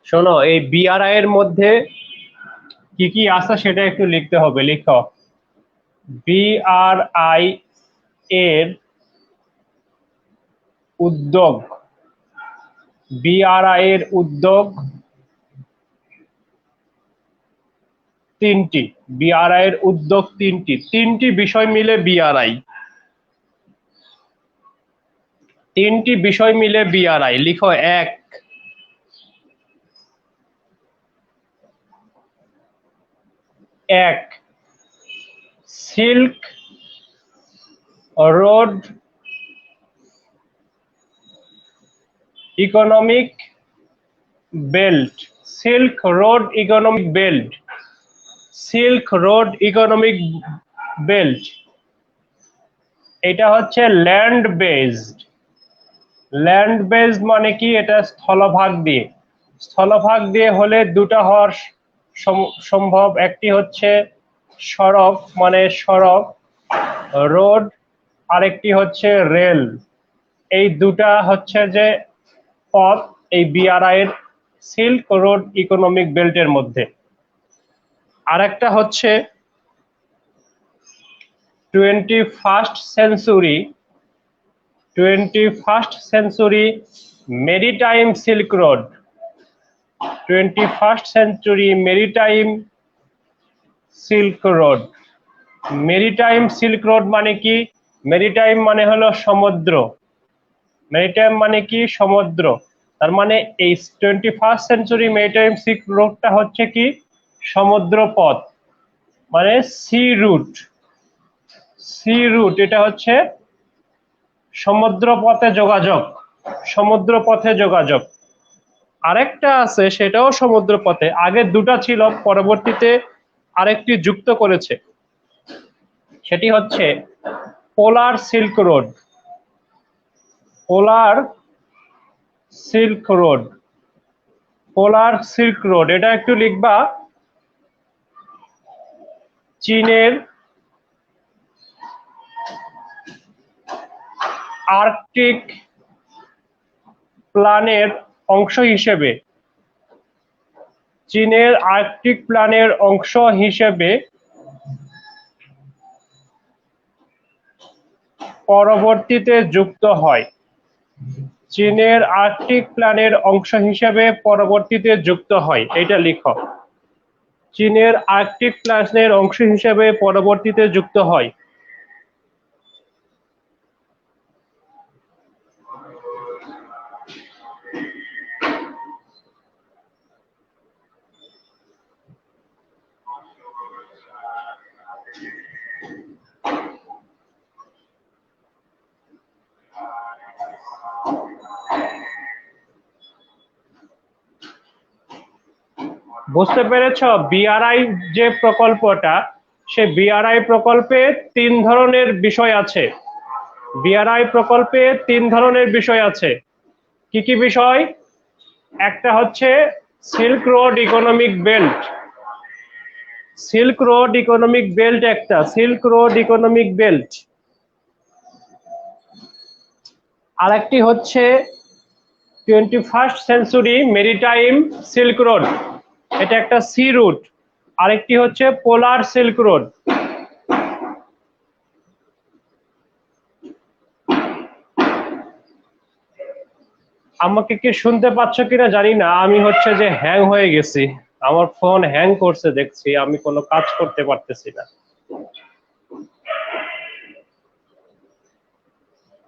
শোনো, এই বিআরআই এর মধ্যে কি কি আছে সেটা একটু লিখতে হবে। লিখো, বিআরআই এর উদ্যোগ, বিআরআই এর উদ্যোগ তিনটি, বিআরআই এর উদ্যোগ তিনটি বিষয় মিলে বিআরআই, তিনটি বিষয় মিলে বিআরআই। লিখো, এক silk road economic belt, silk road economic belt, silk road economic belt. এটা হচ্ছে ল্যান্ড বেসড। ল্যান্ড বেসড মানে কি? এটা স্থলভাগ দিয়ে, স্থলভাগ দিয়ে হলে দুটা হওয়ার সম্ভব। একটি হচ্ছে সড়ক মানে সড়ক রোড, আরেকটি হচ্ছে রেল। এই দুটা হচ্ছে যে পথ এই বিআরআই এর সিল্ক রোড ইকোনমিক বেল্টের মধ্যে। আরেকটা হচ্ছে 21st century maritime silk road, 21st century maritime silk road. Maritime silk road মানে কি? মেরিটাইম মানে হলো সমুদ্র, মেরিটাইম মানে কি? সমুদ্র। তার মানে এই 21st সেঞ্চুরি মেরিটাইম সিল্ক রোডটা হচ্ছে কি? সমুদ্র পথ, মানে সি রুট। সি রুট এটা হচ্ছে সমুদ্র পথে যোগাযোগ, সমুদ্র পথে যোগাযোগ। আরেকটা আছে সেটাও সমুদ্র পথে, আগে দুটা ছিল পরবর্তীতে আরেকটি যুক্ত করেছে, সেটি হচ্ছে পোলার সিল্ক রোড। পোলার সিল্ক রোড, পোলার সিল্ক রোড এটা একটু লিখবা। চীনের আর্কটিক প্ল্যানের অংশ হিসেবে, চীনের আর্কটিক প্ল্যানের অংশ হিসেবে পরবর্তীতে যুক্ত হয়। চীনের আর্কটিক প্ল্যানের অংশ হিসেবে পরবর্তীতে যুক্ত হয়, এটা লিখো। চীনের আর্কটিক প্ল্যানের অংশ হিসেবে পরবর্তীতে যুক্ত হয়। বুঝতে পেরেছ? বিআরআই যে প্রকল্পটা, সে বিআরআই প্রকল্পে তিন ধরনের বিষয় আছে। বিআরআই প্রকল্পে তিন ধরনের বিষয় আছে। কি কি বিষয়? একটা হচ্ছে silk road economic belt, silk road economic belt একটা, সিল্ক রোড ইকোনমিক বেল্ট। আরেকটি হচ্ছে 21st century maritime silk road, এটা একটা সি রুট। আরেকটি হচ্ছে পোলার সিল্ক রোড। আমাকে কি শুনতে পাচ্ছ কিনা জানি না, আমি হচ্ছে যে হ্যাং হয়ে গেছি, আমার ফোন হ্যাং করছে দেখছি, আমি কোনো কাজ করতে পারতেছি না,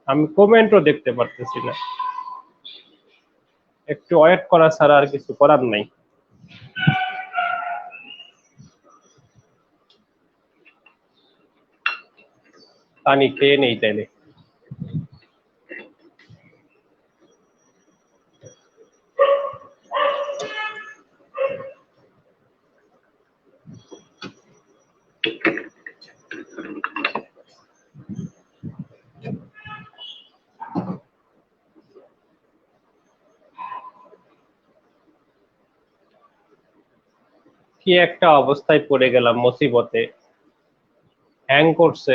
আমি কমেন্টও দেখতে পারতেছি না। একটু ওয়েট করা ছাড়া আর কিছু করার নাই। পানি খেয়ে নেই তাইলে। কি একটা অবস্থায় পড়ে গেলাম, মুসিবতে হ্যাং করছে।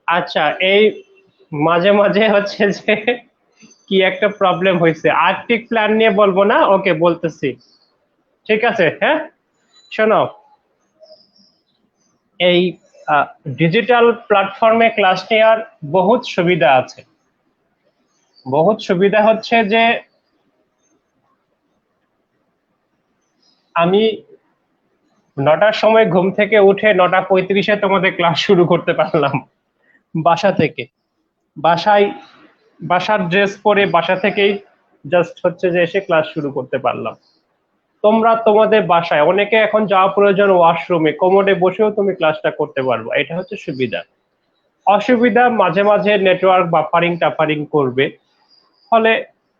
আচ্ছা, এই মাঝে মাঝে হচ্ছে যে কি একটা প্রবলেম হয়েছে, আর্কটিক প্ল্যান নিয়ে বলবো না, ওকে বলতেছি, ঠিক আছে। হ্যাঁ, শোনো, এই ডিজিটাল প্ল্যাটফর্মে ক্লাস নেওয়ার বহুত সুবিধা আছে। বহুত সুবিধা হচ্ছে যে আমি 9টার সময় ঘুম থেকে উঠে 9টা 35-এ তোমাদের ক্লাস শুরু করতে পারলাম বাসা থেকে। বাসায় বাসার ড্রেস পরে বাসা থেকেই জাস্ট হচ্ছে যে এসে ক্লাস শুরু করতে পারলাম। তোমরা তোমাদের বাসায় অনেকে এখন যাওয়া প্রয়োজন ওয়াশরুমে, কোমোডে বসেও তুমি ক্লাসটা করতে পারবে, এটা হচ্ছে সুবিধা। অসুবিধা মাঝে মাঝে নেটওয়ার্ক বাফারিং টাফারিং করবে, ফলে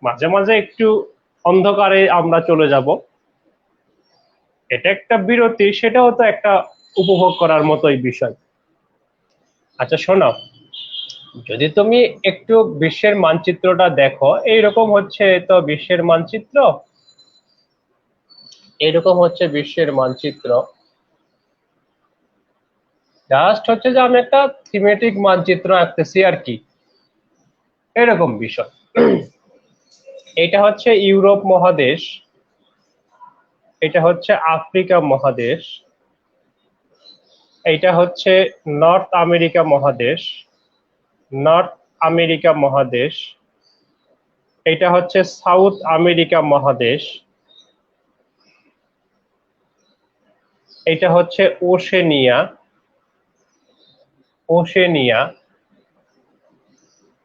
মাঝে মাঝে একটু অন্ধকারে আমরা চলে যাব, এটা একটা বিরতি, সেটাও তো একটা উপভোগ করার মতোই বিষয়। আচ্ছা শোনো, যদি তুমি একটু বিশ্বের মানচিত্রটা দেখো, এইরকম হচ্ছে তো বিশ্বের মানচিত্র, এরকম হচ্ছে বিশ্বের মানচিত্র। জাস্ট হচ্ছে যে আমি একটা থিমেটিক মানচিত্র আঁকতেছি আর কি, এরকম বিষয়। এটা হচ্ছে ইউরোপ মহাদেশ, এটা হচ্ছে আফ্রিকা মহাদেশ, এটা হচ্ছে নর্থ আমেরিকা মহাদেশ, নর্থ আমেরিকা মহাদেশ, এটা হচ্ছে সাউথ আমেরিকা মহাদেশ, এটা হচ্ছে ওশেনিয়া, ওশেনিয়া।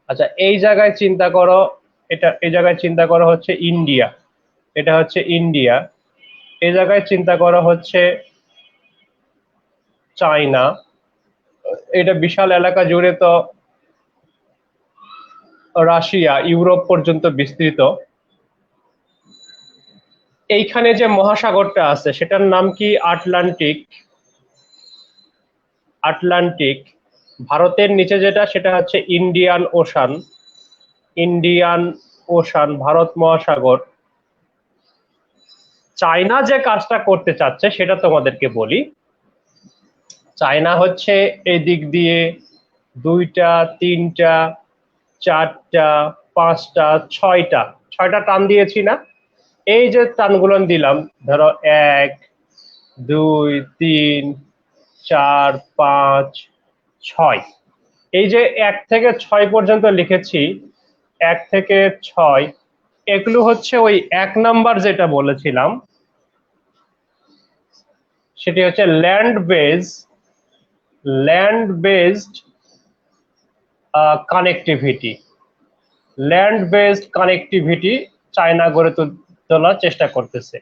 আচ্ছা এই জায়গায় চিন্তা করো, এই জায়গায় চিন্তা করো হচ্ছে ইন্ডিয়া, এটা হচ্ছে ইন্ডিয়া। এই জায়গায় চিন্তা করো হচ্ছে চায়না, এটা বিশাল এলাকা জুড়ে তো রাশিয়া, ইউরোপ পর্যন্ত বিস্তৃত। এইখানে যে মহাসাগরটা আছে সেটার নাম কি? আটলান্টিক। আটলান্টিক। ভারতের নিচে যেটা সেটা হচ্ছে Indian ocean, Indian ocean, Bharat মহাসাগর। চায়না যে কাজটা করতে চাচ্ছে সেটা তোমাদেরকে বলি। চায়না হচ্ছে এই দিক দিয়ে 2টা 3টা 4টা 5টা 6টা, 6টা টান দিয়েছি না? এই যে টানগুলো দিলাম, ধরো 1 2 3 4 5 6, এই যে 1 থেকে 6 পর্যন্ত লিখেছি, 1 থেকে 6, এগুলো হচ্ছে ওই 1 নাম্বার যেটা বলেছিলাম, সেটি হচ্ছে land based connectivity. Land based connectivity China গড়ে তোলার চেষ্টা করতেছে।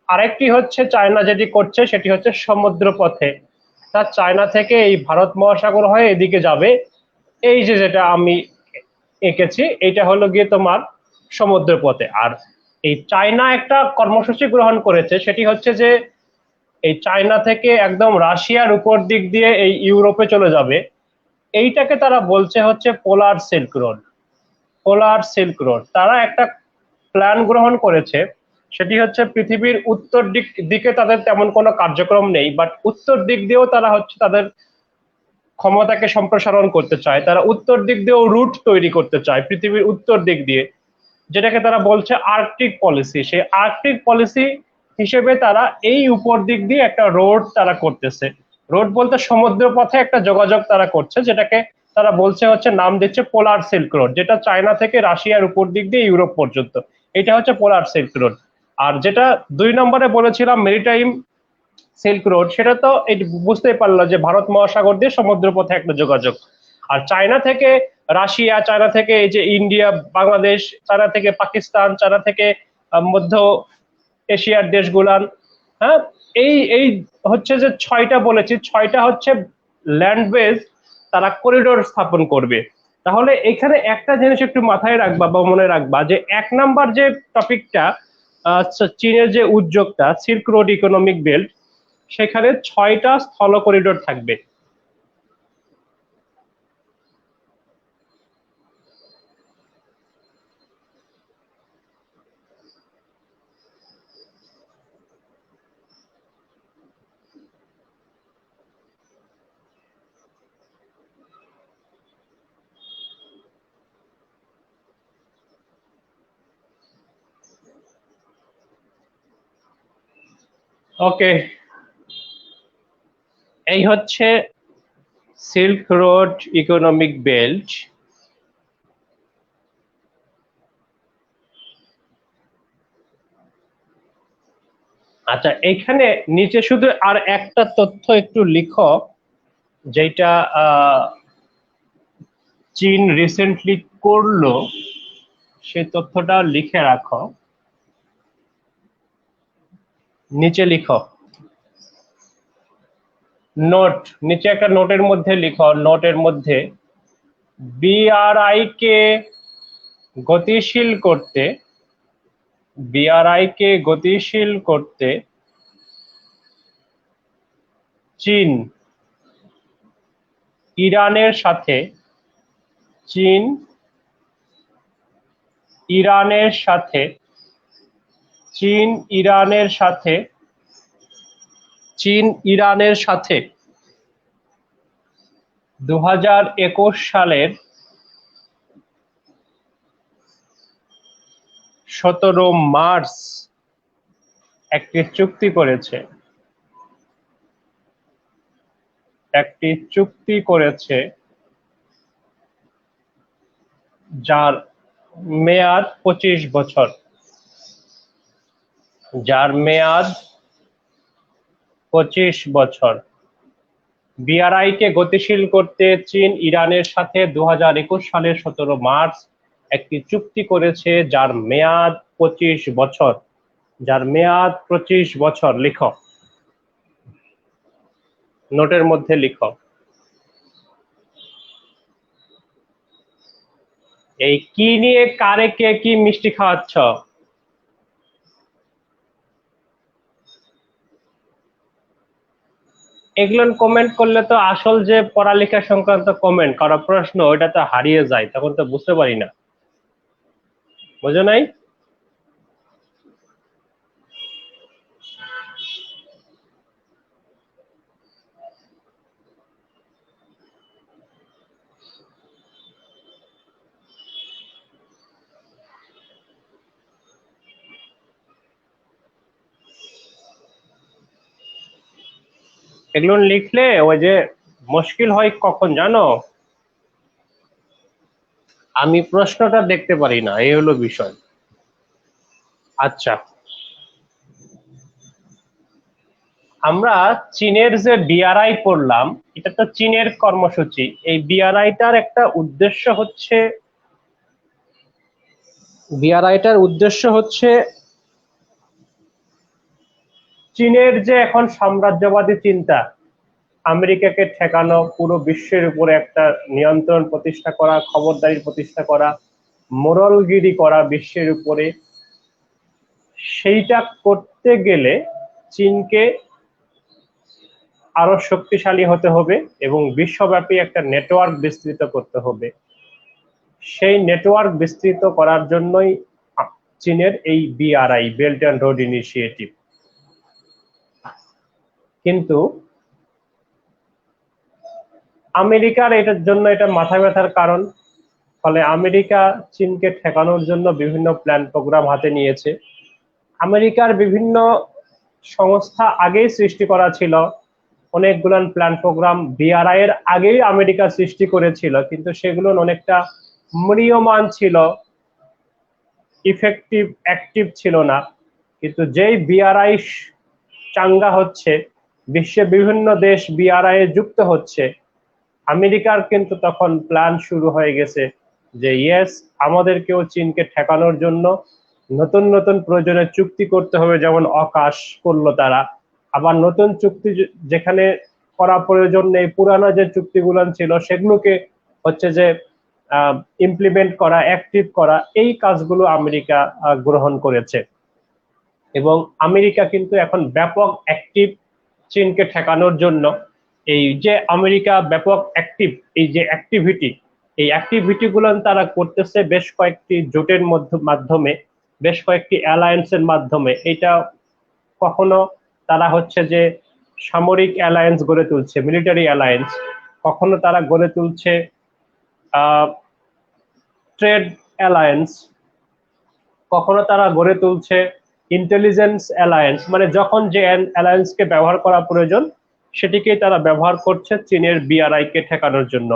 আরেকটি হচ্ছে চায়না যেটি করছে সেটি হচ্ছে সমুদ্র পথে তা চায়না থেকে এই ভারত মহাসাগর হয়ে এদিকে যাবে। এই যে যেটা আমি এঁকেছি এটা হলো গিয়ে তোমার সমুদ্র পথে। আর এই চায়না একটা কর্মসূচি গ্রহণ করেছে, সেটি হচ্ছে যে এই চায়না থেকে একদম রাশিয়ার উপর দিক দিয়ে এই ইউরোপে চলে যাবে। এইটাকে তারা বলছে হচ্ছে পোলার সিল্ক রোড। পোলার সিল্ক রোড তারা একটা প্ল্যান গ্রহণ করেছে, সেটি হচ্ছে পৃথিবীর উত্তর দিকে তাদের তেমন কোনো কার্যক্রম নেই, বাট উত্তর দিক দিয়েও তারা হচ্ছে তাদের ক্ষমতাকে সম্প্রসারণ করতে চায়। তারা উত্তর দিক দিয়েও রুট তৈরি করতে চায় পৃথিবীর উত্তর দিক দিয়ে, যেটাকে তারা বলছে আর্কটিক পলিসি। সেই আর্কটিক পলিসি হিসেবে তারা এই উপর দিক দিয়ে একটা রোড তারা করতেছে। রোড বলতে সমুদ্র পথে একটা যোগাযোগ তারা করছে, যেটাকে তারা বলছে হচ্ছে নাম দিচ্ছে পোলার সিল্ক রোড, যেটা চায়না থেকে রাশিয়ার উপর দিক দিয়ে ইউরোপ পর্যন্ত। এটা হচ্ছে পোলার সিল্ক রোড। আর যেটা 2 নম্বরে বলেছিলাম মেরিটাইম সিল্ক রোড, সেটা তো বুঝতেই পারলো যে ভারত মহাসাগর দিয়ে সমুদ্র পথে একটা যোগাযোগ। আর চায়না থেকে রাশিয়া, চায়না থেকে এই যে ইন্ডিয়া, বাংলাদেশ, চায়না থেকে পাকিস্তান, চায়না থেকে মধ্য এশিয়ার দেশগুলান, হ্যাঁ, এই এই হচ্ছে যে 6টা বলেছি, 6টা হচ্ছে ল্যান্ড বেজ তারা করিডোর স্থাপন করবে। তাহলে এখানে একটা জিনিস একটু মাথায় রাখবা বা মনে রাখবা যে 1 নাম্বার যে টপিকটা, চীনের যে উদ্যোগটা সিল্ক রোড ইকোনমিক বেল্ট, সেখানে 6টা স্থল করিডোর থাকবে। ওকে, এই হচ্ছে সিল্ক রোড ইকোনমিক বেল্ট। আচ্ছা, এখানে নিচে শুধু আর একটা তথ্য একটু লিখো, যেটা চীন রিসেন্টলি করলো, সেই তথ্যটা লিখে রাখো। নিচে লিখো নোট, নিচে একটা নোটের মধ্যে লিখো, নোটের মধ্যে বিআরআই কে গতিশীল করতে, বিআরআই কে গতিশীল করতে চীন ইরানের সাথে, চীন ইরানের সাথে, চীন ইরানের সাথে, চীন ইরানের সাথে 2021 সালের 17 মার্চ একটি চুক্তি করেছে, একটি চুক্তি করেছে যার মেয়াদ 25 বছর, যার মেয়াদ 25 বছর। বিআরআই কে গতিশীল করতে চীন ইরানের সাথে 2021 সালের 17 মার্চ একটি চুক্তি করেছে যার মেয়াদ 25 বছর, যার মেয়াদ 25 বছর। লিখো, নোটের মধ্যে লিখো। এই কি নিয়ে কারে কে কি মিষ্টি খাওয়াচ্ছ? এগুলো কমেন্ট করলে তো আসল যে পড়ালেখা সংক্রান্ত কমেন্ট করা প্রশ্ন, ওইটা তো হারিয়ে যায়, তখন তো বুঝতে পারি না। বুঝো নাই? এগুলো লিখলে ওই যে মুশকিল হয় কখন জানো, আমি প্রশ্নটা দেখতে পারি না, এই হলো বিষয়। আচ্ছা, আমরা চীনের যে বিআরআই পড়লাম, এটা তো চীনের কর্মসূচি। এই বিআরআইটার একটা উদ্দেশ্য হচ্ছে, বিআরআইটার উদ্দেশ্য হচ্ছে চীনের যে এখন সাম্রাজ্যবাদী চিন্তা, আমেরিকাকে ঠেকানো, পুরো বিশ্বের উপরে একটা নিয়ন্ত্রণ প্রতিষ্ঠা করা, খবরদারি প্রতিষ্ঠা করা, মোরালগিরি করা বিশ্বের উপরে, সেইটা করতে গেলে চীনকে আরো শক্তিশালী হতে হবে এবং বিশ্বব্যাপী একটা নেটওয়ার্ক বিস্তৃত করতে হবে। সেই নেটওয়ার্ক বিস্তৃত করার জন্যই চীনের এই BRI, belt and road initiative. কিন্তু আমেরিকার এটার জন্য এটা মাথা ব্যথার কারণ। ফলে আমেরিকা চীনকে ঠেকানোর জন্য বিভিন্ন প্ল্যান প্রোগ্রাম হাতে নিয়েছে। আমেরিকার বিভিন্ন সংস্থা আগেই সৃষ্টি করা ছিল, অনেকগুলো প্ল্যান প্রোগ্রাম বিআরআই এর আগেই আমেরিকা সৃষ্টি করেছিল, কিন্তু সেগুলো অনেকটা ম্রিয়মাণ ছিল, ইফেক্টিভ, অ্যাক্টিভ ছিল না। কিন্তু যেই বিআরআই চাঙ্গা হচ্ছে, বিশ্বের বিভিন্ন দেশ বিআরআই এ যুক্ত হচ্ছে, আমেরিকার কিন্তু তখন প্ল্যান শুরু হয়ে গেছে যে ইয়েস, আমাদেরকেও চীনকে ঠেকানোর জন্য নতুন নতুন প্রয়োজনে চুক্তি করতে হবে। যেমন অকাশ করলো তারা, আবার নতুন চুক্তি যেখানে করা প্রয়োজন নেই, পুরানো যে চুক্তিগুলো ছিল সেগুলোকে হচ্ছে যে ইমপ্লিমেন্ট করা, অ্যাক্টিভ করা, এই কাজগুলো আমেরিকা গ্রহণ করেছে। এবং আমেরিকা কিন্তু এখন ব্যাপক অ্যাক্টিভ চীনকে ঠেকানোর জন্য। এই যে আমেরিকা ব্যাপক অ্যাক্টিভ, এই যে অ্যাক্টিভিটি, এই অ্যাক্টিভিটি গুলো তারা করতেছে বেশ কয়েকটি জোটের মাধ্যমে, বেশ কয়েকটি অ্যালায়েন্সের মাধ্যমে। এটা কখনো তারা হচ্ছে যে সামরিক অ্যালায়েন্স গড়ে তুলছে, মিলিটারি অ্যালায়েন্স, কখনো তারা গড়ে তুলছে ট্রেড অ্যালায়েন্স, কখনো তারা গড়ে তুলছে ইন্টেলিজেন্স অ্যালায়েন্স। মানে যখন যে অ্যালায়েন্সকে ব্যবহার করা প্রয়োজন সেটিকেই তারা ব্যবহার করছে চীনের বিআরআই কে ঠেকানোর জন্য।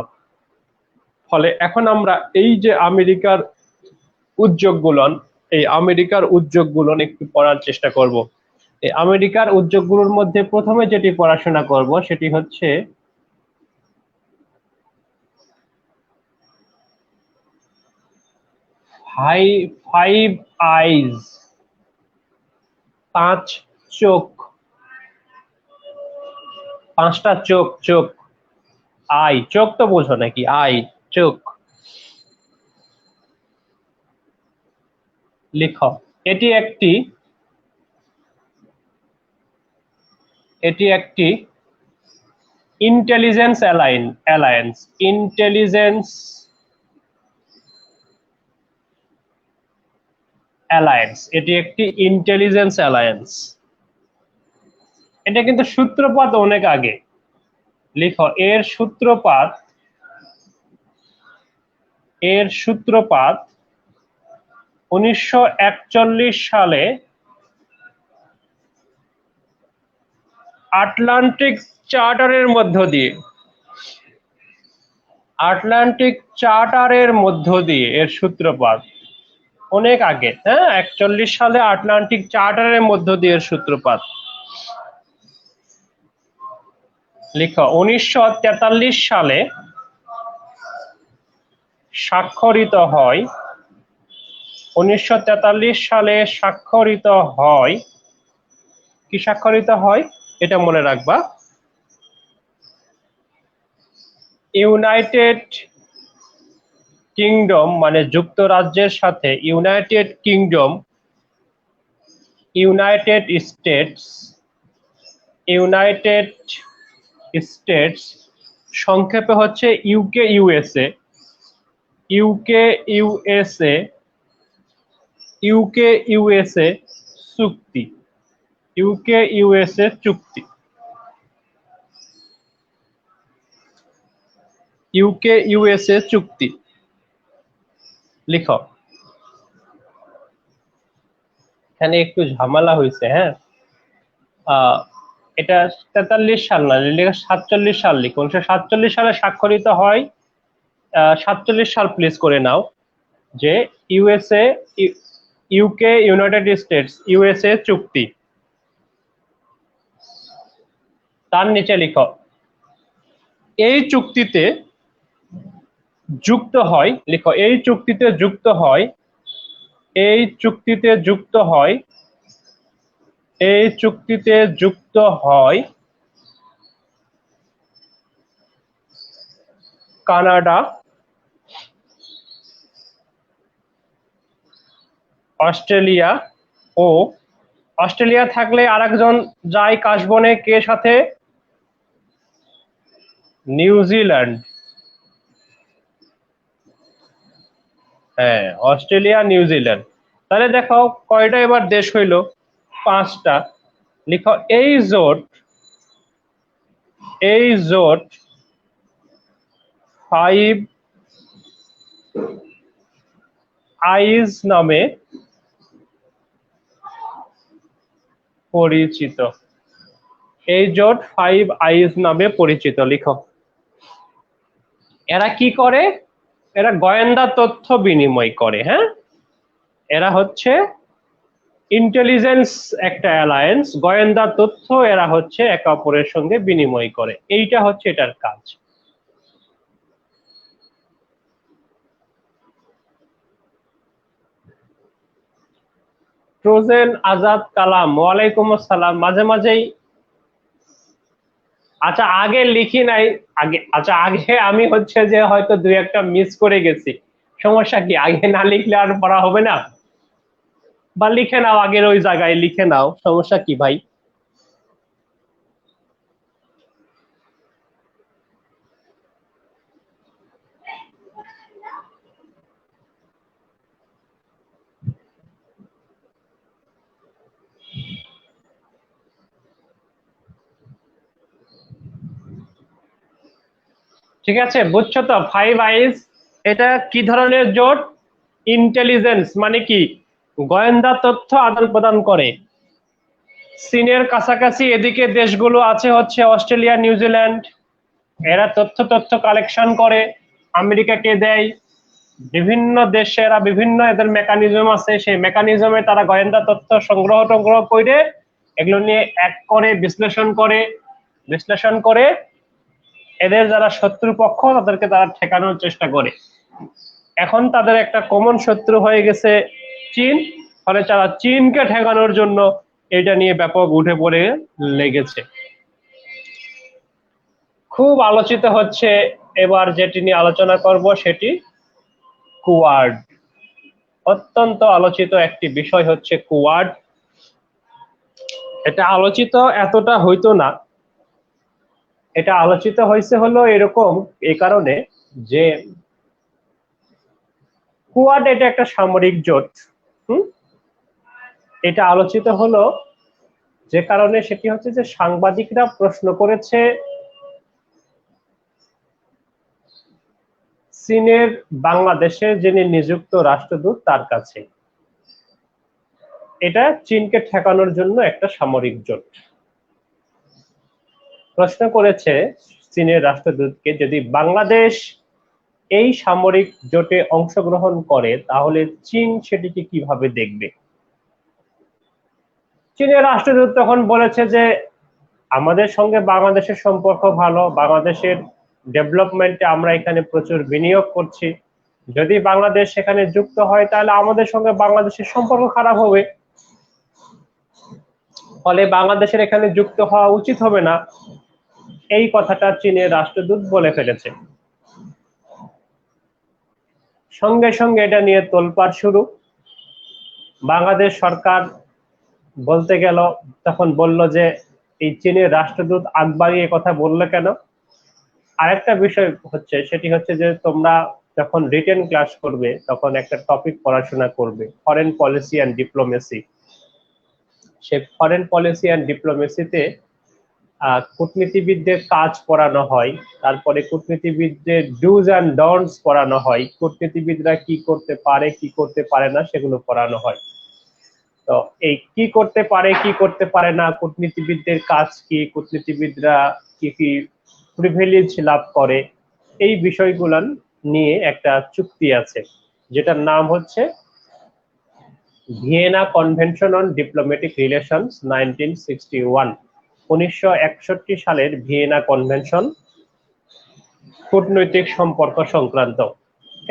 ফলে এখন আমরা এই যে আমেরিকার উদ্যোগগুলো, এই আমেরিকার উদ্যোগগুলো একটু পড়ার চেষ্টা করব। এই আমেরিকার উদ্যোগগুলোর মধ্যে প্রথমে যেটি পড়াশোনা করব সেটি হচ্ছে ফাইভ আইজ, পাঁচ চোখ, পাঁচটা চোখ, চোখ, আই, চোখ তো বোঝো নাকি, আই, চোখ। লিখো, এটি একটি ইন্টেলিজেন্স অ্যালায়েন্স, ইন্টেলিজেন্স অ্যালায়েন্স, এটি একটি ইন্টেলিজেন্স অ্যালায়েন্স। এটা কিন্তু সূত্রপাত অনেক আগে। লিখো, এর সূত্রপাত 1941 সালে আটলান্টিক চার্টারের মধ্য দিয়ে, আটলান্টিক চার্টারের মধ্য দিয়ে এর সূত্রপাত অনেক আগে। হ্যাঁ, 41 সালে আটলান্টিক চার্টারের মধ্য দিয়ে এর সূত্রপাত। লিখো, 1943 সালে স্বাক্ষরিত হয়, 1943 সালে স্বাক্ষরিত হয়, কি স্বাক্ষরিত হয় এটা মনে রাখবা, ইউনাইটেড কিংডম মানে যুক্তরাজ্যের সাথে United kingdom, United states, United states সংক্ষেপে হচ্ছে UK USA, UK USA, UK USA চুক্তি, ইউকে ইউএসএ চুক্তি, ইউকে ইউএসএ চুক্তি। লিখো, এখানে একটু ঝামেলা হয়েছে। হ্যাঁ, এটা 43 সাল না, 47 সাল লিখো। 1947 সালে স্বাক্ষরিত হয়, 47 সাল প্লেস করে নাও, যে USA, UK United states USA চুক্তি। তার নিচে লিখো, এই চুক্তিতে যুক্ত হয়, লিখো, এই চুক্তিতে যুক্ত হয়, এই চুক্তিতে যুক্ত হয়, এই চুক্তিতে যুক্ত হয় কানাডা, অস্ট্রেলিয়া ও অস্ট্রেলিয়া থাকলে আরেকজন যায় কাশবনে, কে সাথে? নিউজিল্যান্ড। হ্যাঁ, অস্ট্রেলিয়া নিউজিল্যান্ড। তাহলে দেখো কয়টা এবার দেশ হইল? 5টা। লিখো এই জোট 5 আইজ নামে পরিচিত। এই জোট 5 আইজ নামে পরিচিত। লিখো। এরা কি করে? এরা গোয়েন্দা তথ্য বিনিময় করে। হ্যাঁ, এরা হচ্ছে ইন্টেলিজেন্স একটা অ্যালায়েন্স, গোয়েন্দা তথ্য এরা হচ্ছে একে অপরের সঙ্গে বিনিময় করে, এইটা হচ্ছে এটার কাজ। ট্রোজেন আজাদ কালাম, ওয়ালাইকুম আসসালাম। মাঝে মাঝেই, আচ্ছা আগে লিখি নাই, আগে আমি হচ্ছে যে হয়তো দুই একটা মিস করে গেছি, সমস্যা কি? আগে না লিখলে আর পড়া হবে না? বা লিখে নাও, আগের ওই জায়গায় লিখে নাও, সমস্যা কি ভাই? ঠিক আছে, বুঝছো তো? 5 আইজ এটা কি ধরনের জোট? ইন্টেলিজেন্স মানে কি? গোয়েন্দা তথ্য আদান প্রদান করে। চীনের কাছাকাছি এদিকে দেশগুলো আছে হচ্ছে অস্ট্রেলিয়া, নিউজিল্যান্ড, এরা তথ্য কালেকশন করে আমেরিকাকে দেয়। বিভিন্ন দেশে এরা বিভিন্ন এদের মেকানিজম আছে, সেই মেকানিজমে তারা গোয়েন্দা তথ্য সংগ্রহ করে এগুলো নিয়ে এক করে বিশ্লেষণ করে এদের যারা শত্রুপক্ষ তাদেরকে তারা ঠেকানোর চেষ্টা করে। এখন তাদের একটা কমন শত্রু হয়ে গেছে চীন, ফলে তারা চীনকে ঠেকানোর জন্য এটা নিয়ে ব্যাপক উঠে পড়ে লেগেছে। খুব আলোচিত হচ্ছে এবার যেটি নিয়ে আলোচনা করব সেটি কোয়াড। অত্যন্ত আলোচিত একটি বিষয় হচ্ছে কোয়াড। এটা আলোচিত এতটা হইতো না, এটা আলোচিত হয়েছে হলো এরকম এই কারণে যে কোয়াড এটা একটা সামরিক জোট। এটা আলোচিত হলো যে কারণে সেটি হচ্ছে যে সাংবাদিকরা প্রশ্ন করেছে চীনের বাংলাদেশের যিনি নিযুক্ত রাষ্ট্রদূত তার কাছে। এটা চীনকে ঠেকানোর জন্য একটা সামরিক জোট। প্রশ্ন করেছে চীনের রাষ্ট্রদূতকে, যদি বাংলাদেশ এই সামরিক জোটে অংশগ্রহণ করে তাহলে চীন সেটিকে কিভাবে দেখবে? চীনের রাষ্ট্রদূত তখন বলেছে যে আমাদের সঙ্গে বাংলাদেশের সম্পর্ক ভালো, বাংলাদেশের ডেভেলপমেন্টে আমরা এখানে প্রচুর বিনিয়োগ করছি, যদি বাংলাদেশ সেখানে যুক্ত হয় তাহলে আমাদের সঙ্গে বাংলাদেশের সম্পর্ক খারাপ হবে, ফলে বাংলাদেশের এখানে যুক্ত হওয়া উচিত হবে না। এই কথাটা চীনের রাষ্ট্রদূত বলে ফেলেছে। সঙ্গে সঙ্গে এটা নিয়ে তোলপাড় শুরু। বাংলাদেশ সরকার বলতে গেল, তখন বলল যে এই চীনের রাষ্ট্রদূত আগ বাড়িয়ে কথা বললো কেন? আরেকটা বিষয় হচ্ছে, সেটি হচ্ছে যে তোমরা যখন রিটেন ক্লাস করবে তখন একটা টপিক পড়াশোনা করবে, ফরেন পলিসি অ্যান্ড ডিপ্লোমেসি। সে ফরেন পলিসি অ্যান্ড ডিপ্লোমেসিতে কূটনীতিবিদদের কাজ পড়ানো হয়, তারপরে কূটনীতিবিদদের ডুজ অ্যান্ড ডন্টস পড়ানো হয়, কূটনীতিবিদরা কি করতে পারে কি করতে পারে না সেগুলো পড়ানো হয়। তো এই কি করতে পারে কি করতে পারে না, কূটনীতিবিদদের কাজ কি, কূটনীতিবিদরা কি কি প্রিভিলেজ লাভ করে, এই বিষয়গুলো নিয়ে একটা চুক্তি আছে যেটার নাম হচ্ছে Vienna convention on diplomatic relations 1961। 1961 সালের ভিয়েনা কনভেনশন, কূটনৈতিক সম্পর্ক সংক্রান্ত।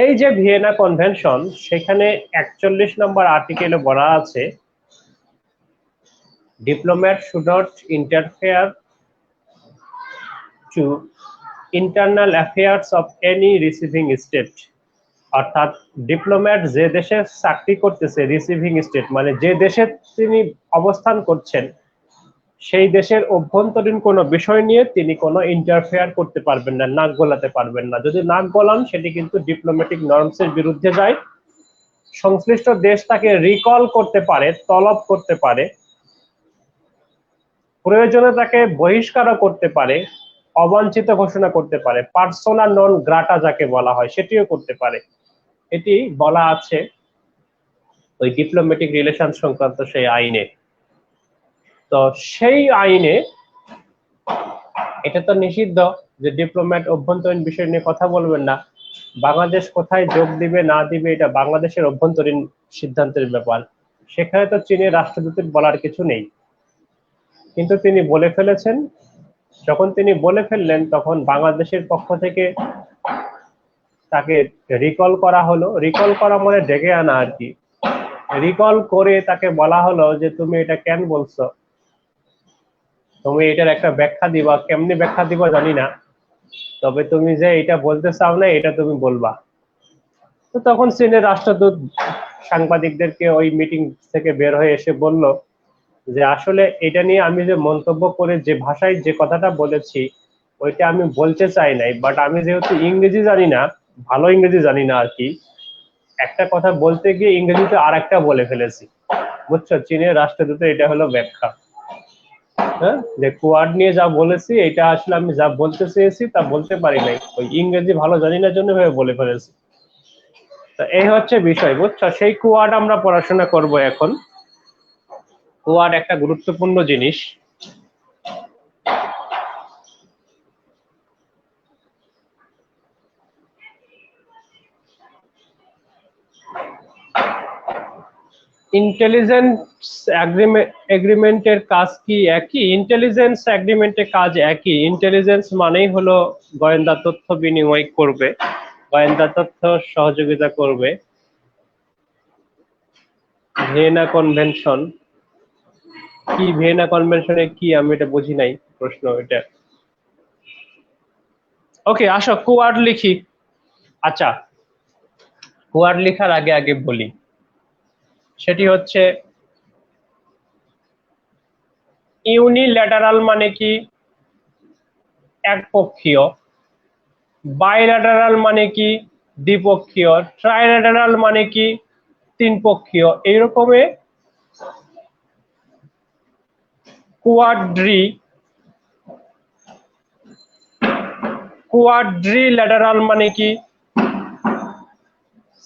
এই যে ভিয়েনা কনভেনশন, সেখানে 41 নম্বর আর্টিকেলে বলা আছে diplomat should not interfere to internal affairs of any receiving state, অর্থাৎ ডিপ্লোম্যাট যে দেশে চাকরি করতেছে, রিসিভিং স্টেট মানে যে দেশে তিনি অবস্থান করছেন, সেই দেশের অভ্যন্তরীণ কোনো বিষয় নিয়ে তিনি কোনো ইন্টারফেয়ার করতে পারবেন না, নাক গলাতে পারবেন না। যদি নাক গলান সেটি কিন্তু ডিপ্লোম্যাটিক নর্মসের বিরুদ্ধে যায়। সংশ্লিষ্ট দেশ তাকে রিকল করতে পারে, তলব করতে পারে, প্রয়োজনে তাকে বহিষ্কারও করতে পারে, অবাঞ্ছিত ঘোষণা করতে পারে, পার্সোনা নন গ্রাটা যাকে বলা হয় সেটিও করতে পারে। এটি বলা আছে ওই ডিপ্লোম্যাটিক রিলেশন সংক্রান্ত সেই আইনে। তো সেই আইনে এটা তো নিষিদ্ধ যে ডিপ্লোম্যাট অভ্যন্তরীণ বিষয় নিয়ে কথা বলবেন না। বাংলাদেশ কোথায় যোগ দিবে না দিবে এটা বাংলাদেশের অভ্যন্তরীণ সিদ্ধান্তের ব্যাপার, সেখানে তো চীনের রাষ্ট্রদূতের বলার কিছু নেই। কিন্তু তিনি বলে ফেলেছেন, যখন তিনি বলে ফেললেন তখন বাংলাদেশের পক্ষ থেকে তাকে রিকল করা হলো। রিকল করা মানে ডেকে আনা আর কি। রিকল করে তাকে বলা হলো যে তুমি এটা কেন বলছো, তুমি এটার একটা ব্যাখ্যা দিবা, কেমনি ব্যাখ্যা দিবা জানি না, তবে তুমি যে এটা বলতে চাও না এটা তুমি বলবা। তো তখন চীনের রাষ্ট্রদূত সাংবাদিকদেরকে ওই মিটিং থেকে বের হয়ে এসে বলল যে আসলে এটা নিয়ে আমি যে মন্তব্য করে যে ভাষায় যে কথাটা বলেছি ওইটা আমি বলতে চাই নাই, বাট আমি যেহেতু ইংরেজি জানি না, ভালো ইংরেজি জানি না আর কি, একটা কথা বলতে গিয়ে ইংরেজিতে আর একটা বলে ফেলেছি। বুঝছো, চীনের রাষ্ট্রদূতের এটা হলো ব্যাখ্যা। হ্যাঁ, যে কোয়াড নিয়ে যা বলেছি এটা আসলে আমি যা বলতে চেয়েছি তা বলতে পারি নাই, ওই ইংরেজি ভালো জানি না জন্য ভেবে বলে ফেলেছি। তো এই হচ্ছে বিষয়, বুঝছো। সেই কোয়াড আমরা পড়াশোনা করব এখন। কোয়াড একটা গুরুত্বপূর্ণ জিনিস। ইন্টেলিজেন্স এগ্রিমেন্টের কাজ কি একই? ইন্টেলিজেন্স এগ্রিমেন্টের কাজ একই। ইন্টেলিজেন্স মানেই হলো গোয়েন্দা তথ্য বিনিময় করবে, গোয়েন্দা তথ্য সহযোগিতা করবে। ভিয়েনা কনভেনশন কি? ভিয়েনা কনভেনশনে কি? আমি এটা বুঝি নাই, প্রশ্ন এটা। ওকে, আসো কোয়াড লিখি। আচ্ছা, কোয়াড লেখার আগে আগে বলি, সেটি হচ্ছে ইউনিল্যাটারাল মানে কি? একপক্ষীয়। বাইল্যাটারাল মানে কি? দ্বিপক্ষীয়। ট্রাইল্যাটারাল মানে কি? তিন পক্ষীয়। এইরকমে কোয়াড্রিল্যাটারাল মানে কি?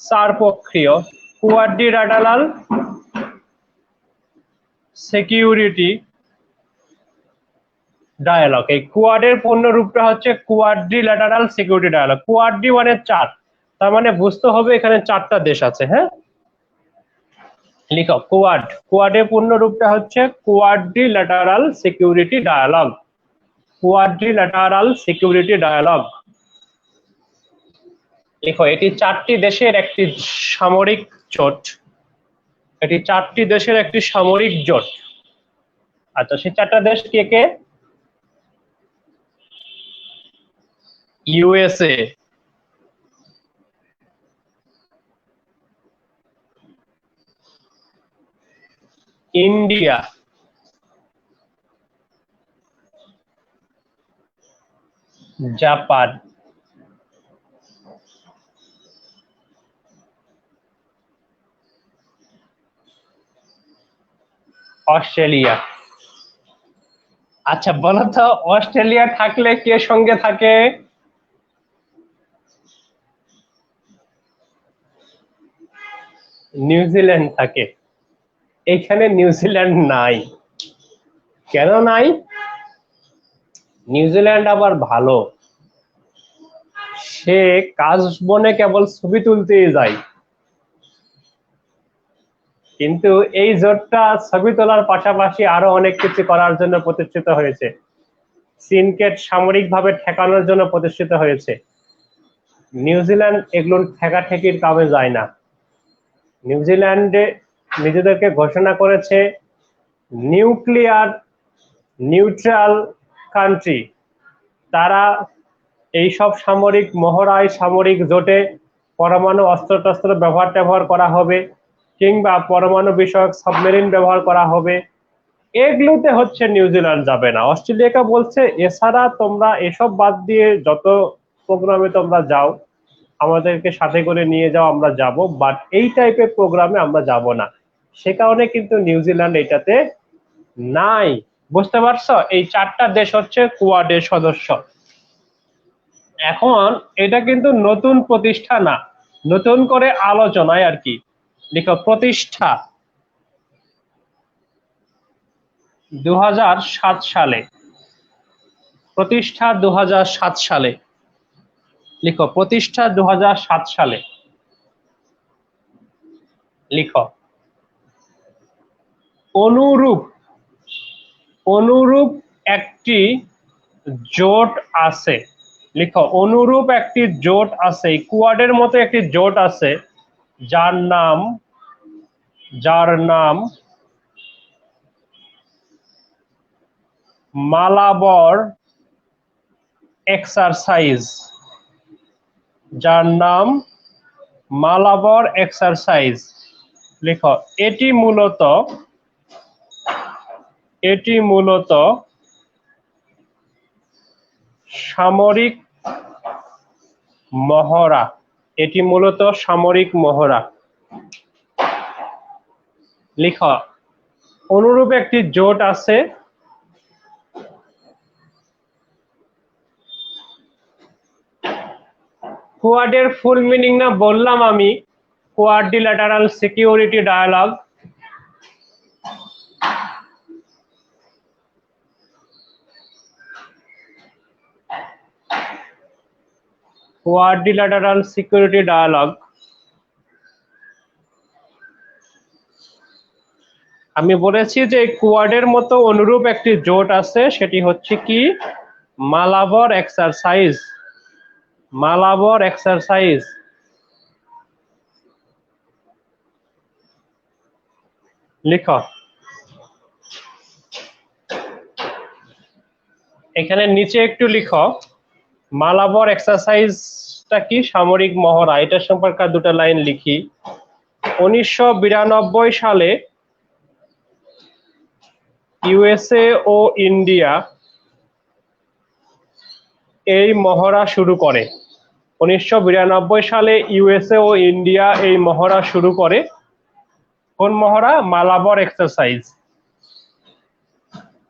চার পক্ষীয়। Quadrilateral security dialogue. এই কোয়াডের পূর্ণ রূপটা হচ্ছে কোয়াড্রিল্যাটারাল সিকিউরিটি ডায়ালগ। কোয়াড্রি মানে চার, তার মানে বুঝতে হবে এখানে চারটা দেশ আছে। হ্যাঁ, লিখো কোয়াড। কোয়াডের পূর্ণ রূপটা হচ্ছে quadrilateral security dialogue. Quadrilateral security dialogue. দেখো, এটি চারটি দেশের একটি সামরিক জোট। এটি চারটি দেশের একটি সামরিক জোট। আচ্ছা, সেই চারটা দেশ কে কে? USA, India, Japan, Australia. আচ্ছা বলো তো, অস্ট্রেলিয়া থাকলে কে সঙ্গে থাকে? নিউজিল্যান্ড থাকে। এখানে নিউজিল্যান্ড নাই। কেন নাই? নিউজিল্যান্ড আবার ভালো, সে কাজ বনে কেবল ছবি তুলতেই যায়। কিন্তু এই জোটটা ছবি তোলার পাশাপাশি আরো অনেক কিছু করার জন্য প্রতিষ্ঠিত হয়েছে। চীনকে সামরিকভাবে ঠেকানোর জন্য প্রতিষ্ঠিত হয়েছে। নিউজিল্যান্ড এগুলোর ঠেকাঠেকির কামে যায় না। নিউজিল্যান্ডে নিজেদেরকে ঘোষণা করেছে নিউক্লিয়ার নিউট্রাল কান্ট্রি। তারা এই সব সামরিক মহড়ায়, সামরিক জোটে পরমাণু অস্ত্র-টস্ত্র ব্যবহার করা হবে, কিংবা পরমাণু বিষয়ক সাবমেরিন ব্যবহার করা হবে, এগুলোতে হচ্ছে নিউজিল্যান্ড যাবে না। অস্ট্রেলিয়াকে বলছে এছাড়া তোমরা এসব বাদ দিয়ে যত প্রোগ্রামে তোমরা যাও আমাদেরকে সাথে করে নিয়ে যাও, আমরা যাব, বাট এই টাইপের প্রোগ্রামে আমরা যাব না। সে কারণে কিন্তু নিউজিল্যান্ড এটাতে নাই। বুঝতে পারছো? এই 4টা দেশ হচ্ছে কোয়াডের সদস্য। এখন এটা কিন্তু নতুন প্রতিষ্ঠা না, নতুন করে আলোচনায় আর কি। লিখো প্রতিষ্ঠা 2007 সালে, প্রতিষ্ঠা 2007 সালে। লিখো প্রতিষ্ঠা 2007 সালে। লিখো অনুরূপ অনুরূপ একটি জোট আছে। লিখো অনুরূপ একটি জোট আছে, কোয়াডের মতো একটি জোট আছে যার নাম মালাবর এক্সারসাইজ। যার নাম মালাবর এক্সারসাইজ। লিখো এটি মূলত সামরিক মহড়া। এটি মূলত সামরিক মহড়া। লিখো অনুরূপ একটি জোট আছে কোয়াডের ফুল মিনিং না বললাম আমি, quadrilateral security dialogue. Quadrilateral security dialogue. আমি বলেছি যে কোয়াডের মতো অনুরূপ একটি জোট আছে, সেটি হচ্ছে কি মালাবর এক্সারসাইজ। মালাবর এক্সারসাইজ। লিখো এখানে নিচে একটু লিখো মালাবর এক্সারসাইজটা কি, সামরিক মহড়া, এটা সম্পর্কে দুটো লাইন লিখি। 1992 সালে ইউএসএ ও ইন্ডিয়া এই মহড়া শুরু করে। 1992 সালে ইউএসএ ও ইন্ডিয়া এই মহড়া শুরু করে। কোন মহড়া? মালাবর এক্সারসাইজ।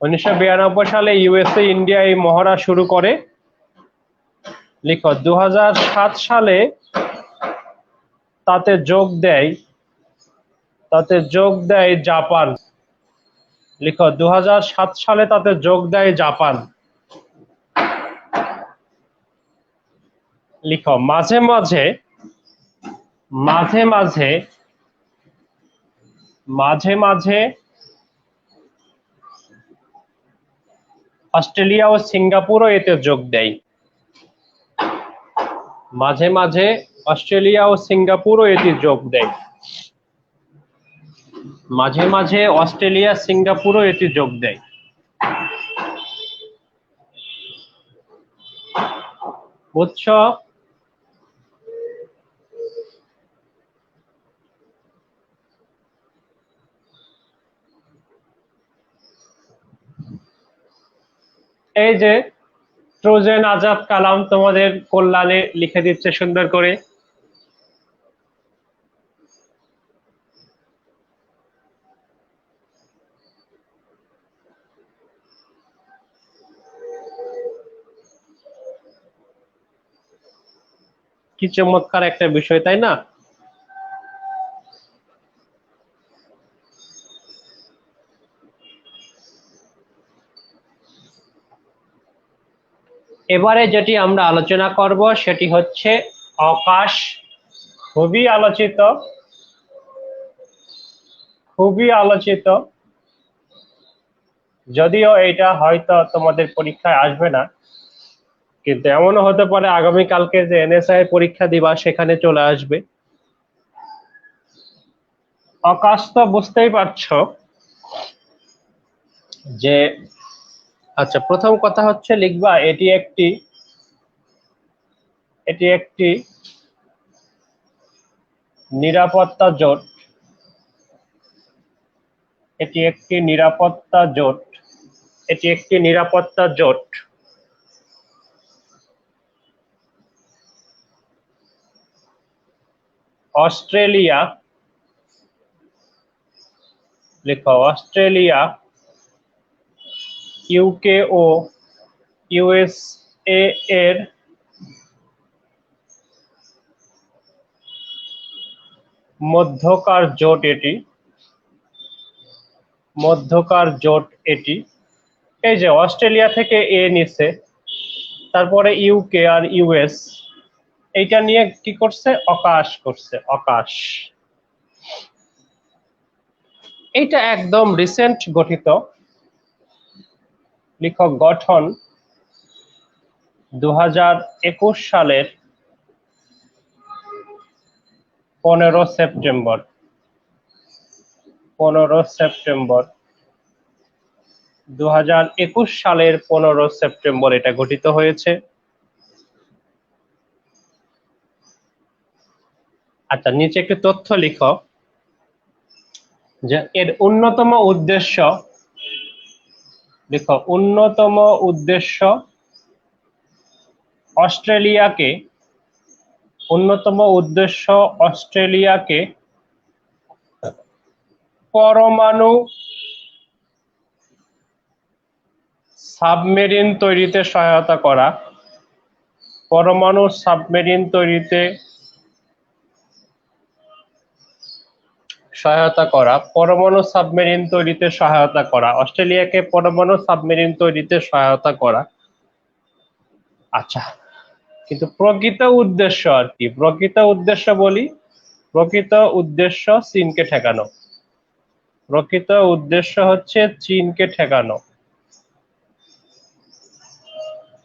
1992 সালে ইউএসএ ইন্ডিয়া এই মহড়া শুরু করে। লিখো 2007 সালে তাতে যোগ দেয় জাপান। লিখো 2007 সালে তাতে যোগ দেয় জাপান। লিখো মাঝে মাঝে অস্ট্রেলিয়া ও সিঙ্গাপুরও এতে যোগ দেয়। মাঝে মাঝে অস্ট্রেলিয়া ও সিঙ্গাপুরও এতে যোগ দেয়। মাঝে মাঝে অস্ট্রেলিয়া সিঙ্গাপুরও এতে যোগ দেয়। বুঝছো? এই যে ট্রোজান আজাদ কালাম তোমাদের কল্যাণে লিখে দিচ্ছে সুন্দর করে। কি চমৎকার একটা বিষয়, তাই না? এবারে যেটি আমরা আলোচনা করব সেটি হচ্ছে অকাশ। খুবই আলোচিত, যদিও এটা হয়তো তোমাদের পরীক্ষায় আসবে না, কিন্তু এমনও হতে পারে আগামীকালকে যে এনএসআই পরীক্ষা দিবা সেখানে চলে আসবে। অকাশ তো বুঝতেই পারছো যে, আচ্ছা প্রথম কথা হচ্ছে লিখবা এটি একটি এটি একটি নিরাপত্তা জোট। এটি একটি নিরাপত্তা জোট। এটি একটি নিরাপত্তা জোট। অস্ট্রেলিয়া, লেখো অস্ট্রেলিয়া, ইউকে ও ইউএসএ এর মধ্যকার জোট এটি। মধ্যকার জোট এটি। এই যে অস্ট্রেলিয়া থেকে এ নিচ্ছে, তারপরে ইউকে আর ইউএস এইটা নিয়ে কি করছে? অকাশ করছে, অকাশ। এইটা একদম রিসেন্ট গঠিত। লিখক গঠন 2021 সালের 15 সেপ্টেম্বর। 15 সেপ্টেম্বর 2021 সালের 15 সেপ্টেম্বর এটা গঠিত হয়েছে। আচ্ছা, নিচে একটু তথ্য লিখো যে এর অন্যতম উদ্দেশ্য, লিখো অন্যতম উদ্দেশ্য অস্ট্রেলিয়াকে, অন্যতম উদ্দেশ্য অস্ট্রেলিয়াকে পরমাণু সাবমেরিন তৈরিতে সহায়তা করা। পরমাণু সাবমেরিন তৈরিতে সহায়তা করা। পরমাণু সাবমেরিন তৈরিতে সহায়তা করা। অস্ট্রেলিয়াকে পরমাণু সাবমেরিন তৈরিতে সহায়তা করা। আচ্ছা, কিন্তু প্রকৃত উদ্দেশ্য আর কি? প্রকৃত উদ্দেশ্য বলি, প্রকৃত উদ্দেশ্য চীনকে ঠেকানো। প্রকৃত উদ্দেশ্য হচ্ছে চীনকে ঠেকানো।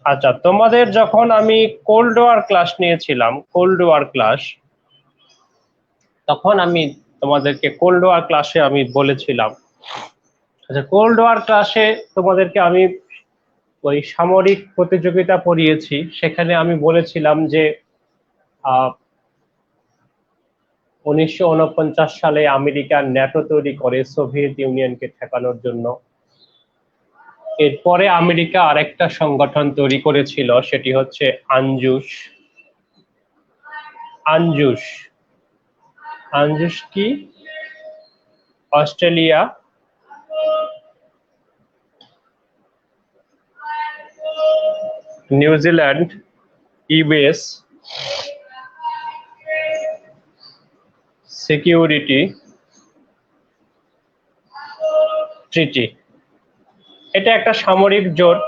আচ্ছা, তোমাদের যখন আমি কোল্ড ওয়ার ক্লাস নিয়েছিলাম, কোল্ড ওয়ার ক্লাস, তখন আমি তোমাদেরকে কোল্ড ওয়ার ক্লাসে আমি বলেছিলাম, আচ্ছা কোল্ড ওয়ার ক্লাসে তোমাদেরকে আমি ওই সামরিক প্রতিযোগিতা পড়িয়েছি। সেখানে আমি বলেছিলাম যে 1949 সালে আমেরিকা ন্যাটো তৈরি করে সোভিয়েত ইউনিয়নকে ঠেকানোর জন্য। এরপরে আমেরিকা আরেকটা সংগঠন তৈরি করেছিল, সেটি হচ্ছে আনজুস। আনজুস, আনজুস কি? অস্ট্রেলিয়া, নিউজিল্যান্ড, ইউএস সিকিউরিটি ট্রিটি। এটা একটা সামরিক জোট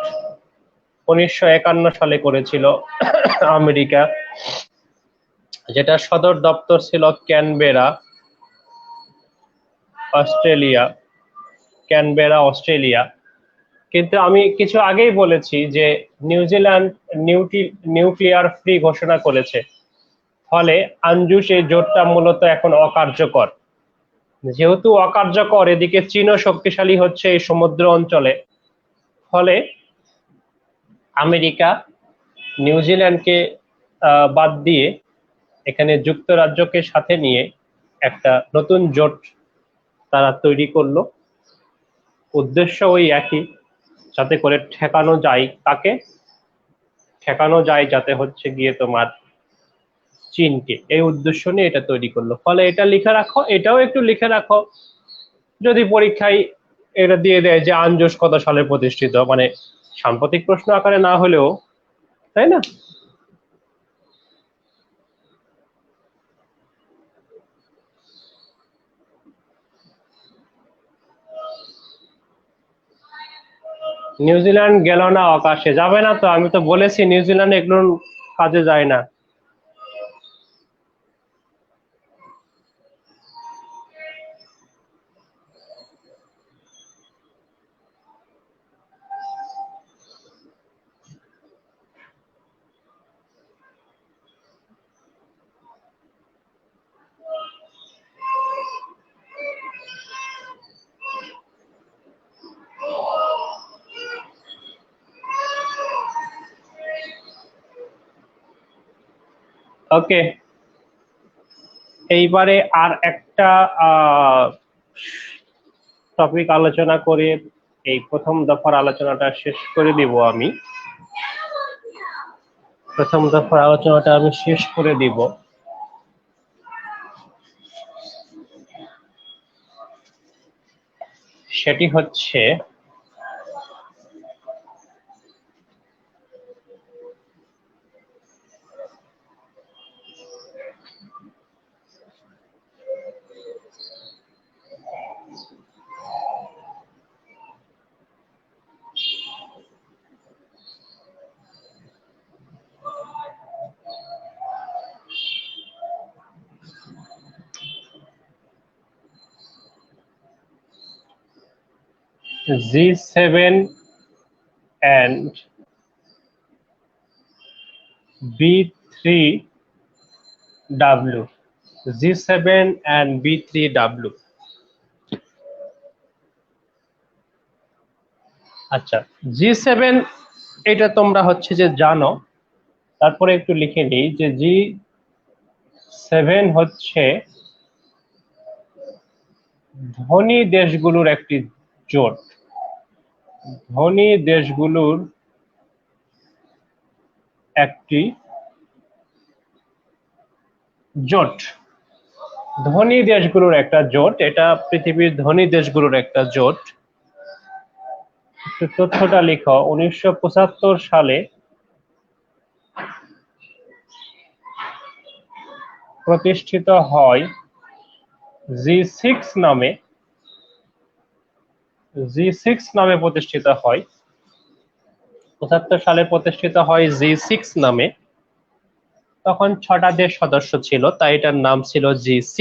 1951 সালে করেছিল আমেরিকা, যেটা সদর দপ্তর ছিল ক্যানবেরা, অস্ট্রেলিয়া। Canberra, Australia. কিন্তু আমি কিছু আগেই বলেছি যে নিউজিল্যান্ড নিউক্লিয়ার ফ্রি ঘোষণা করেছে, ফলে আনজুস এই জোটটা মূলত এখন অকার্যকর। যেহেতু অকার্যকর, এদিকে চীনও শক্তিশালী হচ্ছে এই সমুদ্র অঞ্চলে, ফলে আমেরিকা নিউজিল্যান্ডকে বাদ দিয়ে এখানে যুক্তরাজ্যকে সাথে নিয়ে একটা নতুন জোট তারা তৈরি করলো। উদ্দেশ্য ওই একই, যাতে করে ঠেকানো যায়, কাকে ঠেকানো যায়? যাতে হচ্ছে গিয়ে তোমার চীনকে। এই উদ্দেশ্য নিয়ে এটা তৈরি করলো। ফলে এটা লিখে রাখো, এটাও একটু লিখে রাখো, যদি পরীক্ষায় এটা দিয়ে দেয় যে আনজোশ কত সালে প্রতিষ্ঠিত, মানে সাম্প্রতিক প্রশ্ন আকারে না হলেও, তাই না? নিউজিল্যান্ড গেল না আকাশে? যাবে না তো, আমি তো বলেছি নিউজিল্যান্ড এগুলোর কাজে যায় না। ওকে, এইবারে আর একটা টপিক আলোচনা করে এই প্রথম দফার আলোচনাটা শেষ করে দিব আমি। প্রথম দফার আলোচনাটা আমি শেষ করে দিব। সেটি হচ্ছে G7 and B3W, G7 and B3W। আচ্ছা, G7 এটা তোমরা হচ্ছে যে জানো, তারপরে একটু লিখে নিই যে G7 হচ্ছে ধনী দেশগুলোর একটি জোট। ধনী দেশগুলোর একটি জোট, ধনী দেশগুলোর একটা জোট, এটা পৃথিবীর ধনী দেশগুলোর একটা জোট। তথ্যটা লিখো, 1975 সালে প্রতিষ্ঠিত হয় G6 নামে, G6 নামে প্রতিষ্ঠিত হয়। 75 সালে প্রতিষ্ঠিত হয় G6 নামে। তখন 6টা দেশ সদস্য ছিল, তাই এটার নাম ছিল G6।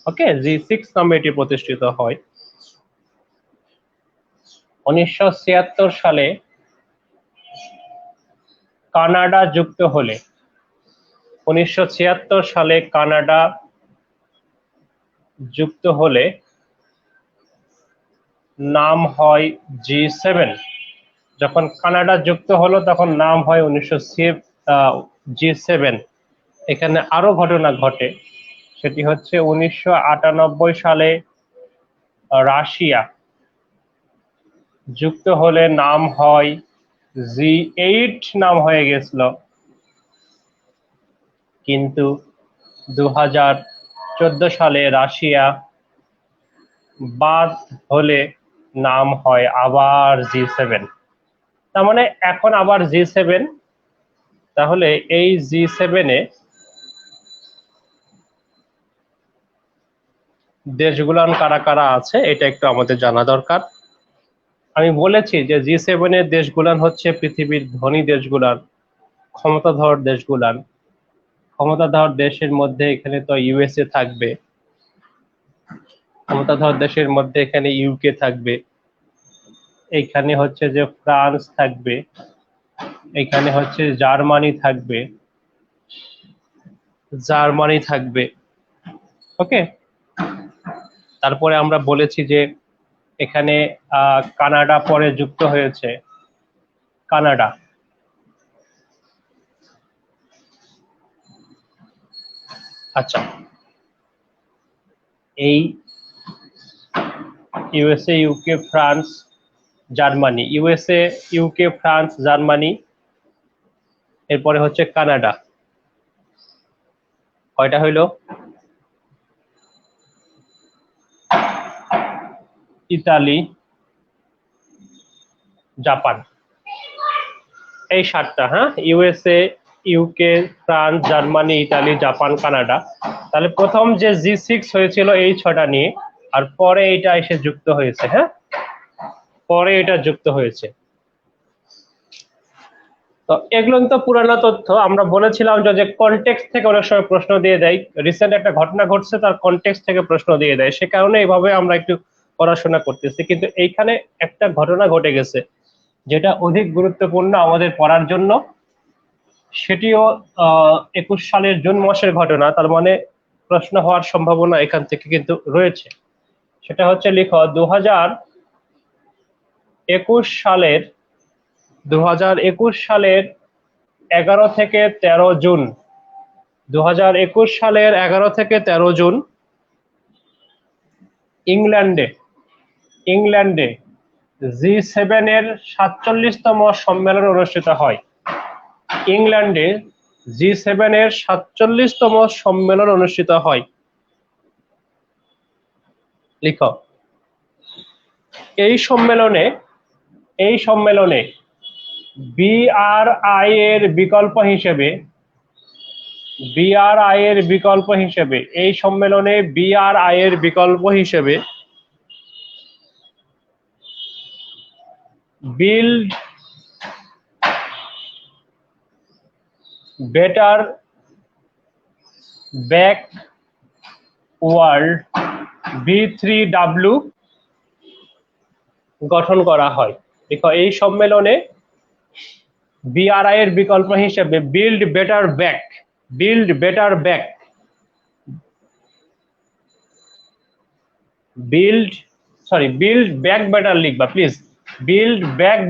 ওকে, G6 নামে এটি প্রতিষ্ঠিত হয়। 1976 সালে কানাডা যুক্ত হলে, 1976 সালে কানাডা যুক্ত হলে নাম হয় G7। যখন কানাডা যুক্ত হলো তখন নাম হয় G7। এখানে আরো ঘটনা ঘটে, সেটি হচ্ছে 1998 সালে রাশিয়া যুক্ত হলে নাম হয় G8 নাম হয়ে গেছিল, কিন্তু 2014 সালে রাশিয়া বাদ হলে নাম হয় আবার G7। তার মানে এখন আবার G7। তাহলে এই G7 এ দেশগুলান কারা কারা আছে এটা একটু আমাদের জানা দরকার। আমি বলেছি যে G7 এর দেশগুলান হচ্ছে পৃথিবীর ধনী দেশগুলান, ক্ষমতাধর দেশগুলান। ক্ষমতাধর দেশের মধ্যে এখানে তো ইউএসএ থাকবে, ক্ষমতাধর দেশের মধ্যে এখানে ইউকে থাকবে, এখানে হচ্ছে যে ফ্রান্স থাকবে, এখানে হচ্ছে জার্মানি থাকবে, জার্মানি থাকবে। ওকে, তারপরে আমরা বলেছি যে এখানে কানাডা পরে যুক্ত হয়েছে, কানাডা। আচ্ছা, এই USA, UK, France, Germany, USA, UK, France, Germany, এরপরে হচ্ছে কানাডা। কয়টা হইল? ইতালি, জাপান, এই 7টা। হ্যাঁ, USA, UK, France, Germany, Italy, Japan, Canada. তাহলে প্রথম যে G6 হয়েছিল এই 6টা নিয়ে, আর পরে এটা এসে যুক্ত হয়েছে। হ্যাঁ, পরে এটা যুক্ত হয়েছে। তো এগুলো তো পুরানো তথ্য। আমরা বলেছিলাম যে কনটেক্সট থেকে অনেক সময় প্রশ্ন দিয়ে দেয়, রিসেন্ট একটা ঘটনা ঘটছে তার কনটেক্সট থেকে প্রশ্ন দিয়ে দেয়, সে কারণে এইভাবে আমরা একটু পড়াশোনা করতেছি। কিন্তু এইখানে একটা ঘটনা ঘটে গেছে যেটা অধিক গুরুত্বপূর্ণ আমাদের পড়ার জন্য, সেটিও 21 সালের জুন মাসের ঘটনা। তার মানে প্রশ্ন হওয়ার সম্ভাবনা এখান থেকে কিন্তু রয়েছে। সেটা হচ্ছে, লিখো 2021 সালের 11 থেকে 13 জুন 2021 সালের 11 থেকে 13 জুন ইংল্যান্ডে G7 এর 47তম সম্মেলন অনুষ্ঠিত হয়। ইংল্যান্ডে G7 এর 47তম সম্মেলন অনুষ্ঠিত হয়। লিখো। এই সম্মেলনে BRI এর বিকল্প হিসেবে এই সম্মেলনে BRI এর বিকল্প হিসেবে build better back world B3W গঠন করা হয়। দেখো, এই সম্মেলনে BRI এর বিকল্প হিসেবে বিল্ড ব্যাক বেটার লিখবা please. Build back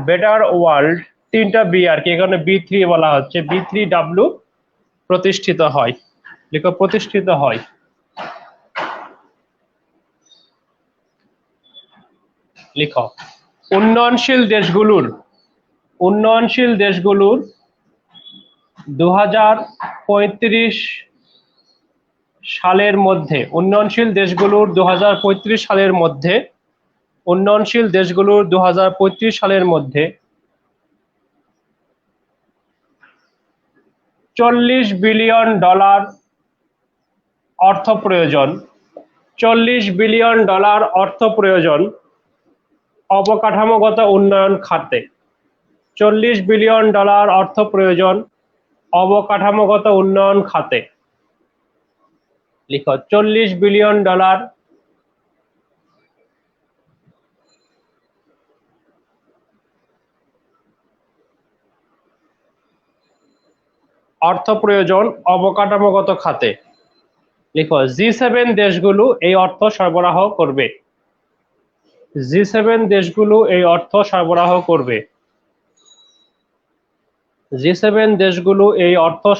better world 3টা বি আর কি, এখানে B3 বলা হচ্ছে, B3W প্রতিষ্ঠিত হয়। লিখো, প্রতিষ্ঠিত হয়। লিখো, উন্নয়নশীল দেশগুলোর 2035 সালের মধ্যে 40 বিলিয়ন ডলার অর্থ প্রয়োজন অবকাঠামোগত উন্নয়ন খাতে। 40 বিলিয়ন ডলার অর্থ প্রয়োজন অবকাঠামোগত উন্নয়ন খাতে। লিখো, 40 বিলিয়ন ডলার অর্থ প্রয়োজন অবকাঠামোগত খাতে। লিখো, G7 দেশগুলো এই অর্থ সরবরাহ করবে। G7 দেশগুলো এই অর্থ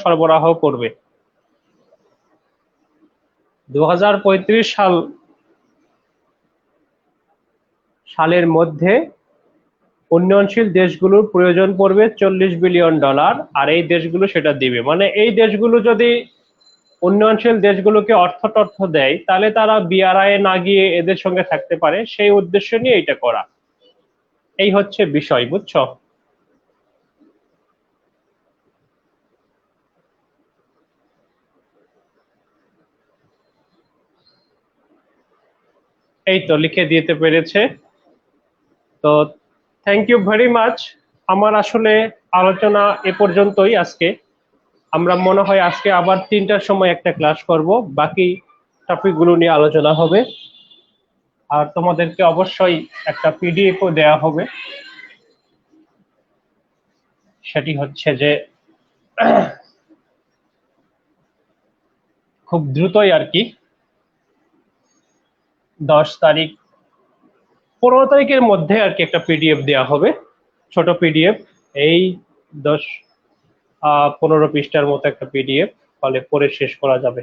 সরবরাহ করবে। 2035 সালের মধ্যে উন্নয়নশীল দেশগুলোর প্রয়োজন পড়বে 40 বিলিয়ন ডলার, আর এই দেশগুলো সেটা দিবে। মানে এই দেশগুলো যদি উন্নয়নশীল দেশগুলোকে অর্থ দেয়, তাহলে তারা BRI না গিয়ে এদের সঙ্গে থাকতে পারে, সেই উদ্দেশ্য নিয়ে এটা করা। এই হচ্ছে বিষয়, বুঝছো? এই তো লিখে দিতে পেরেছে। তো থ্যাংক ইউ ভেরি মাচ। আমার আসলে আলোচনা এ পর্যন্তই আজকে। আমরা মনে হয় আজকে আবার 3টার সময় একটা ক্লাস করব, বাকি টপিকগুলো নিয়ে আলোচনা হবে। আর তোমাদেরকে অবশ্যই একটা PDF-ও দেওয়া হবে। সেটি হচ্ছে যে খুব দ্রুতই আর কি 10 তারিখ 15 তারিখের মধ্যে আর কি একটা PDF দেওয়া হবে, ছোট PDF, এই 10-15 পৃষ্ঠার মতো একটা PDF, ফলে পড়ে শেষ করা যাবে।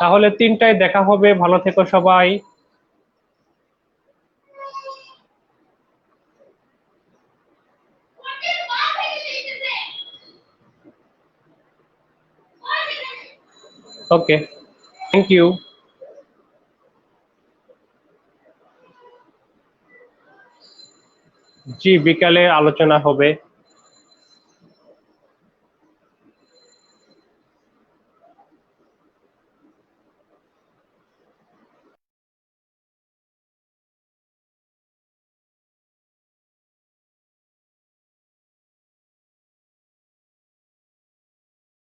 তাহলে 3টায় দেখা হবে। ভালো থেকো সবাই। ওকে, থ্যাংক ইউ। জি, বিকালে আলোচনা হবে।